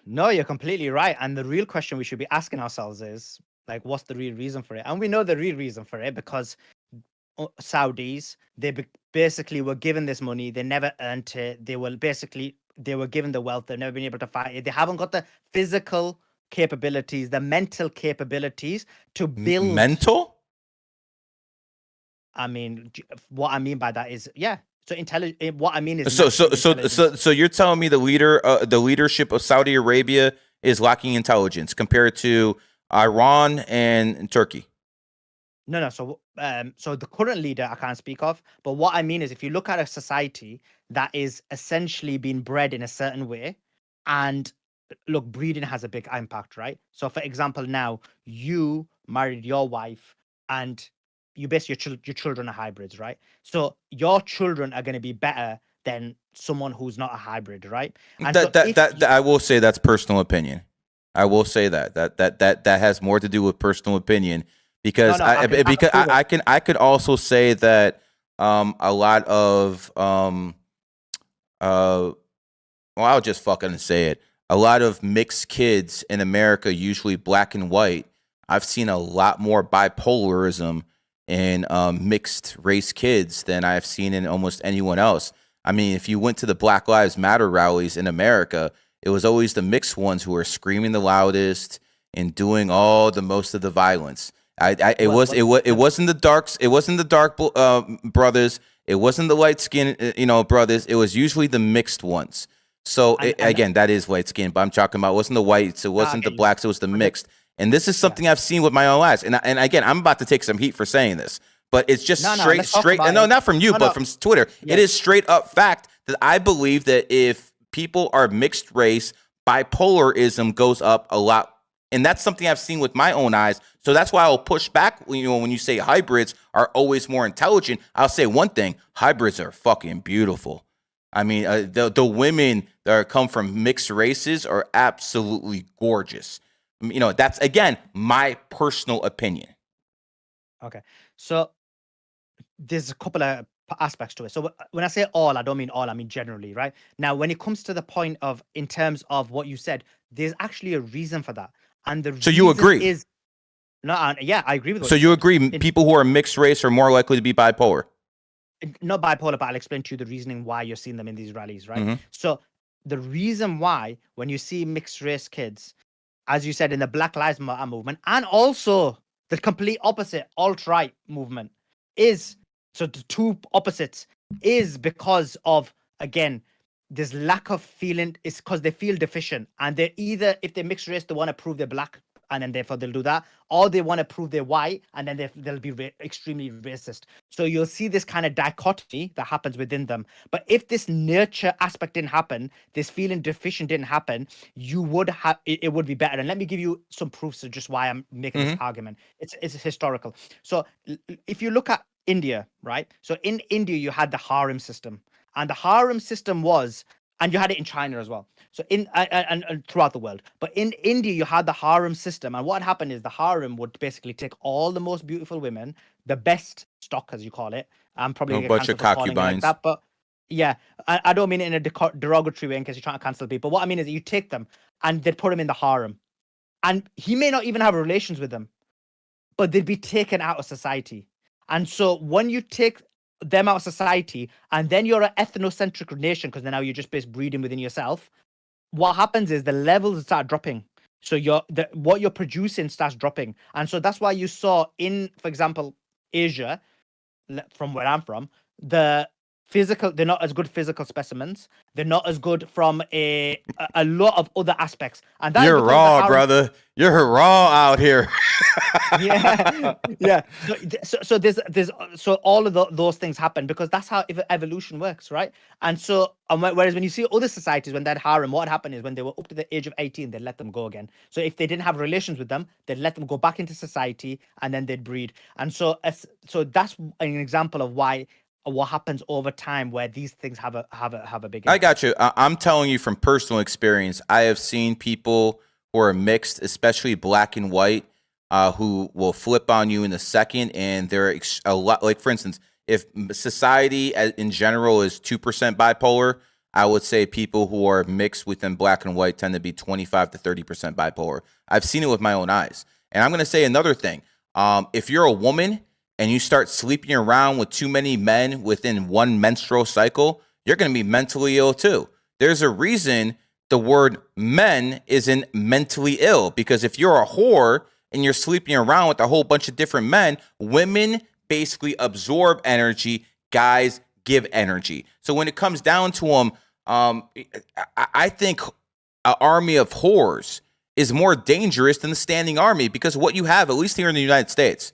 No, you're completely right. And the real question we should be asking ourselves is, like, what's the real reason for it? And we know the real reason for it, because Saudis, they basically were given this money. They never earned it. They were given the wealth. They've never been able to fight it. They haven't got the physical capabilities, the mental capabilities to build. Mental? I mean, what I mean by that is, So intelligent. What I mean is So so naturally so intelligent. so you're telling me the leadership of Saudi Arabia is lacking intelligence compared to Iran and Turkey? No, no. So the current leader I can't speak of, but what I mean is if you look at a society that is essentially being bred in a certain way, and look, breeding has a big impact, right? So for example, now you married your wife, and you basically your children are hybrids, right? So your children are going to be better than someone who's not a hybrid, right? And so if That I will say that's personal opinion. I will say that has more to do with personal opinion no, because no, I can prove it. I could also say that a lot of well, I'll just fucking say it. A lot of mixed kids in America, usually black and white. I've seen a lot more bipolarism in mixed race kids than I've seen in almost anyone else. I mean, if you went to the Black Lives Matter rallies in America, it was always the mixed ones who were screaming the loudest and doing all the most of the violence. It wasn't the darks. It wasn't the dark brothers. It wasn't the light skin, brothers. It was usually the mixed ones. So And again, that is light skin, but I'm talking about it wasn't the whites, it no, I wasn't the get you. blacks, it was the But mixed. And this is yeah, something I've seen with my own eyes. And again, I'm about to take some heat for saying this, but it's just no, no. Let's talk straight. about No, it. not from you, No, but no. from Twitter. It Yeah, is straight up fact that I believe that if people are mixed race, bipolarism goes up a lot. And that's something I've seen with my own eyes. So that's why I'll push back. When you say hybrids are always more intelligent, I'll say one thing: hybrids are fucking beautiful. I mean, the women that come from mixed races are absolutely gorgeous. That's again my personal opinion. okay. So there's a couple of aspects to it. So when I say all, I don't mean all, I mean generally, right? Now, when it comes to the point of in terms of what you said, there's actually a reason for that. And the So you reason agree? is no, yeah, I agree with what So you you said. agree? It, People who are mixed race are more likely to be bipolar. not bipolar, but I'll explain to you the reasoning why you're seeing them in these rallies, right? Hmm. So the reason why when you see mixed race kids, as you said in the Black Lives Matter movement, and also the complete opposite alt-right movement, is so the two opposites is because of again this lack of feeling. It's because they feel deficient, and they're either if they're mixed race, they want to prove they're black, and then therefore they'll do that, or they want to prove they're white, and then they'll be extremely racist. So you'll see this kind of dichotomy that happens within them. But if this nurture aspect didn't happen, this feeling deficient didn't happen, you would have it would be better. And let me give you some proofs of just why I'm making this Hmm. argument. It's historical. So if you look at India, right? So in India, you had the harem system, and the harem system was, and you had it in China as well. So and throughout the world, but in India, you had the harem system, and what happened is the harem would basically take all the most beautiful women, the best stock, as you call it. I'm probably A gonna get bunch of cancelled for calling it like concubines. that, but yeah, I don't mean it in a derogatory way in case you're trying to cancel people. What I mean is that you take them and they'd put him in the harem, and he may not even have relations with them, but they'd be taken out of society. And so when you take them out of society and then you're an ethnocentric nation, because now you're just based breeding within yourself, what happens is the levels start dropping. So what you're producing starts dropping. And so that's why you saw in, for example, Asia, from where I'm from, the they're not as good physical specimens. They're not as good from a lot of other aspects. And that is You're because the raw, harem. brother. You're raw out here. Yeah, yeah. So there's so all of those things happen because that's how evolution works, right? And so whereas when you see other societies when that harem, what happened is when they were up to the age of 18, they'd let them go again. So if they didn't have relations with them, they'd let them go back into society and then they'd breed. And so that's an example of why what happens over time where these things have a big I impact. got you. I'm telling you from personal experience. I have seen people who are mixed, especially black and white, who will flip on you in a second, and they're a lot. Like for instance, if society in general is 2% bipolar, I would say people who are mixed within black and white tend to be 25 to 30% bipolar. I've seen it with my own eyes, and I'm going to say another thing. If you're a woman and you start sleeping around with too many men within one menstrual cycle, you're going to be mentally ill too. There's a reason the word men isn't mentally ill, because if you're a whore and you're sleeping around with a whole bunch of different men, women basically absorb energy, guys give energy. So when it comes down to them, I think an army of whores is more dangerous than the standing army, because what you have, at least here in the United States,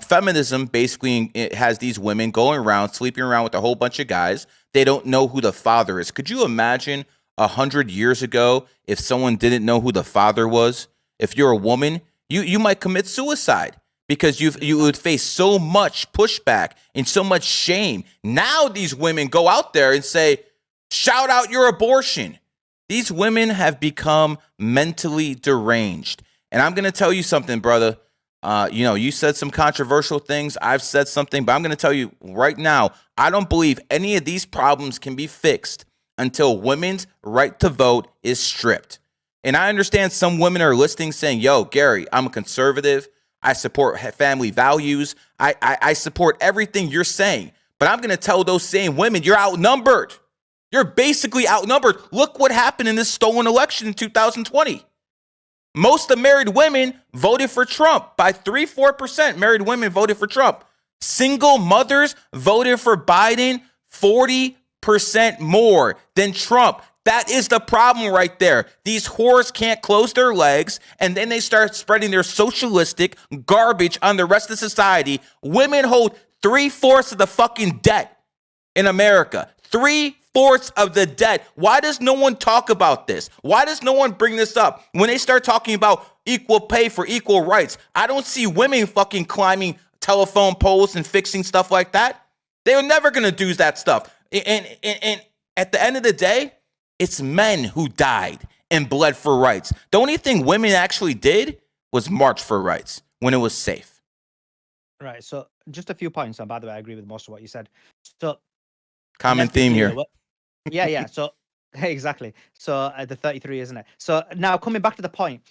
feminism basically it has these women going around, sleeping around with a whole bunch of guys. They don't know who the father is. Could you imagine 100 years ago if someone didn't know who the father was? If you're a woman, you might commit suicide because you would face so much pushback and so much shame. Now these women go out there and say, shout out your abortion. These women have become mentally deranged. And I'm going to tell you something, brother. You said some controversial things. I've said something, but I'm going to tell you right now, I don't believe any of these problems can be fixed until women's right to vote is stripped. And I understand some women are listening saying, yo, Gary, I'm a conservative. I support family values. I support everything you're saying. But I'm going to tell those same women, you're outnumbered. You're basically outnumbered. Look what happened in this stolen election in 2020. Most of married women voted for Trump by 3-4%. Married women voted for Trump. Single mothers voted for Biden 40% more than Trump. That is the problem right there. These whores can't close their legs, and then they start spreading their socialistic garbage on the rest of society. Women hold 3/4 of the fucking debt in America. 3/4 of the debt. Why does no one talk about this? Why does no one bring this up? When they start talking about equal pay for equal rights, I don't see women fucking climbing telephone poles and fixing stuff like that. They're never going to do that stuff. And at the end of the day, it's men who died and bled for rights. The only thing women actually did was march for rights when it was safe. Right. So just a few points. And by the way, I agree with most of what you said. So common theme here. Yeah. So exactly. So the 33, isn't it? So now coming back to the point,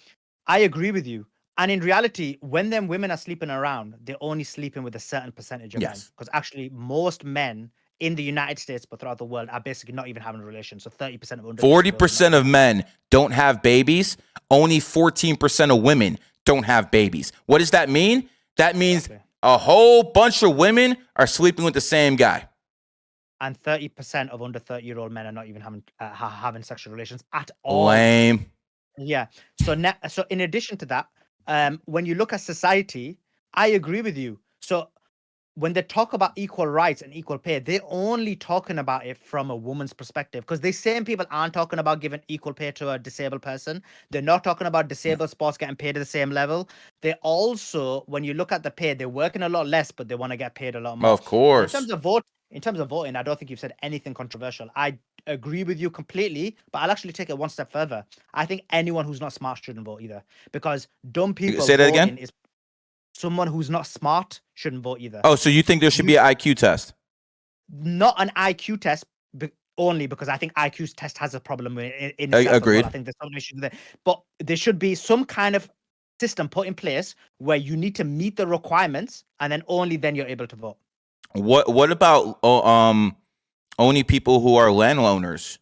I agree with you. And in reality, when them women are sleeping around, they're only sleeping with a certain percentage of men. Because actually, most men in the United States, but throughout the world, are basically not even having a relation. So 30% of under 40% of men don't have babies. Only 14% of women don't have babies. What does that mean? That means a whole bunch of women are sleeping with the same guy. And 30% of under 30-year-old men are not even having sexual relations at all. Lame. Yeah. So in addition to that, when you look at society, I agree with you. So when they talk about equal rights and equal pay, they're only talking about it from a woman's perspective, because the same people aren't talking about giving equal pay to a disabled person. They're not talking about disabled spots getting paid at the same level. They also, when you look at the pay, they're working a lot less, but they want to get paid a lot more. Of course. In terms of voting, I don't think you've said anything controversial. I agree with you completely, but I'll actually take it one step further. I think anyone who's not smart shouldn't vote either, because dumb people say that again? is someone who's not smart shouldn't vote either. Oh, so you think there should be an IQ test? Not an IQ test only, because I think IQ test has a problem in itself. Agreed. Well. I think there's some issues there, but there should be some kind of system put in place where you need to meet the requirements, and then only then you're able to vote. What about only people who are landowners?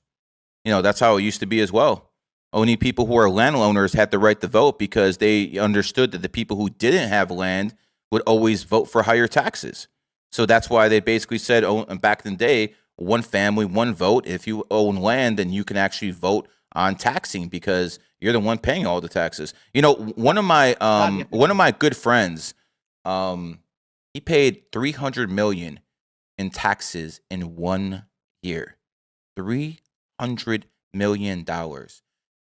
That's how it used to be as well. Only people who are landowners had the right to vote because they understood that the people who didn't have land would always vote for higher taxes. So that's why they basically said, back in the day, one family, one vote. If you own land, then you can actually vote on taxing because you're the one paying all the taxes. One of my good friends, he paid $300 million in taxes in 1 year. $300 million.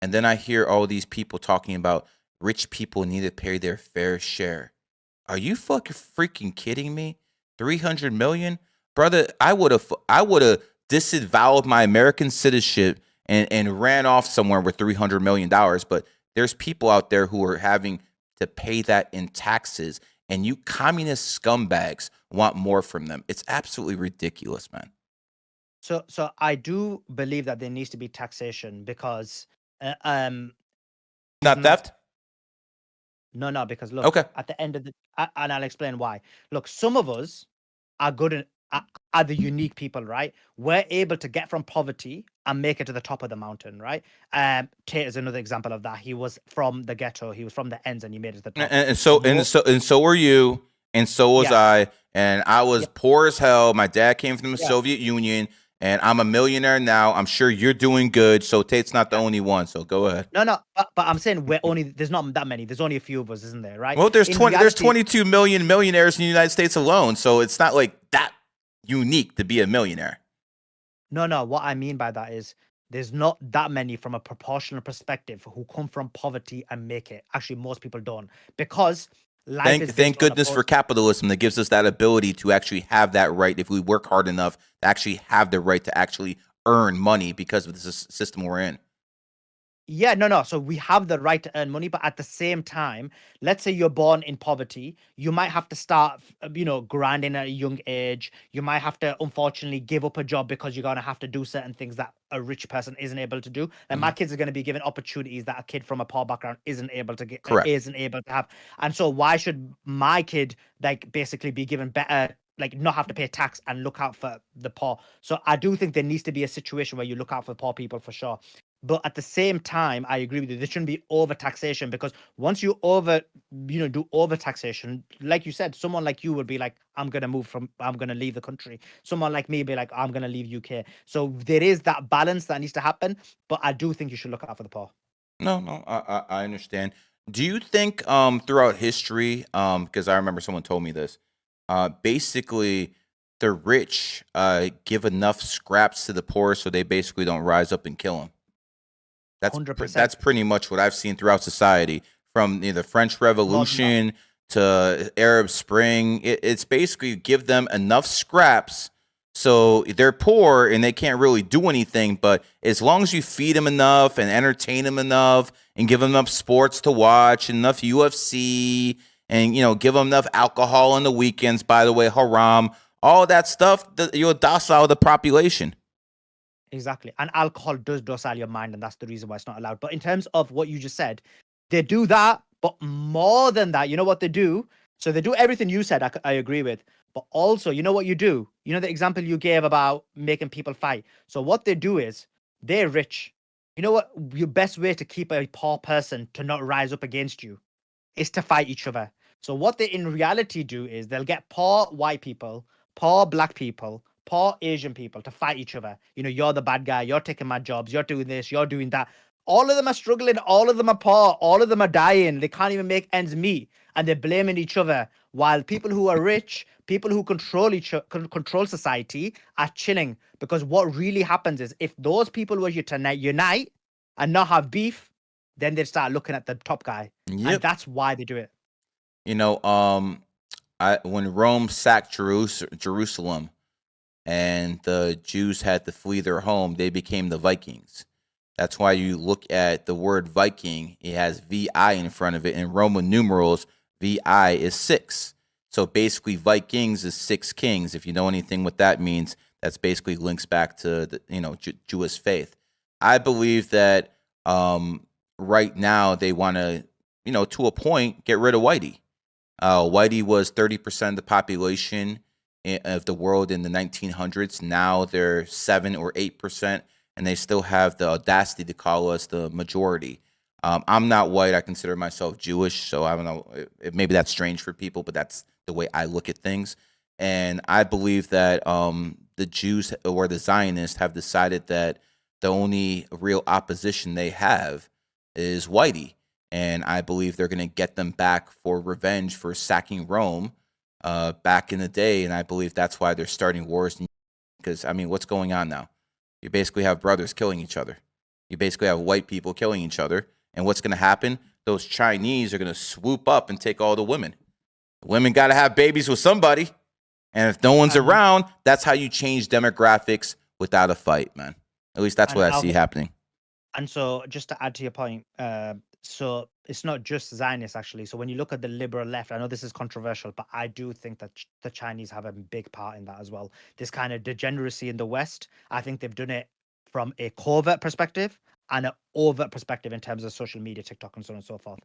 And then I hear all these people talking about rich people need to pay their fair share. Are you fucking freaking kidding me? 300 million? Brother, I would have disavowed my American citizenship and ran off somewhere with $300 million. But there's people out there who are having to pay that in taxes, and you communist scumbags want more from them. It's absolutely ridiculous, man. So I do believe that there needs to be taxation because not theft? No, because look, okay. At the end of and I'll explain why. Look, some of us are good are the unique people, right? We're able to get from poverty and make it to the top of the mountain, right? Tate is another example of that. He was from the ghetto, he was from the ends, and he made it to the top. And so are you. and so was Yes. I. And I was Yeah. poor as hell. My dad came from the Yes. Soviet Union, and I'm a millionaire now. I'm sure you're doing good. So Tate's not the Yes. only one. So go ahead. No, but I'm saying there's not that many. There's only a few of us, isn't there? Right? Well, there's In 20. There's reality, 22 million millionaires in the United States alone. So it's not like that unique to be a millionaire. no. What I mean by that is there's not that many from a proportional perspective who come from poverty and make it. Actually, most people don't because life is Thank based on a goodness for capitalism that gives us that ability to actually have that right if we work hard enough to actually have the right to actually earn money because of the system we're in. Yeah, no. So we have the right to earn money, but at the same time, let's say you're born in poverty, you might have to start, grinding at a young age. You might have to, unfortunately, give up a job because you're gonna have to do certain things that a rich person isn't able to do. And my Mhm. kids are going to be given opportunities that a kid from a poor background isn't able to get, Correct. isn't able to have. And so, why should my kid like basically be given better? Like not have to pay tax and look out for the poor. So I do think there needs to be a situation where you look out for poor people for sure. But at the same time, I agree with you. There shouldn't be over taxation because once you do over taxation, like you said, someone like you would be like, I'm gonna leave the country. Someone like me be like, I'm gonna leave UK. So there is that balance that needs to happen. But I do think you should look out for the poor. No, I understand. Do you think throughout history, because I remember someone told me this, basically the rich give enough scraps to the poor so they basically don't rise up and kill them? 100%. That's pretty much what I've seen throughout society, from the French More than that. Revolution to Arab Spring. It's basically give them enough scraps so they're poor and they can't really do anything. But as long as you feed them enough and entertain them enough and give them enough sports to watch, enough UFC, and give them enough alcohol on the weekends. By the way, haram, all that stuff, you're docile the population. Exactly. And alcohol does docile your mind, and that's the reason why it's not allowed. But in terms of what you just said, they do that, but more than that, you know what they do? So they do everything you said, I agree with. But also, you know what you do? You know the example you gave about making people fight. So what they do is they're rich. You know what? Your best way to keep a poor person to not rise up against you is to fight each other. So what they in reality do is they'll get poor white people, poor black people, poor Asian people to fight each other. You're the bad guy, you're taking my jobs, you're doing this, you're doing that. All of them are struggling, all of them are poor, all of them are dying. They can't even make ends meet, and they're blaming each other. While people who are rich, people who control society, are chilling. Because what really happens is if those people were to unite and not have beef, then they'd start looking at the top guy, and Yep. that's why they do it. You know, I when Rome sacked Jerusalem and the Jews had to flee their home, they became the Vikings. That's why you look at the word Viking, it has VI in front of it. In Roman numerals, VI is 6. So basically, Vikings is 6 kings. If you know anything what that means, that's basically links back to the Jewish faith. I believe that right now they want to a point, get rid of Whitey. Whitey was 30% of the population of the world in the 1900s. Now they're 7 or 8%, and they still have the audacity to call us the majority. I'm not white. I consider myself Jewish, so I don't know. Maybe that's strange for people, but that's the way I look at things. And I believe that the Jews or the Zionists have decided that the only real opposition they have is Whitey, and I believe they're going to get them back for revenge for sacking Rome back in the day, and I believe that's why they're starting wars. Because I mean, what's going on now? You basically have brothers killing each other. You basically have white people killing each other, and what's going to happen? Those Chinese are going to swoop up and take all the women. Women got to have babies with somebody, and if no one's And around, that's how you change demographics without a fight, man. At least that's and what I see I'll happening. and so just to add to your point, so it's not just Zionists actually. So when you look at the liberal left, I know this is controversial, but I do think that the Chinese have a big part in that as well. This kind of degeneracy in the West, I think they've done it from a covert perspective and an overt perspective in terms of social media, TikTok, and so on and so forth.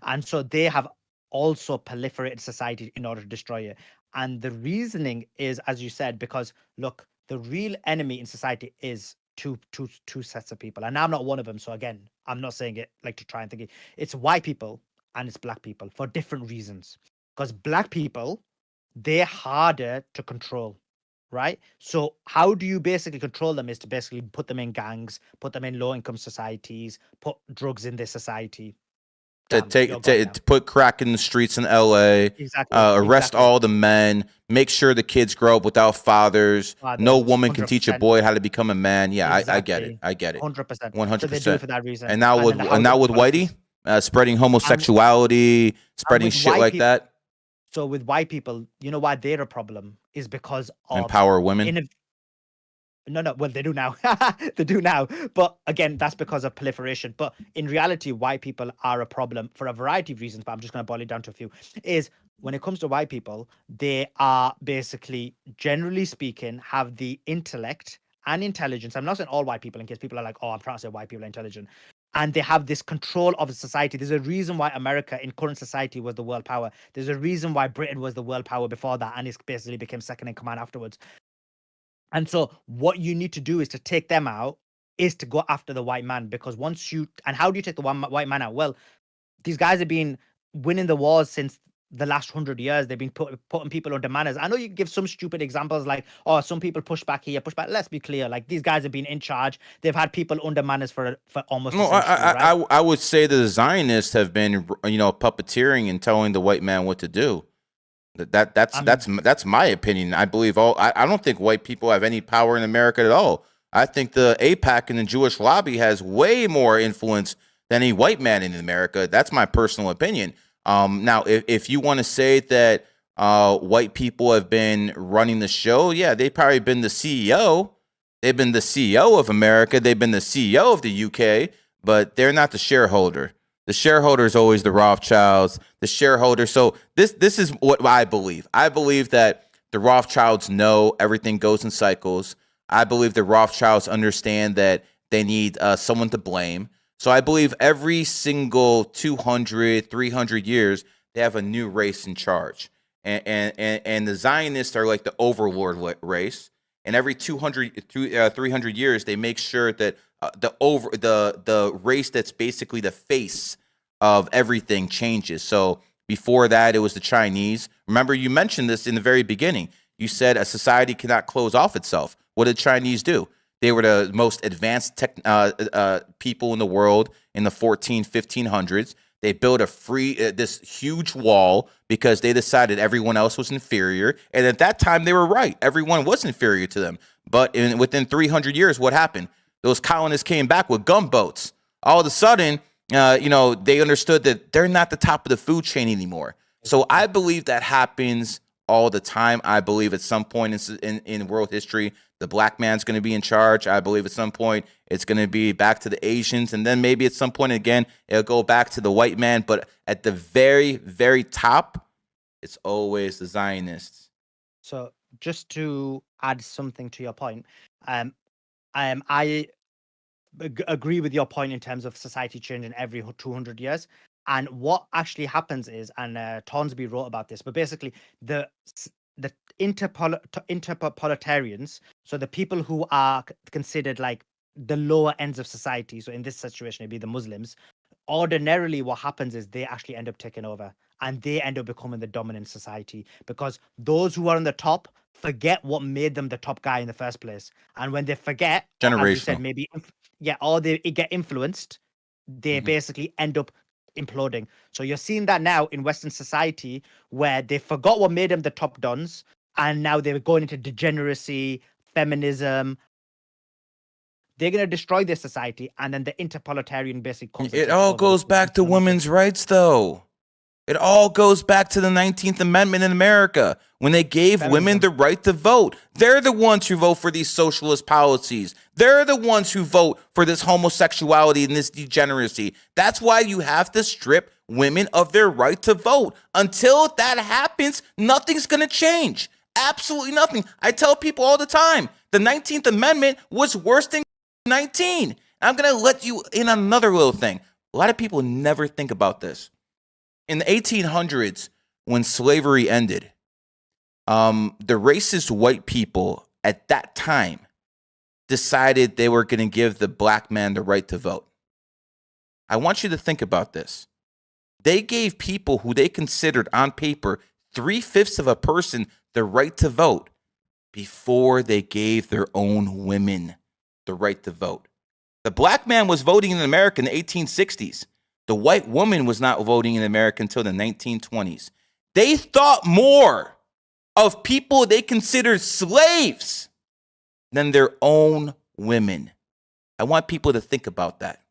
And so they have also proliferated society in order to destroy it. And the reasoning is, as you said, because look, the real enemy in society is two sets of people, and I'm not one of them. So again, I'm not saying it like to try and think it's white people and it's black people for different reasons. Because black people they're harder to control, right? So how do you basically control them is to basically put them in gangs, put them in low-income societies, put drugs in their society. To Bam, you're gone now. to put crack in the streets in LA, Exactly. arrest Exactly. all the men, make sure the kids grow up without fathers. No Fathers, woman can teach a 100%. boy how to become a man. Yeah, I get it. Exactly. I get it. 100%. So they do it 100%. for that reason. And now And then the now housing with Whitey, policies. spreading And, homosexuality, and spreading with shit white like people, that, so with white people, you know why they're a problem is because of empower women. No, well, they do now. They do now. But again, that's because of proliferation. But in reality, white people are a problem for a variety of reasons. But I'm just going to boil it down to a few. Is when it comes to white people, they are basically, generally speaking, have the intellect and intelligence. I'm not saying all white people, in case people are like, oh, I'm trying to say white people are intelligent. And they have this control of the society. There's a reason why America in current society was the world power. There's a reason why Britain was the world power before that. And it basically became second in command afterwards. And so what you need to do is to take them out, is to go after the white man, because once you, and how do you take the white man out? Well, these guys have been winning the wars since the last 100 years. They've been putting people under manners. I know you give some stupid examples like, oh, some people push back here, push back. Let's be clear, like these guys have been in charge. They've had people under manners for almost a No, century, right? I would say the Zionists have been, puppeteering and telling the white man what to do. I mean, That's my opinion. I believe I don't think white people have any power in America at all. I think the AIPAC and the Jewish lobby has way more influence than any white man in America. That's my personal opinion. Now, if you want to say that white people have been running the show, yeah, they've probably been the CEO. They've been the CEO of America. They've been the CEO of the UK, but they're not the shareholder. The shareholder is always the Rothschilds, the shareholder. So this is what I believe. I believe that the Rothschilds know everything goes in cycles. I believe the Rothschilds understand that they need someone to blame. So I believe every single 200, 300 years, they have a new race in charge. And the Zionists are like the overlord race. And every 300 years, they make sure that the race that's basically the face of everything changes. So before that, it was the Chinese. Remember, you mentioned this in the very beginning. You said a society cannot close off itself. What did Chinese do? They were the most advanced people in the world in the 1500s. They built this huge wall because they decided everyone else was inferior. And at that time, they were right. Everyone was inferior to them. But within 300 years, what happened? Those colonists came back with gunboats. All of a sudden, they understood that they're not the top of the food chain anymore. So I believe that happens all the time. I believe at some point in world history, the black man's going to be in charge. I believe at some point it's going to be back to the Asians. And then maybe at some point again, it'll go back to the white man. But at the very, very top, it's always the Zionists. So just to add something to your point, I agree with your point in terms of society changing every 200 years. And what actually happens is, and Tonsby wrote about this, but basically the interproletarians, so the people who are considered like the lower ends of society, so in this situation it'd be the Muslims, ordinarily what happens is they actually end up taking over and they end up becoming the dominant society, because those who are on the top forget what made them the top guy in the first place. And when they forget, or as you said, Generational. maybe or they get influenced, they basically end up imploding. So you're seeing that now in Western society, where they forgot what made them the top dons, and now they're going into degeneracy, feminism. They're going to destroy their society, and then the interproletarian basically comes. It all goes back to women's rights, though. It all goes back to the 19th Amendment in America when they gave women the right to vote. They're the ones who vote for these socialist policies. They're the ones who vote for this homosexuality and this degeneracy. That's why you have to strip women of their right to vote. Until that happens, nothing's going to change. Absolutely nothing. I tell people all the time, the 19th Amendment was worse than 19. I'm going to let you in on another little thing. A lot of people never think about this. In the 1800s, when slavery ended, the racist white people at that time decided they were going to give the black man the right to vote. I want you to think about this. They gave people who they considered on paper 3/5 of a person the right to vote before they gave their own women the right to vote. The black man was voting in America in the 1860s. The white woman was not voting in America until the 1920s. They thought more of people they considered slaves than their own women. I want people to think about that.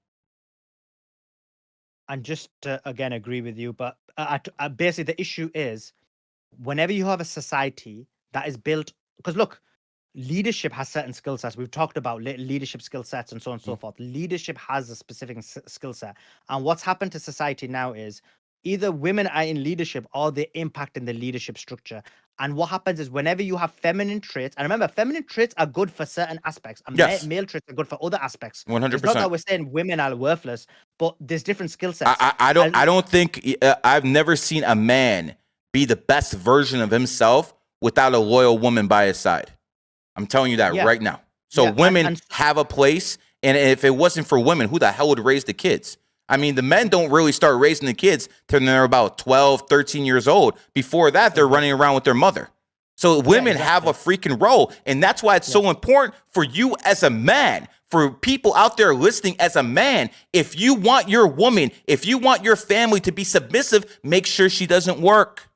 And just to, again, agree with you, but basically the issue is whenever you have a society that is built, because look, leadership has certain skill sets. We've talked about leadership skill sets and so on and so forth. Leadership has a specific skill set. And what's happened to society now is either women are in leadership or they impact in the leadership structure. And what happens is whenever you have feminine traits, and remember, feminine traits are good for certain aspects, and Yes. male traits are good for other aspects. 100%. It's not that we're saying women are worthless, but there's different skill sets. I don't think I've never seen a man be the best version of himself without a loyal woman by his side. I'm telling you that right now. So women have a place, and if it wasn't for women, who the hell would raise the kids? I mean, the men don't really start raising the kids till they're about 12, 13 years old. Before that, they're running around with their mother. So women have a freaking role, and that's why it's so important for you as a man, for people out there listening as a man. If you want your woman, if you want your family to be submissive, make sure she doesn't work.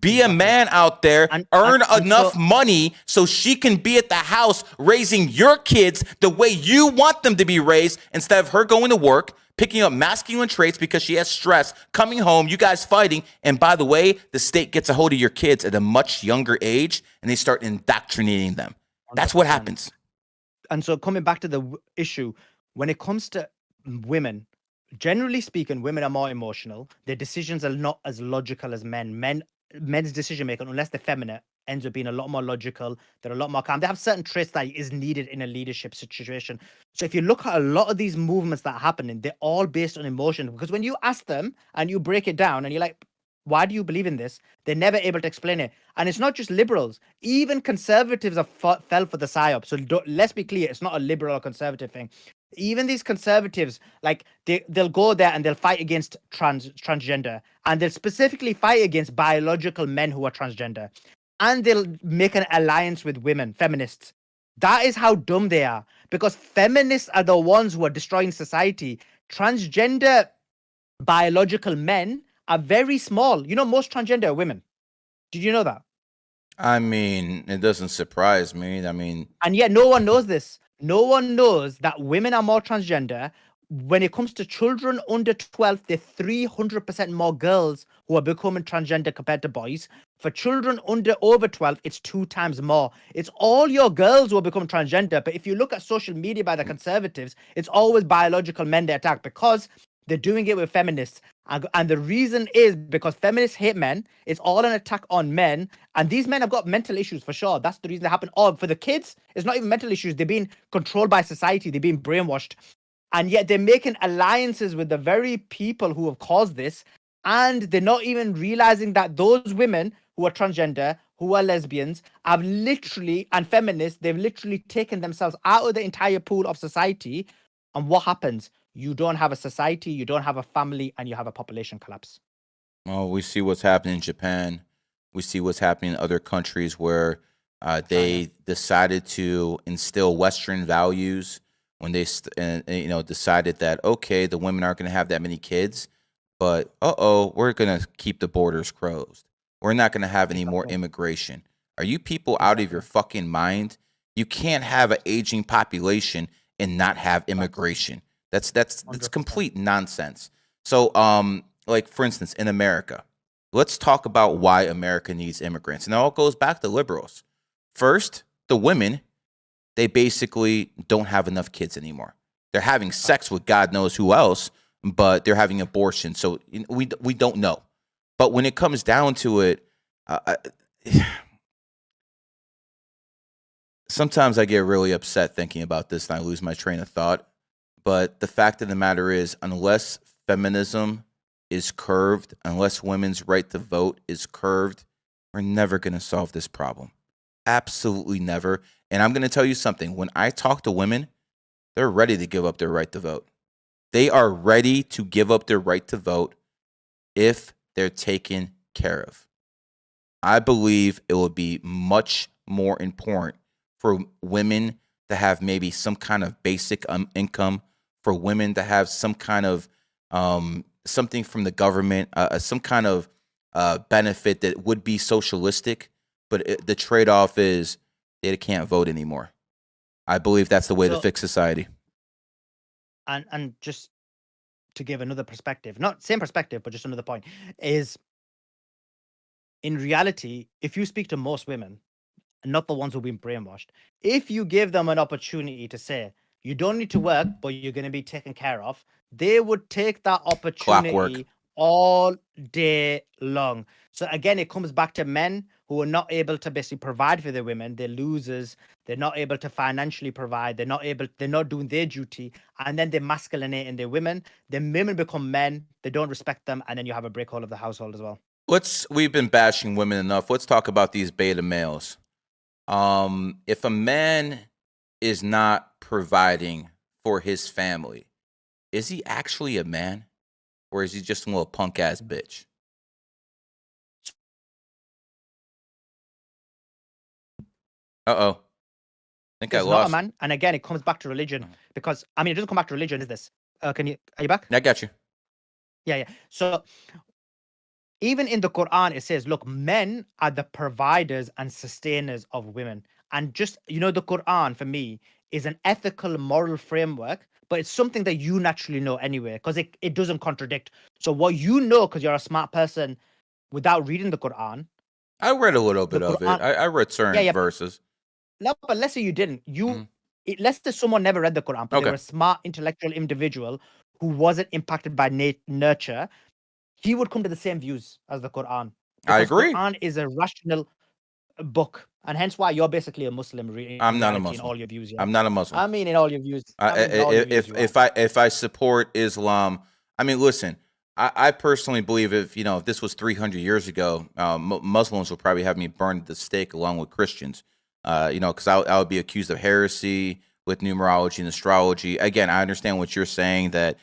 Be a man out there, earn enough money so she can be at the house raising your kids the way you want them to be raised, instead of her going to work, picking up masculine traits because she has stress, coming home, you guys fighting. And by the way, the state gets a hold of your kids at a much younger age and they start indoctrinating them. That's what happens. And so coming back to the issue, when it comes to women, generally speaking, women are more emotional. Their decisions are not as logical as men. Men's decision making, unless they're feminine, ends up being a lot more logical. They're a lot more calm. They have certain traits that is needed in a leadership situation. So if you look at a lot of these movements that are happening, they're all based on emotion. Because when you ask them and you break it down and you're like, why do you believe in this? They're never able to explain it. And it's not just liberals. Even conservatives have fell for the psyop. So let's be clear, it's not a liberal or conservative thing. Even these conservatives, like they'll go there and they'll fight against transgender, and they'll specifically fight against biological men who are transgender, and they'll make an alliance with women, feminists. That is how dumb they are, because feminists are the ones who are destroying society. Transgender biological men are very small. You know, most transgender are women. Did you know that? I mean, it doesn't surprise me. I mean, and yet no one knows this. No one knows that women are more transgender. When it comes to children under 12, there are 300% more girls who are becoming transgender compared to boys. For children over 12, it's 2 times more. It's all your girls who are becoming transgender. But if you look at social media by the conservatives, it's always biological men they attack, because they're doing it with feminists. And the reason is because feminists hate men. It's all an attack on men. And these men have got mental issues for sure. That's the reason they happen. Or for the kids, it's not even mental issues. They're being controlled by society. They're being brainwashed. And yet they're making alliances with the very people who have caused this. And they're not even realizing that those women who are transgender, who are lesbians, have literally, and feminists, they've literally taken themselves out of the entire pool of society. And what happens? You don't have a society, you don't have a family, and you have a population collapse. well, we see what's happening in Japan. We see what's happening in other countries where they decided to instill Western values when they decided that, okay, the women aren't going to have that many kids, but we're going to keep the borders closed. We're not going to have any more immigration. Are you people out of your fucking mind? You can't have an aging population and not have immigration. That's complete nonsense. So, like for instance, in America, let's talk about why America needs immigrants. And it all goes back to liberals. First, the women, they basically don't have enough kids anymore. They're having sex with God knows who else, but they're having abortion. So we don't know. But when it comes down to it, sometimes I get really upset thinking about this and I lose my train of thought. But the fact of the matter is, unless feminism is curved, unless women's right to vote is curved, we're never going to solve this problem. Absolutely never. And I'm going to tell you something. When I talk to women, they're ready to give up their right to vote. They are ready to give up their right to vote if they're taken care of. I believe it would be much more important for women to have maybe some kind of basic income, for women to have some kind of something from the government, some kind of benefit that would be socialistic. But the trade-off is they can't vote anymore. I believe that's the way to fix society. And just to give another perspective, not same perspective, but just another point, is in reality, if you speak to most women, not the ones who've been brainwashed, if you give them an opportunity to say, you don't need to work, but you're going to be taken care of, they would take that opportunity all day long. So again, it comes back to men who are not able to basically provide for their women. They're losers. They're not able to financially provide. They're not doing their duty. And then they masculinate in their women. Then women become men. They don't respect them. And then you have a break all of the household as well. We've been bashing women enough. Let's talk about these beta males. If a man is not providing for his family, is he actually a man? Or is he just a little punk ass bitch? Uh-oh. I think I lost. Not a man. And again, it comes back to religion, because I mean, it doesn't come back to religion, is this? Are you back? I got you. Yeah. So even in the Quran, it says, look, men are the providers and sustainers of women. And just, the Quran for me is an ethical, moral framework, but it's something that you naturally know anyway, because it doesn't contradict. So what you know, because you're a smart person, without reading the Quran. I read a little bit of it. I read certain verses. No, but let's say you didn't. Let's say someone never read the Quran, but they were a smart, intellectual individual who wasn't impacted by nurture. He would come to the same views as the Quran. I agree. The Quran is a rational book, and hence why you're basically a Muslim. I'm not a Muslim. In all your views, yeah. I'm not a Muslim. I mean, in all your views. If I support Islam, I mean, listen. I personally believe if this was 300 years ago, Muslims would probably have me burned at the stake along with Christians. Because I would be accused of heresy with numerology and astrology. Again, I understand what you're saying, that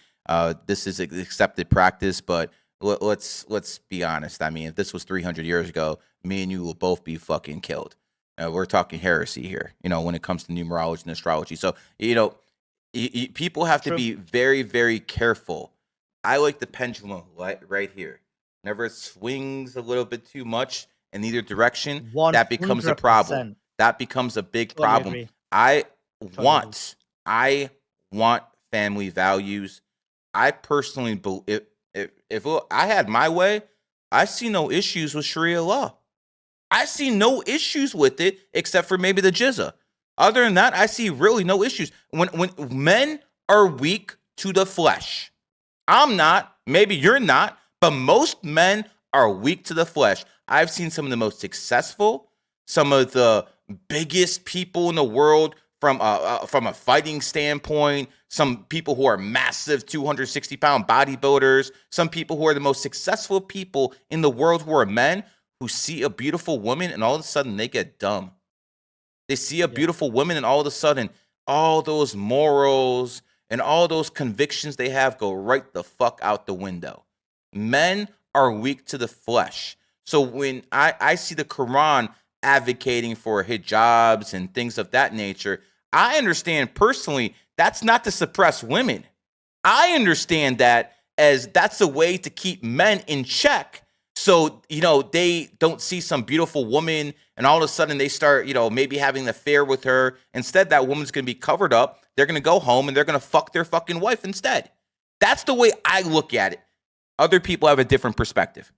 this is an accepted practice, but let's be honest. I mean, if this was 300 years ago, me and you will both be fucking killed. We're talking heresy here, when it comes to numerology and astrology. So, people have to be very, very careful. I like the pendulum right here. Whenever it swings a little bit too much in either direction, 100%. That becomes a problem. That becomes a big problem. I want family values. I personally believe if I had my way, I see no issues with Sharia law. I see no issues with it except for maybe the jizya. Other than that, I see really no issues. When men are weak to the flesh, I'm not, maybe you're not, but most men are weak to the flesh. I've seen some of the most successful, some of the biggest people in the world from a fighting standpoint, some people who are massive 260-pound bodybuilders, some people who are the most successful people in the world who are men, who see a beautiful woman and all of a sudden they get dumb. They see a beautiful woman and all of a sudden all those morals and all those convictions they have go right the fuck out the window. Men are weak to the flesh. So when I see the Quran advocating for hijabs and things of that nature, I understand personally that's not to suppress women. I understand that as that's a way to keep men in check. So, they don't see some beautiful woman and all of a sudden they start, maybe having an affair with her. Instead, that woman's going to be covered up. They're going to go home and they're going to fuck their fucking wife instead. That's the way I look at it. Other people have a different perspective.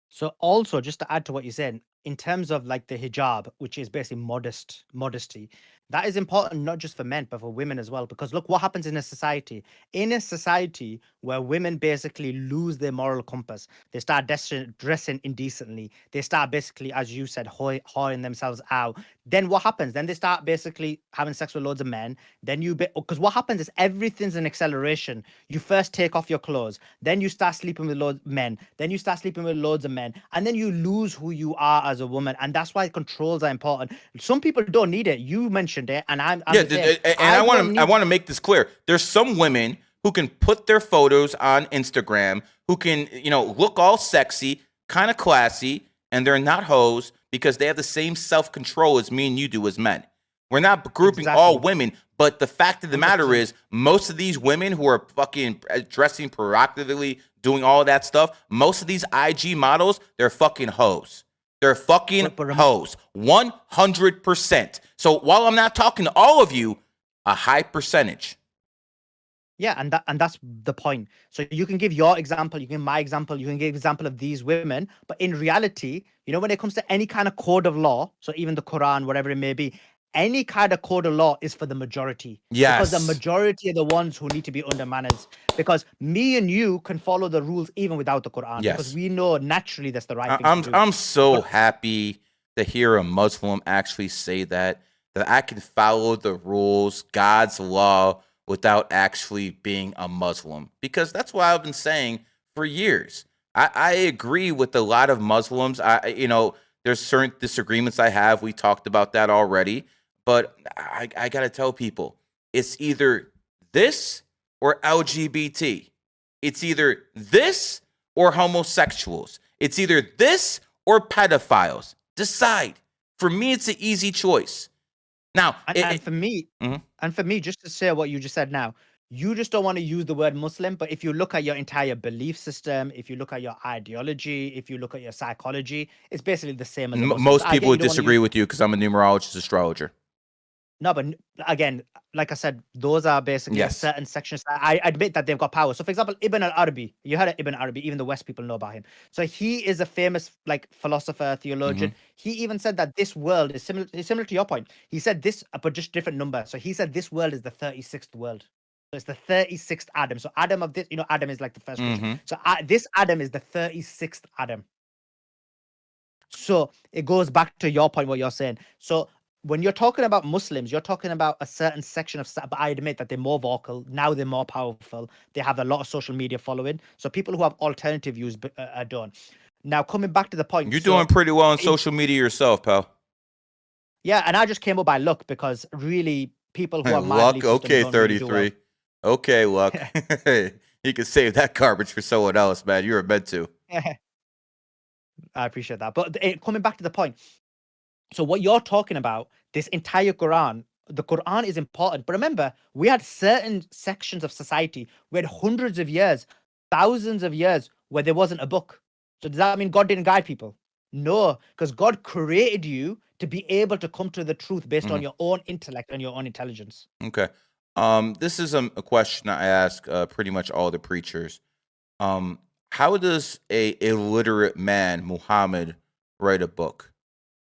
So also, just to add to what you said, in terms of like the hijab, which is basically modesty, that is important not just for men, but for women as well. Because look what happens in a society. In a society where women basically lose their moral compass, they start dressing indecently. They start basically, as you said, whoring themselves out. Then what happens? Then they start basically having sex with loads of men. Then because what happens is everything's an acceleration. You first take off your clothes. Then you start sleeping with loads of men. Then you start sleeping with loads of men. And then you lose who you are as a woman. And that's why controls are important. Some people don't need it. You mentioned it, and I want to make this clear. There's some women who can put their photos on Instagram, who can look all sexy, kind of classy, and they're not hoes because they have the same self-control as me and you do as men. We're not grouping all women, but the fact of the matter is most of these women who are fucking dressing provocatively, doing all that stuff, most of these IG models, they're fucking hoes. They're fucking hoes. 100%. So while I'm not talking to all of you, a high percentage. Yeah, and that's the point. So you can give your example, you can give my example, you can give example of these women, but in reality, you know, when it comes to any kind of code of law, so even the Quran, whatever it may be, any kind of code of law is for the majority. Yes. Because the majority are the ones who need to be under manners. Because me and you can follow the rules even without the Quran. Yes. Because we know naturally that's the right thing to do. I'm so happy to hear a Muslim actually say that I can follow the rules, God's law, without actually being a Muslim, because that's what I've been saying for years. I agree with a lot of Muslims. There's certain disagreements I have. We talked about that already, but I got to tell people it's either this or LGBT. It's either this or homosexuals. It's either this or pedophiles. Decide. For me, it's an easy choice. Now, and for me, just to say what you just said now, you just don't want to use the word Muslim, but if you look at your entire belief system, if you look at your ideology, if you look at your psychology, it's basically the same as most people would disagree with you because I'm a numerologist, astrologer. No, but again, like I said, those are basically certain sections. I admit that they've got power. So, for example, Ibn al-Arabi, you heard of Ibn Arabi, even the West people know about him. So he is a famous philosopher, theologian. He even said that this world is similar to your point. He said this, but just different number. So he said this world is the 36th world. So it's the 36th Adam. So Adam of this, Adam is like the first creation. So this Adam is the 36th Adam. So it goes back to your point, what you're saying. So when you're talking about Muslims, you're talking about a certain section of, but I admit that they're more vocal. Now they're more powerful. They have a lot of social media following. So people who have alternative views are done. Now, coming back to the point. You're doing pretty well on social media yourself, pal. Yeah, and I just came up by luck because really people who are luck, okay, 33. Really well. Okay, luck. You can save that garbage for someone else, man. You were meant to. I appreciate that. But coming back to the point. So what you're talking about, this entire Quran, the Quran is important. But remember, we had certain sections of society, we had hundreds of years, thousands of years where there wasn't a book. So does that mean God didn't guide people? No, because God created you to be able to come to the truth based on your own intellect and your own intelligence. Okay. This is a question I ask pretty much all the preachers. How does a illiterate man, Muhammad, write a book?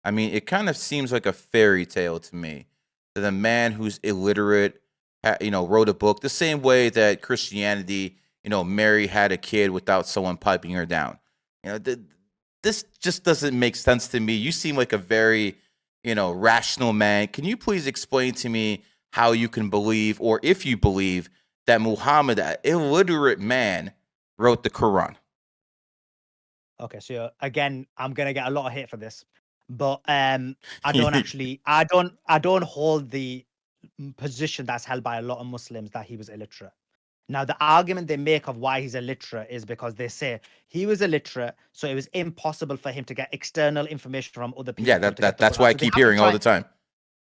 I mean, it kind of seems like a fairy tale to me that a man who's illiterate, wrote a book the same way that Christianity, Mary had a kid without someone piping her down. This just doesn't make sense to me. You seem like a very, rational man. Can you please explain to me how you can believe, or if you believe, that Muhammad, an illiterate man, wrote the Quran? Okay, so again, I'm gonna get a lot of hate for this. But I don't actually, I don't hold the position that's held by a lot of Muslims that he was illiterate. Now, the argument they make of why he's illiterate is because they say he was illiterate, so it was impossible for him to get external information from other people. Yeah, that's why I keep hearing all the time.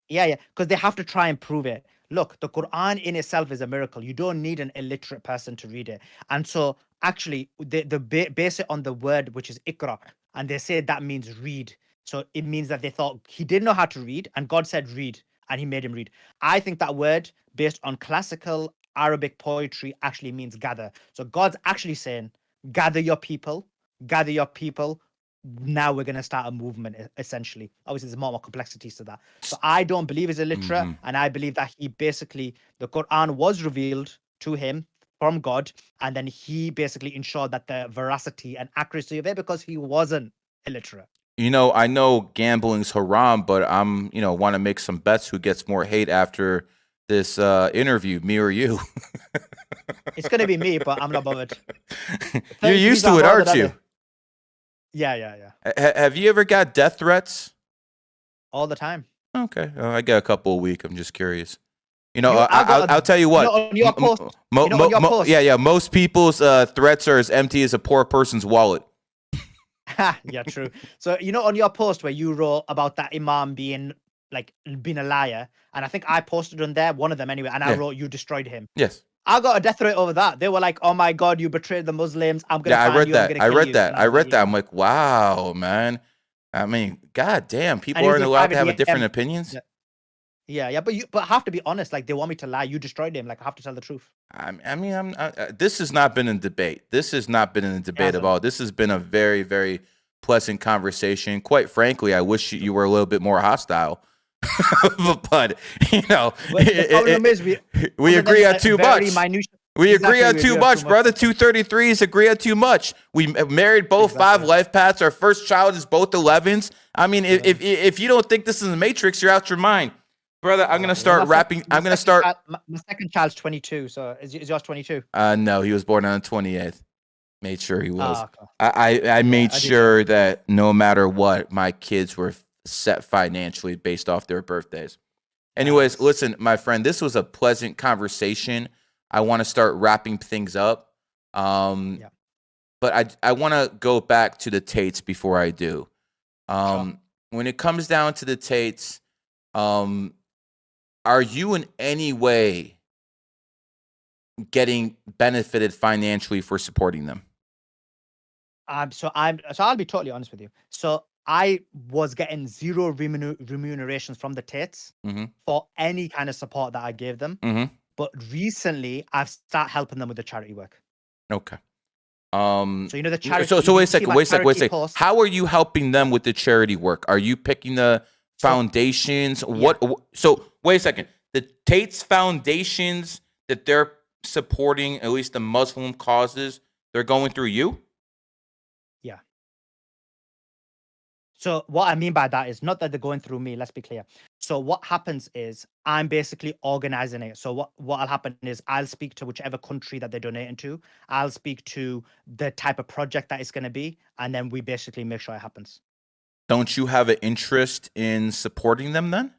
Yeah, because they have to try and prove it. Look, the Quran in itself is a miracle. You don't need an illiterate person to read it. And so, actually, they base it on the word, which is ikra, and they say that means read. So it means that they thought he didn't know how to read, and God said read, and he made him read. I think that word, based on classical Arabic poetry, actually means gather. So God's actually saying, gather your people. Now we're going to start a movement, essentially. Obviously, there's more complexities to that. So I don't believe he's illiterate, and I believe that he basically, the Quran was revealed to him from God, and then he basically ensured that the veracity and accuracy of it, because he wasn't illiterate. I know gambling's haram, but I'm, want to make some bets who gets more hate after this interview, me or you. It's going to be me, but I'm not bothered. You're used to it, aren't you? Yeah. Have you ever got death threats? All the time. Okay. I get a couple a week. I'm just curious. I'll tell you what. On your post. On your post. Yeah. Most people's threats are as empty as a poor person's wallet. Yeah, true. So on your post where you wrote about that imam being a liar, and I think I posted on there, one of them anyway, and I Yeah. wrote you destroyed him. Yes. I got a death threat over that. They were like, "Oh my god, you betrayed the Muslims. I'm gonna Yeah, I find read you. I'm that. gonna I kill read you." that. And I I was like, read that. "Yeah." I'm like, wow, man. I mean, god damn, And people it was aren't in allowed to private have a DM. different opinions. Yeah, yeah. But I have to be honest. Like they want me to lie. You destroyed him. Like I have to tell the truth. I mean, this has not been a debate. This has not been a It debate at hasn't. all. This has been a very, very pleasant conversation. Quite frankly, I wish you were a little bit more hostile. But But the problem is we other agree than on a too very much. minute. We agree Exactly, on we too agree on too much, much. brother. 233s agree on too much. We married both 5 Exactly. life paths. Our first child is both 11s. I mean, if you don't think this is a matrix, you're out your mind, brother. I'm gonna Exactly. Well, start rapping. I'm gonna start. my second child's 22. So is yours 22? No, he was born on the 28th. Made sure he was. Ah, okay. I Yeah, made I did know. sure that no matter what, my kids were set financially based off their birthdays. Anyways, Nice. listen, my friend, this was a pleasant conversation. I want to start wrapping things up. Yeah. But I want to go back to the Tates before I do. Sure. When it comes down to the Tates, are you in any way getting benefited financially for supporting them? So I'll be totally honest with you. So I was getting zero remunerations from the Tates Mm-hmm. for any kind of support that I gave them. Mm-hmm. But recently I've started helping them with the charity work. Okay. So the charity. So wait a you see second. my Wait a second. Wait a charity second. post. How are you helping them Yeah. with the charity work? Are you picking the So foundations? yeah. So wait a second. The Tate's foundations that they're supporting, at least the Muslim causes, they're going through you. Yeah. So what I mean by that is not that they're going through me. Let's be clear. So what happens is I'm basically organizing it. So what'll happen is I'll speak to whichever country that they're donating to. I'll speak to the type of project that it's going to be, and then we basically make sure it happens. Don't you have an interest in supporting them then?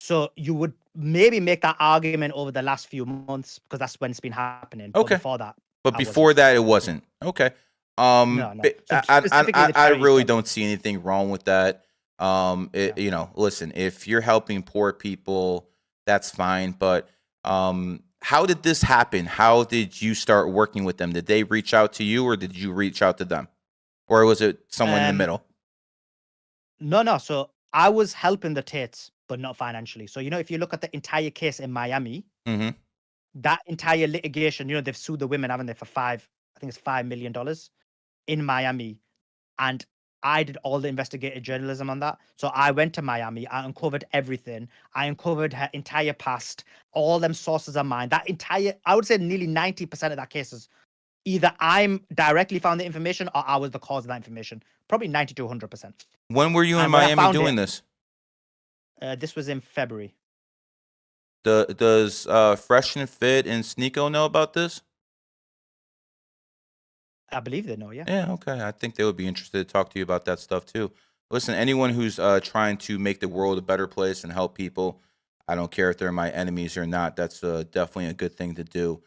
So you would maybe make that argument over the last few months because that's when it's been happening. But Okay. before that, But I before wasn't. that, it wasn't. Okay. No. So specifically the I charity really stuff. don't see anything wrong with that. Yeah. Listen, if you're helping poor people, that's fine. But how did this happen? How did you start working with them? Did they reach out to you, or did you reach out to them, or was it someone in the middle? No. So I was helping the Tates, but not financially. So if you look at the entire case in Miami, Mm-hmm. that entire litigation, they've sued the women, haven't they, for I think it's $5 million in Miami. And I did all the investigative journalism on that. So I went to Miami, I uncovered everything. I uncovered her entire past, all them sources of mine. I would say nearly 90% of that case is either I'm directly found the information or I was the cause of that information. Probably 90 to 100%. When were you in And when I Miami found doing it, this? this was in February. Does Fresh and Fit and Sneeko know about this? I believe they know, yeah. Yeah, okay. I think they would be interested to talk to you about that stuff too. Listen, anyone who's trying to make the world a better place and help people, I don't care if they're my enemies or not. That's definitely a good thing to do.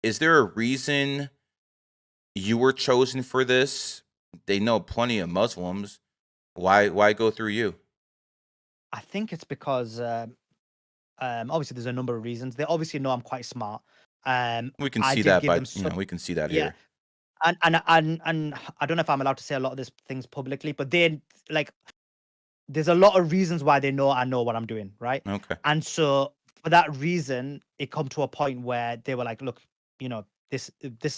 Is there a reason you were chosen for this? They know plenty of Muslims. Why go through you? I think it's because obviously there's a number of reasons. They obviously know I'm quite smart. We can I see did that give by them some, we can see that yeah. here. And I don't know if I'm allowed to say a lot of these things publicly, but they like there's a lot of reasons why they know I know what I'm doing, right? Okay. And so for that reason, it come to a point where they were like, look, this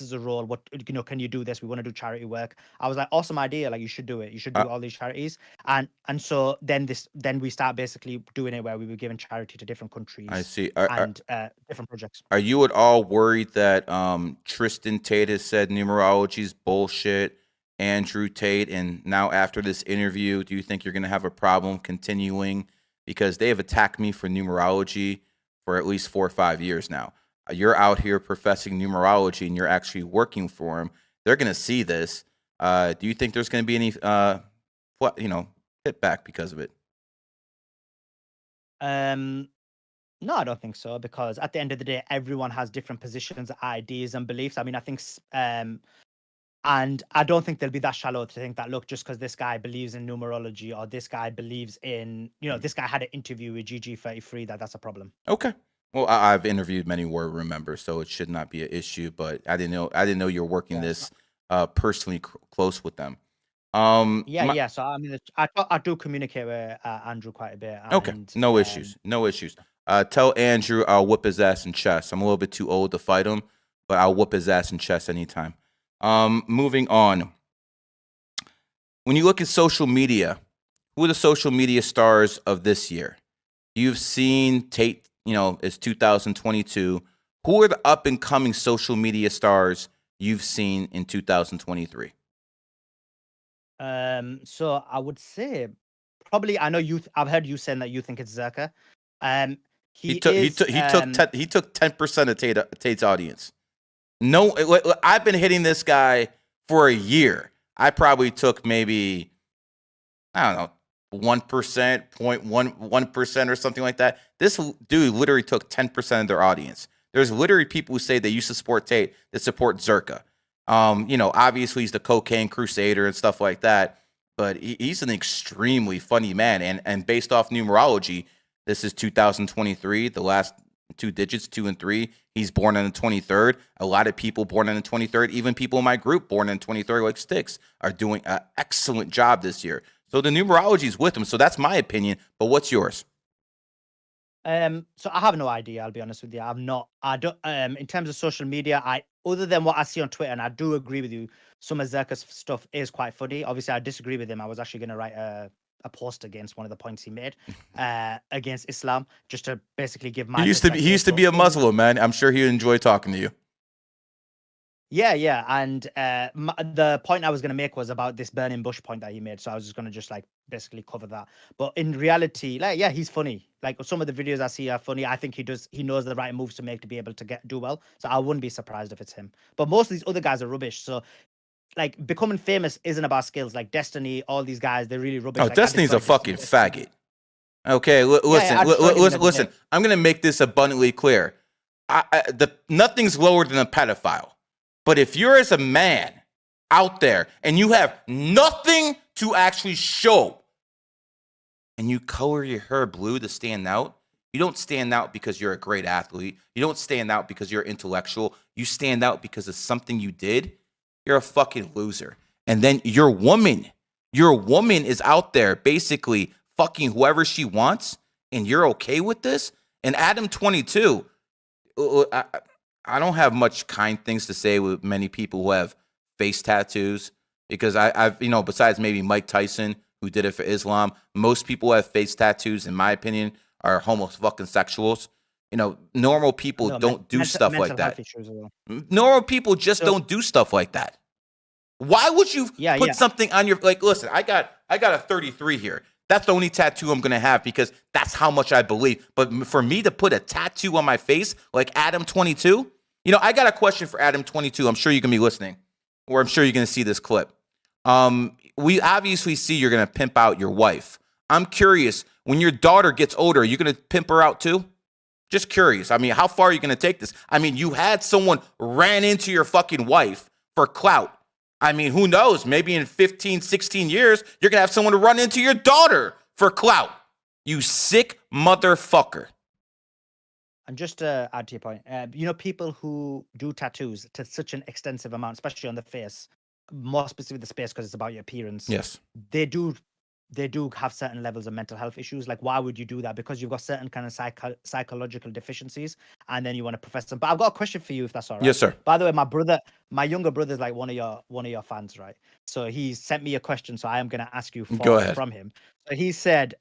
is a role. What can you do this? We want to do charity work. I was like, awesome idea. Like you should do it. You should do all these charities. And so then we start basically doing it where we were giving charity to different countries. I see. And different projects. Are you at all worried that Tristan Tate has said numerology's bullshit, Andrew Tate, and now after this interview, do you think you're going to have a problem continuing? Because they have attacked me for numerology for at least 4 or 5 years now. You're out here professing numerology and you're actually working for them. They're going to see this. Do you think there's going to be any, hit back because of it? No, I don't think so, because at the end of the day, everyone has different positions, ideas, and beliefs. I mean, I think And I don't think they'll be that shallow to think that, look, just because this guy believes in numerology or this guy believes in, this guy had an interview with GG33, that's a problem. Okay. Well, I've interviewed many war room members, so it should not be an issue. But I didn't know you're working this personally close with them. Yeah. So I mean, I do communicate with Andrew quite a bit. Okay, And no issues, no issues. Tell Andrew I'll whoop his ass in chess. I'm a little bit too old to fight him, but I'll whoop his ass in chess anytime. Moving on. When you look at social media, who are the social media stars of this year? You've seen Tate, it's 2022. Who are the up and coming social media stars you've seen in 2023? So I would say probably, I know I've heard you saying that you think it's Zerka. He took 10% of Tate's audience. No, I've been hitting this guy for a year. I probably took maybe, I don't know, 1%, 0.1% or something like that. This dude literally took 10% of their audience. There's literally people who say they used to support Tate that support Zerka. Obviously he's the cocaine crusader and stuff like that, but he's an extremely funny man. And based off numerology, this is 2023, the last two digits, 2 and 3. He's born on the 23rd. A lot of people born on the 23rd, even people in my group born on the 23rd, like Sticks, are doing an excellent job this year. So the numerology is with him. So that's my opinion. But what's yours? So I have no idea, I'll be honest with you. I don't in terms of social media, other than what I see on Twitter, and I do agree with you, some of Zerka's stuff is quite funny. Obviously, I disagree with him. I was actually going to write a post against one of the points he made against Islam, just to basically give my. He used to be a Muslim, man. I'm sure he'd enjoy talking to you. Yeah, and the point I was going to make was about this burning bush point that he made. So I was just going to basically cover that. But in reality, he's funny. Like some of the videos I see are funny. I think he knows the right moves to make to be able to do well. So I wouldn't be surprised if it's him. But most of these other guys are rubbish. So like becoming famous isn't about skills. Like Destiny, all these guys, they're really rubbish. Oh, like, Destiny's a fucking faggot. Okay, listen. I'm going to make this abundantly clear. Nothing's lower than a pedophile. But if you're as a man out there and you have nothing to actually show and you color your hair blue to stand out, you don't stand out because you're a great athlete. You don't stand out because you're intellectual. You stand out because of something you did. You're a fucking loser. And then your woman is out there basically fucking whoever she wants, and you're okay with this? And Adam 22, I don't have much kind things to say with many people who have face tattoos, because I've besides maybe Mike Tyson, who did it for Islam, most people who have face tattoos, in my opinion, are homosexuals. Normal people don't do stuff like that. Normal people just don't do stuff like that. Why would you put something on your, listen, I got a 33 here. That's the only tattoo I'm going to have because that's how much I believe. But for me to put a tattoo on my face like Adam 22, I got a question for Adam 22. I'm sure you can be listening, or I'm sure you're going to see this clip. We obviously see you're going to pimp out your wife. I'm curious, when your daughter gets older, are you going to pimp her out too? Just curious. I mean, how far are you going to take this? I mean, you had someone ran into your fucking wife for clout. I mean, who knows? Maybe in 15, 16 years, you're going to have someone to run into your daughter for clout. You sick motherfucker. And just to add to your point, people who do tattoos to such an extensive amount, especially on the face, more specifically the space because it's about your appearance. Yes. They do have certain levels of mental health issues. Like, why would you do that? Because you've got certain kind of psychological deficiencies, and then you want to profess them. But I've got a question for you, if that's all right. Yes, sir. By the way, my younger brother is like one of your fans, right? So he sent me a question, so I am going to ask you from him. So he said,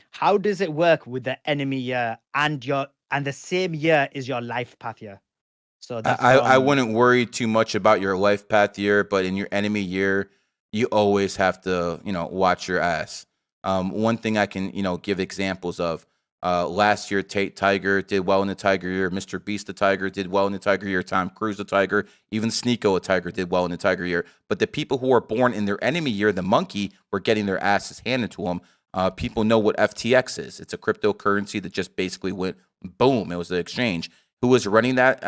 how does it work with the enemy year and the same year is your life path year? So that's I wouldn't worry too much about your life path year, but in your enemy year, you always have to, watch your ass. One thing I can, give examples of, last year, Tate Tiger did well in the Tiger year. Mr. Beast the Tiger did well in the Tiger year. Tom Cruise the Tiger. Even Sneeko a Tiger did well in the Tiger year. But the people who were born in their enemy year, the monkey, were getting their asses handed to them. People know what FTX is. It's a cryptocurrency that just basically went boom. It was the exchange. Who was running that,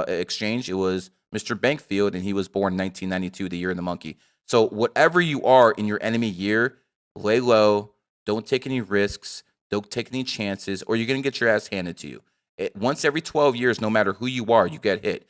exchange? It was Mr. Bankfield, and he was born 1992, the year of the monkey. So whatever you are in your enemy year, lay low, don't take any risks, don't take any chances, or you're going to get your ass handed to you. Once every 12 years, no matter who you are, you get hit.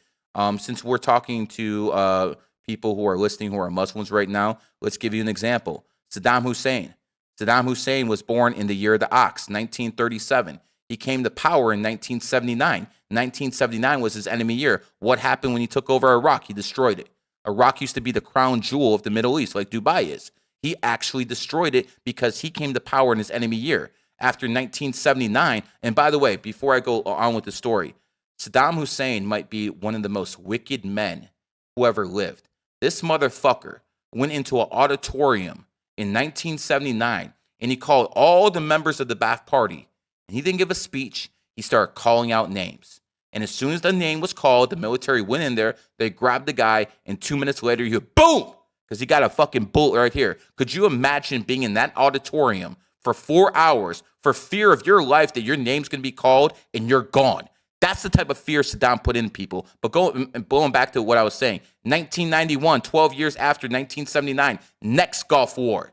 Since we're talking to people who are listening who are Muslims right now, let's give you an example. Saddam Hussein. Saddam Hussein was born in the year of the ox, 1937. He came to power in 1979. 1979 was his enemy year. What happened when he took over Iraq? He destroyed it. Iraq used to be the crown jewel of the Middle East, like Dubai is. He actually destroyed it because he came to power in his enemy year. After 1979, and by the way, before I go on with the story, Saddam Hussein might be one of the most wicked men who ever lived. This motherfucker went into an auditorium in 1979 and he called all the members of the Ba'ath Party. And he didn't give a speech. He started calling out names. And as soon as the name was called, the military went in there, they grabbed the guy, and 2 minutes later, you boom! Because he got a fucking bullet right here. Could you imagine being in that auditorium for 4 hours for fear of your life that your name's going to be called and you're gone? That's the type of fear Saddam put in people. But going back to what I was saying, 1991, 12 years after 1979, next Gulf War,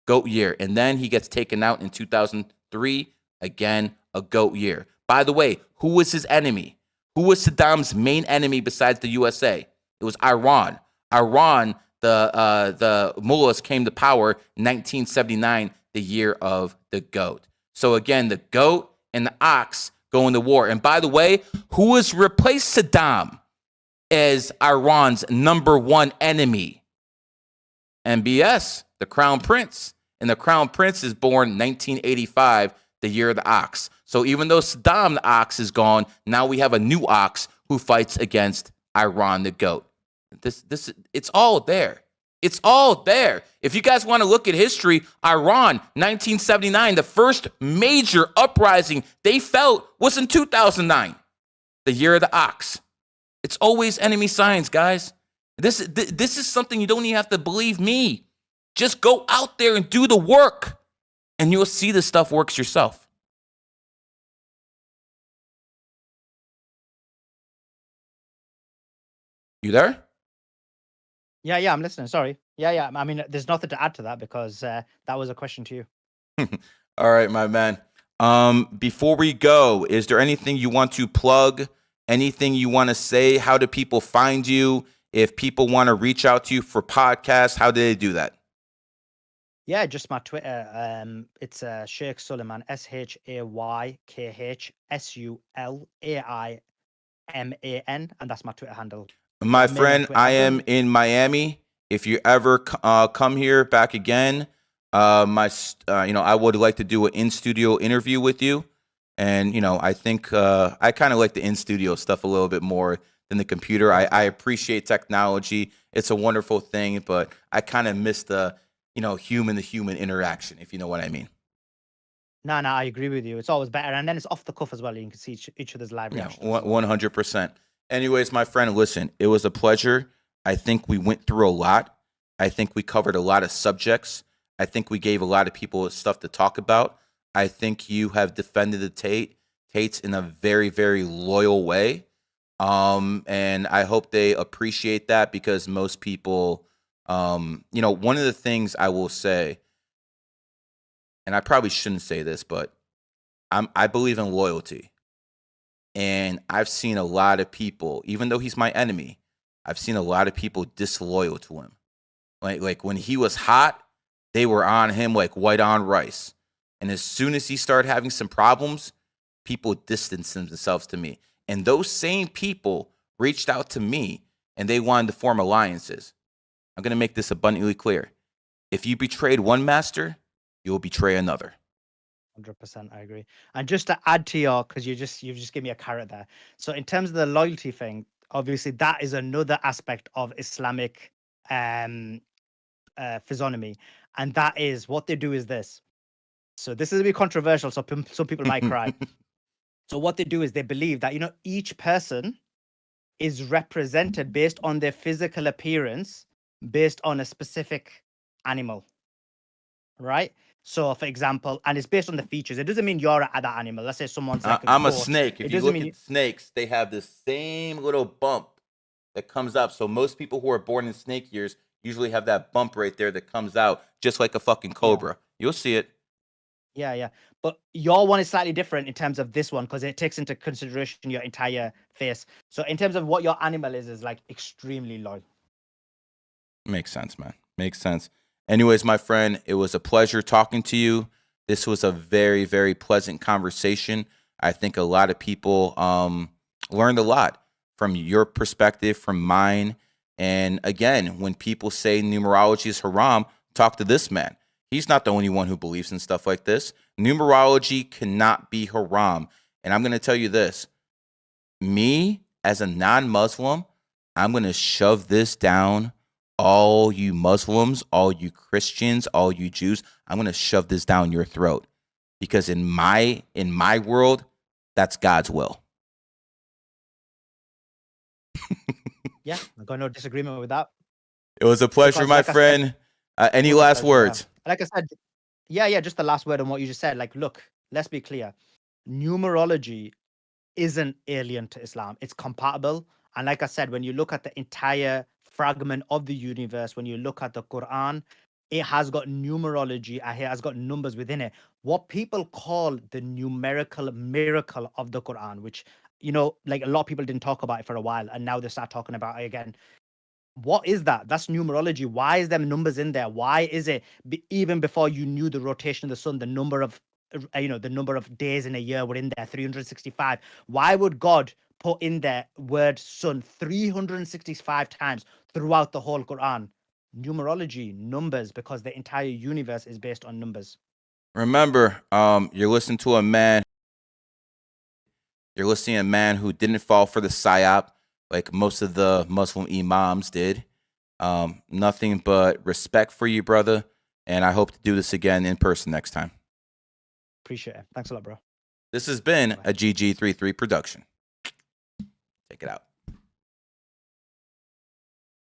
GOAT year. And then he gets taken out in 2003, again, a GOAT year. By the way, who was his enemy? Who was Saddam's main enemy besides the USA? It was Iran. Iran, the mullahs came to power in 1979, the year of the GOAT. So again, the GOAT and the ox go into war. And by the way, who has replaced Saddam as Iran's number one enemy? MBS, the Crown Prince. And the Crown Prince is born 1985, the year of the ox. So even though Saddam the ox is gone, now we have a new ox who fights against Iran the goat. It's all there. It's all there. If you guys want to look at history, Iran, 1979, the first major uprising they felt was in 2009, the year of the ox. It's always enemy signs, guys. This is something you don't even have to believe me. Just go out there and do the work, and you'll see this stuff works yourself. You there? Yeah, I'm listening. Sorry. Yeah. I mean, there's nothing to add to that because that was a question to you. All right, my man. Before we go, is there anything you want to plug? Anything you want to say? How do people find you? If people want to reach out to you for podcasts, how do they do that? Yeah, just my Twitter. It's Sheikh Suleiman, ShaykHSulaiman, and that's my Twitter handle. My friend, I am in Miami. If you ever come here back again, I would like to do an in-studio interview with you. And I think I kind of like the in-studio stuff a little bit more than the computer. I appreciate technology; it's a wonderful thing, but I kind of miss the human to human interaction, if you know what I mean. No, I agree with you. It's always better, and then it's off the cuff as well. You can see each other's live reactions. 100%. Anyways, my friend, listen, it was a pleasure. I think we went through a lot. I think we covered a lot of subjects. I think we gave a lot of people stuff to talk about. I think you have defended the Tates in a very, very loyal way. And I hope they appreciate that because most people, one of the things I will say, and I probably shouldn't say this, but I believe in loyalty. And I've seen a lot of people, even though he's my enemy, I've seen a lot of people disloyal to him. Like when he was hot, they were on him like white on rice. And as soon as he started having some problems, people distanced themselves to me. And those same people reached out to me and they wanted to form alliances. I'm going to make this abundantly clear. If you betrayed one master, you will betray another. 100%, I agree. And just to add to because you've just given me a carrot there. So in terms of the loyalty thing, obviously that is another aspect of Islamic physiognomy, and that is what they do is this. So this is a bit controversial, so some people might cry. So what they do is they believe that each person is represented based on their physical appearance, based on a specific animal, right? So, for example, and it's based on the features. It doesn't mean you're that animal. Let's say someone's like I'm a goat. snake. If you look at snakes, they have the same little bump that comes up. So most people who are born in snake years usually have that bump right there that comes out just like a fucking cobra. You'll see it. Yeah. But your one is slightly different in terms of this one because it takes into consideration your entire face. So in terms of what your animal is like extremely loyal. Makes sense, man. Makes sense. Anyways, my friend, it was a pleasure talking to you. This was a very, very pleasant conversation. I think a lot of people learned a lot from your perspective, from mine. And again, when people say numerology is haram, talk to this man. He's not the only one who believes in stuff like this. Numerology cannot be haram. And I'm going to tell you this. Me, as a non-Muslim, I'm going to shove this down all you Muslims, all you Christians, all you Jews. I'm going to shove this down your throat because in my world, that's God's will. Yeah, I got no disagreement with that. It was a pleasure, Because, my like I said, friend. Any last words? Like I said, yeah, just the last word on what you just said. Like, look, let's be clear. Numerology isn't alien to Islam. It's compatible. And like I said, when you look at the entire fragment of the universe, when you look at the Quran, it has got numerology, it has got numbers within it. What people call the numerical miracle of the Quran, which, like a lot of people didn't talk about it for a while, and now they start talking about it again. What is that? That's numerology. Why is them numbers in there? Why is it even before you knew the rotation of the sun, the number of the number of days in a year were in there, 365? Why would God put in there word sun 365 times throughout the whole Quran? Numerology, numbers, because the entire universe is based on numbers. Remember, you're listening to a man. You're listening to a man who didn't fall for the psyop like most of the Muslim imams did. Nothing but respect for you, brother. And I hope to do this again in person next time. Appreciate it. Thanks a lot, bro. This has been a GG33 production. Take it out.